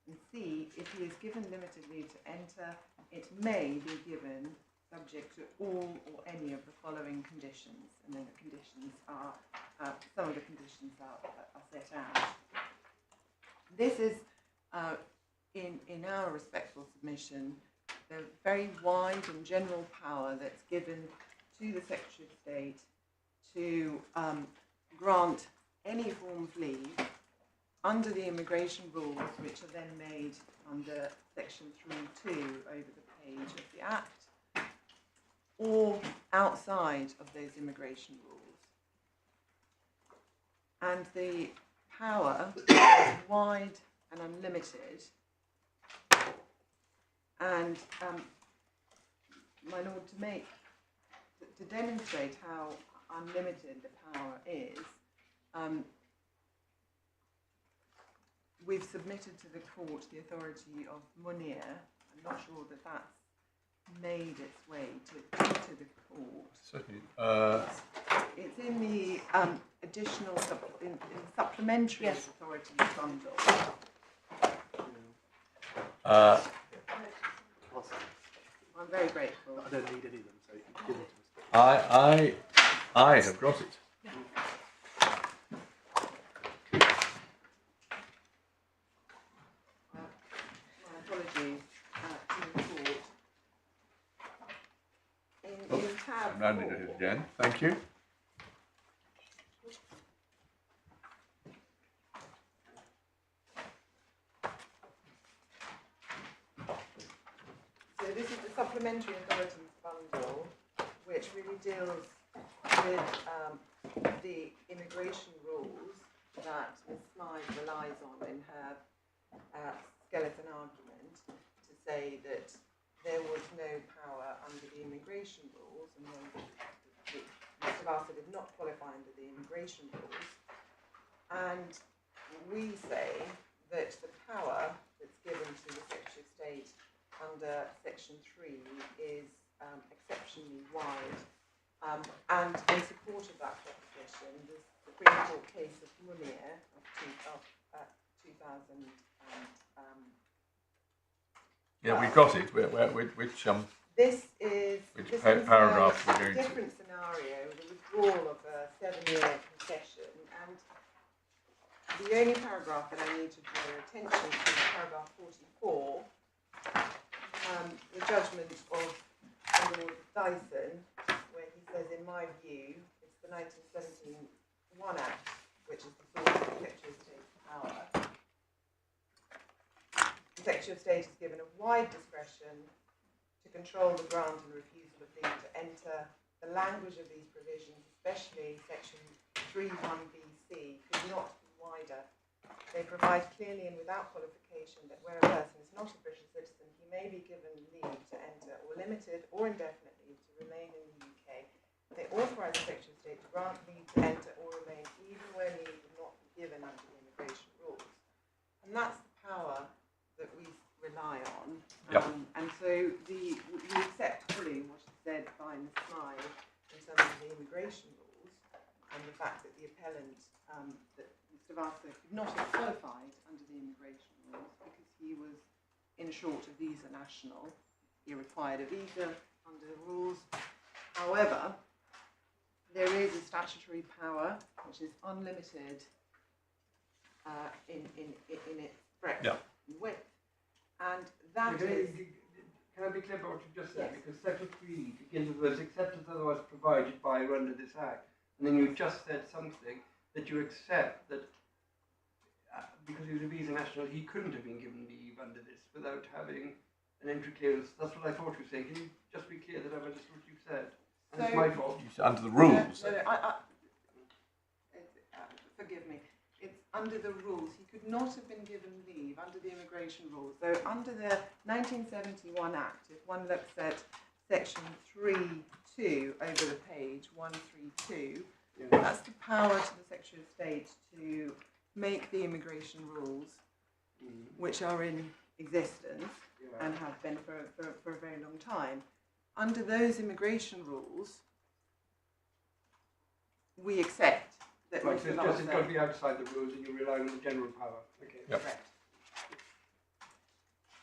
And C, if he is given limited leave to enter, it may be given subject to all or any of the following conditions. And then the conditions are, some of the conditions are set out. This is, in our respectful submission, the very wide and general power that's given to the Secretary of State to grant any form of leave under the immigration rules, which are then made under Section 3.2 over the page of the Act or outside of those immigration rules. And the power is wide and unlimited. And my Lord, to demonstrate how unlimited the power is, we've submitted to the court the authority of Munir. I'm not sure that that's made its way to the court. Certainly. It's in the additional in the supplementary Yes. authority bundle. I'm very grateful. I don't need any of them, so you can give them to us. I have got it. My apologies to the court. In tab I'm rounding it 4, again. Thank you. so this is the supplementary authorities bundle, which really deals with the immigration rules that Ms. Smythe relies on in her skeleton argument to say that there was no power under the immigration rules, and Mr. Vasa did not qualify under the immigration rules. And we say that the power that's given to the Secretary of State under Section 3 is exceptionally wide. And in support of that proposition, the Supreme Court case of Munir of 2000. Yeah, we've got it. This is paragraph we're going a to? different scenario, the withdrawal of a 7-year concession, and the only paragraph that I need to draw your attention to is paragraph 44, the judgment of Lord Dyson, where he says, in my view, it's the 1971 Act, which is the source of the Secretary of State's power. The Secretary of State is given a wide discretion to control the grant and refusal of leave to enter. The language of these provisions, especially Section 3(1)(b)(c), could not be wider. They provide clearly and without qualification that where a person is not a British citizen, he may be given leave to enter, or limited or indefinite leave to remain in the UK. They authorise the Secretary of State to grant leave to enter or remain even where leave would not be given under the immigration rules. And that's the power that we rely on. Yep. And so we accept fully what is said by Ms. Smythe in terms of the immigration rules and the fact that the appellant, that Mr. Vasa could not have qualified under the immigration rules because he was, in short, a visa national. He required a visa under the rules. However, there is a statutory power which is unlimited in its breadth and width. And that is... Can I be clear about what you just said? Yes. Because Section 3 begins with words, except as otherwise provided by or under this Act. And then you just said something that you accept that because he was a visa national, he couldn't have been given leave under this without having an entry clearance. That's what I thought you were saying. Can you just be clear that I've understood what you said? And it's my fault. Under the rules. Forgive me. It's under the rules. He could not have been given leave under the immigration rules. So under the 1971 Act, if one looks at Section 3(2) over the page, 132, that's the power to the Secretary of State to make the immigration rules, which are in existence and have been for a very long time. Under those immigration rules, we accept that Right, so Mr. it's just Vasa... got to be outside the rules and you rely on the general power. Okay. Yep. Correct.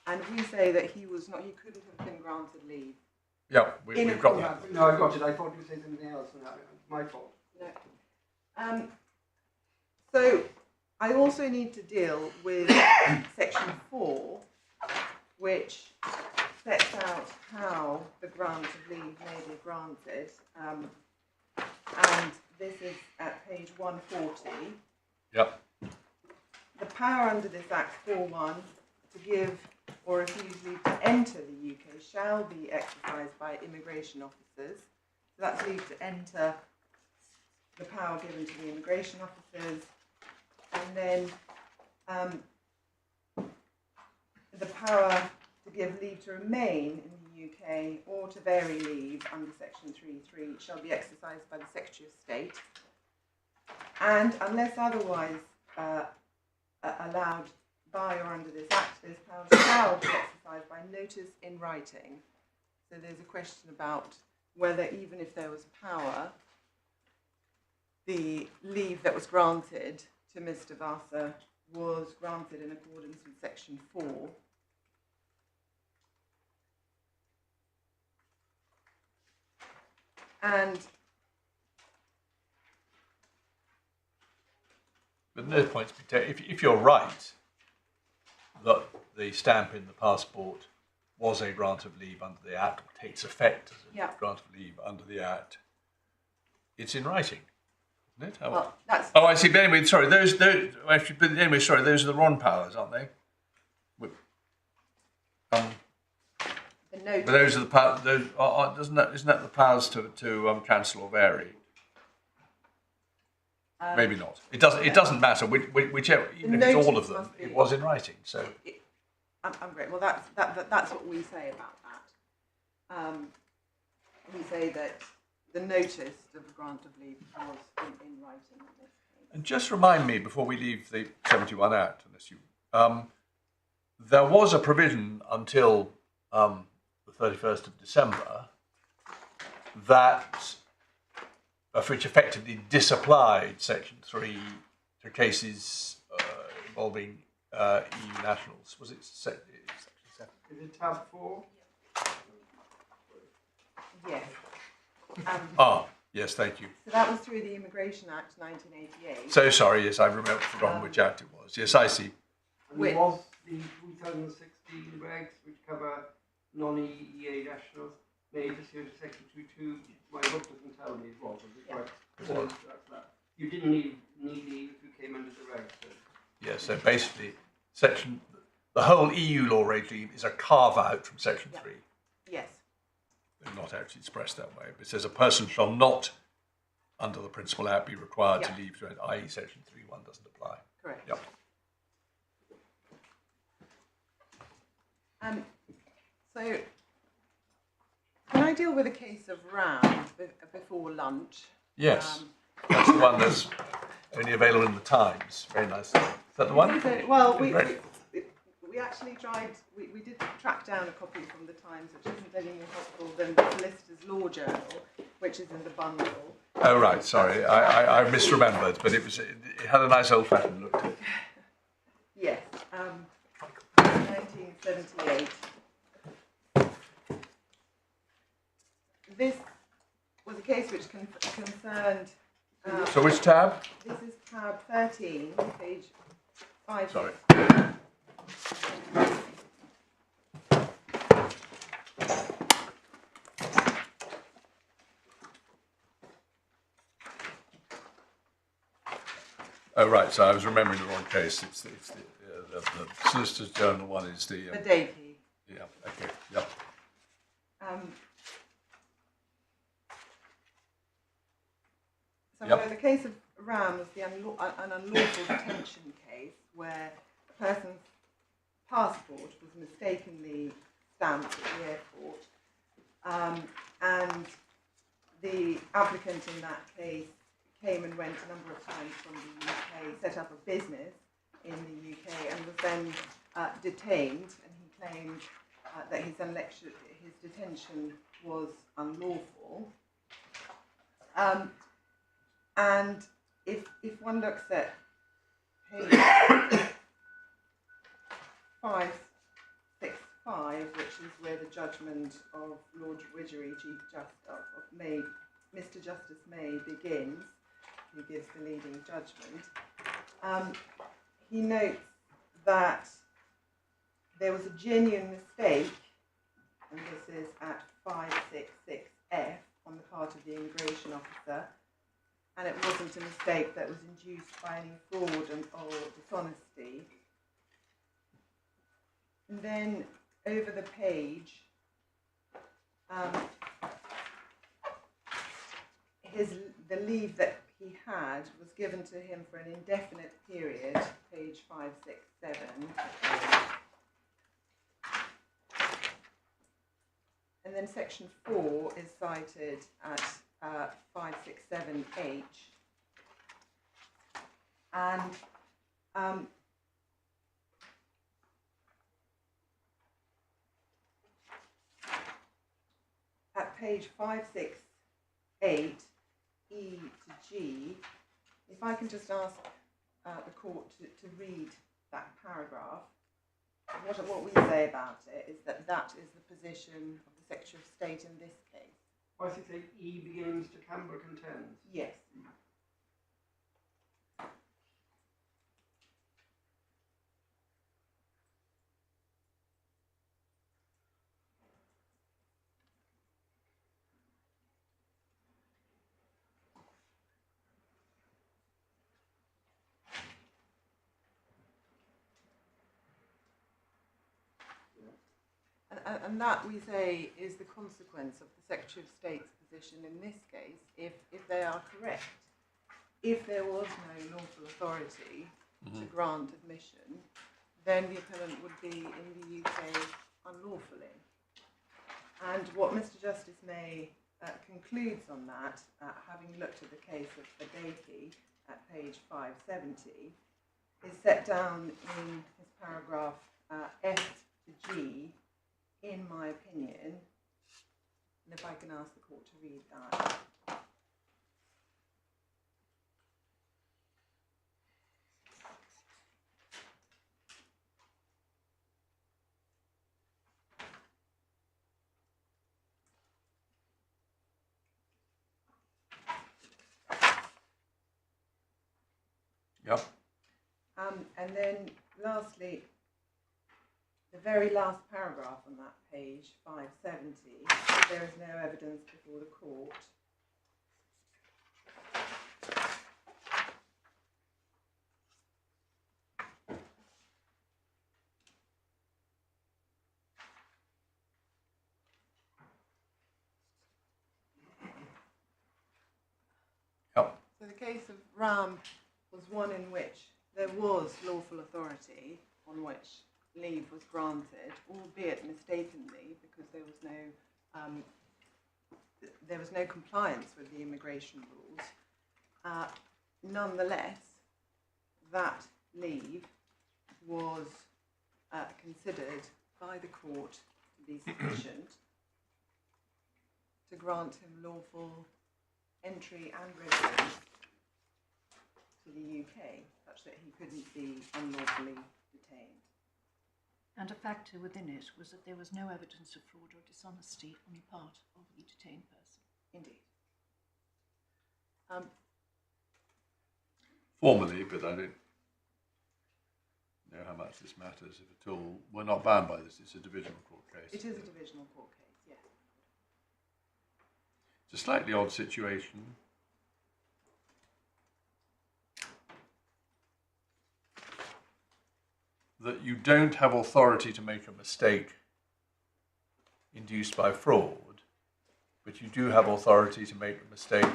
And we say that he couldn't have been granted leave. Yeah, we've got that. No, I got it. I thought you said something else, and it's my fault. No. So I also need to deal with Section 4, which sets out how the grant of leave may be granted. And this is at page 140. Yep. The power under this Act 4.1 to give or refuse leave to enter the UK shall be exercised by immigration officers. So that's leave to enter, the power given to the immigration officers, and then the power to give leave to remain in the UK or to vary leave under section 3.3 shall be exercised by the Secretary of State, and unless otherwise allowed by or under this Act, those powers shall be exercised by notice in writing. So there's a question about whether, even if there was power, the leave that was granted to Mr. Vasa was granted in accordance with section 4. And but no points be taken. If you're right that the stamp in the passport was a grant of leave under the Act, or takes effect as a grant of leave under the Act, it's in writing, isn't it? well, that's Oh, I see. But anyway, sorry. Those actually. But anyway, sorry. Those are the wrong powers, aren't they? the notice. But those are the powers. Isn't that the powers to cancel or vary? Maybe not. It doesn't matter. Whichever, even if it's all of them, it was in writing. So I'm great. Well, that's what we say about that. We say that the notice of a grant of leave was in writing in this case. And just remind me before we leave the 71 Act, unless you, there was a provision until the 31st of December that, which effectively disapplied Section 3 to cases involving EU nationals. Was it Section 7? Is it tab 4? Yes. Yes, thank you. So that was through the Immigration Act 1988. So sorry, yes, I've forgotten which Act it was. Yes, I see. And there was the 2016 regs which cover non-EEA nationals made pursuant to section 2.2. My book doesn't tell me it was. Is it right? So that's that. You didn't need leave if you came under the regs. So. Yes, so basically, the whole EU law regime is a carve out from Section 3. Yes. They're not actually expressed that way. But it says a person shall not, under the Principal Act, be required to leave to enter, i.e. Section 3.1 doesn't apply. Correct. Yep. So, can I deal with a case of Ram before lunch? Yes, that's the one that's only available in the Times. Very nice. Is that the one? Well, we actually tried, we did track down a copy from the Times, which isn't any more helpful than the Solicitor's Law Journal, which is in the bundle. Oh, right, sorry. I misremembered, but it had a nice old-fashioned look to it. Yes, 1978. This was a case which concerned... So which tab? This is tab 13, page 5. Sorry. Oh, right, so I was remembering the wrong case. It's the Solicitor's Journal one is the... Davies. Yeah, okay, yep. So the case of Ram was an unlawful detention case where a person's passport was mistakenly stamped at the airport, and the applicant in that case came and went a number of times from the UK, set up a business in the UK, and was then detained, and he claimed that his detention was unlawful. And if one looks at page 565, which is where the judgment of Lord Widgery, Chief Justice of May, Mr. Justice May begins, who gives the leading judgment, he notes that there was a genuine mistake, and this is at 566F on the part of the immigration officer, and it wasn't a mistake that was induced by any fraud or dishonesty. And then over the page, the leave that he had was given to him for an indefinite period, page 567. And then section 4 is cited at 567H. And at page 568, E to G, if I can just ask the court to read that paragraph, what we say about it is that that is the position of the Secretary of State in this case. 568 E begins to Canberra contends. Yes. And that, we say, is the consequence of the Secretary of State's position in this case, if they are correct. If there was no lawful authority to grant admission, then the appellant would be in the UK unlawfully. And what Mr. Justice May concludes on that, having looked at the case of Davies at page 570, is set down in his paragraph F to G, in my opinion, and if I can ask the court to read that. Yep. And then lastly, the very last paragraph on that page, 570, there is no evidence before the court. Yep. So the case of Ram was one in which there was lawful authority on which leave was granted, albeit mistakenly, because there was no compliance with the immigration rules. Nonetheless, that leave was considered by the court to be sufficient to grant him lawful entry and residence to the UK, such that he couldn't be unlawfully detained. And a factor within it was that there was no evidence of fraud or dishonesty on the part of the detained person. Indeed. Formally, but I don't know how much this matters, if at all. We're not bound by this. It's a divisional court case. It is a divisional court case, yes. It's a slightly odd situation. That you don't have authority to make a mistake induced by fraud, but you do have authority to make a mistake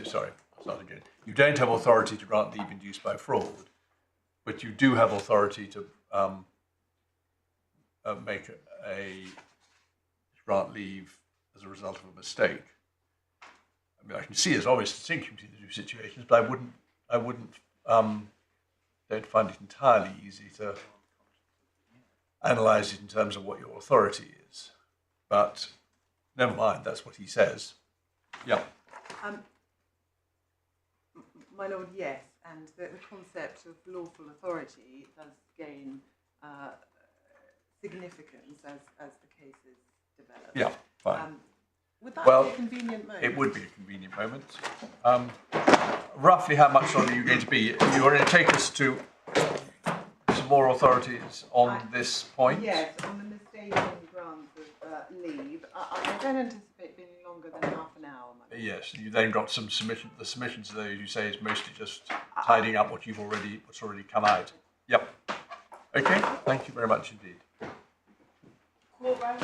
sorry, I'll start again. You don't have authority to grant leave induced by fraud, but you do have authority to make a grant leave as a result of a mistake. I mean, I can see there's always distinction between the two situations, but I wouldn't don't find it entirely easy to analyse it in terms of what your authority is. But never mind, that's what he says. Yeah. My Lord, yes, and the concept of lawful authority does gain significance as the cases develop. Yeah, fine. Would that Well, be a convenient moment? It would be a convenient moment. Roughly how much longer are you going to be? You're going to take us to some more authorities on this point? Yes, on the mistaken grant of leave. I don't anticipate being longer than half an hour. Yes, you then got some submission. The submissions, though, you say, is mostly just tidying up what's already come out. Yep. Okay, thank you very much indeed. Court round,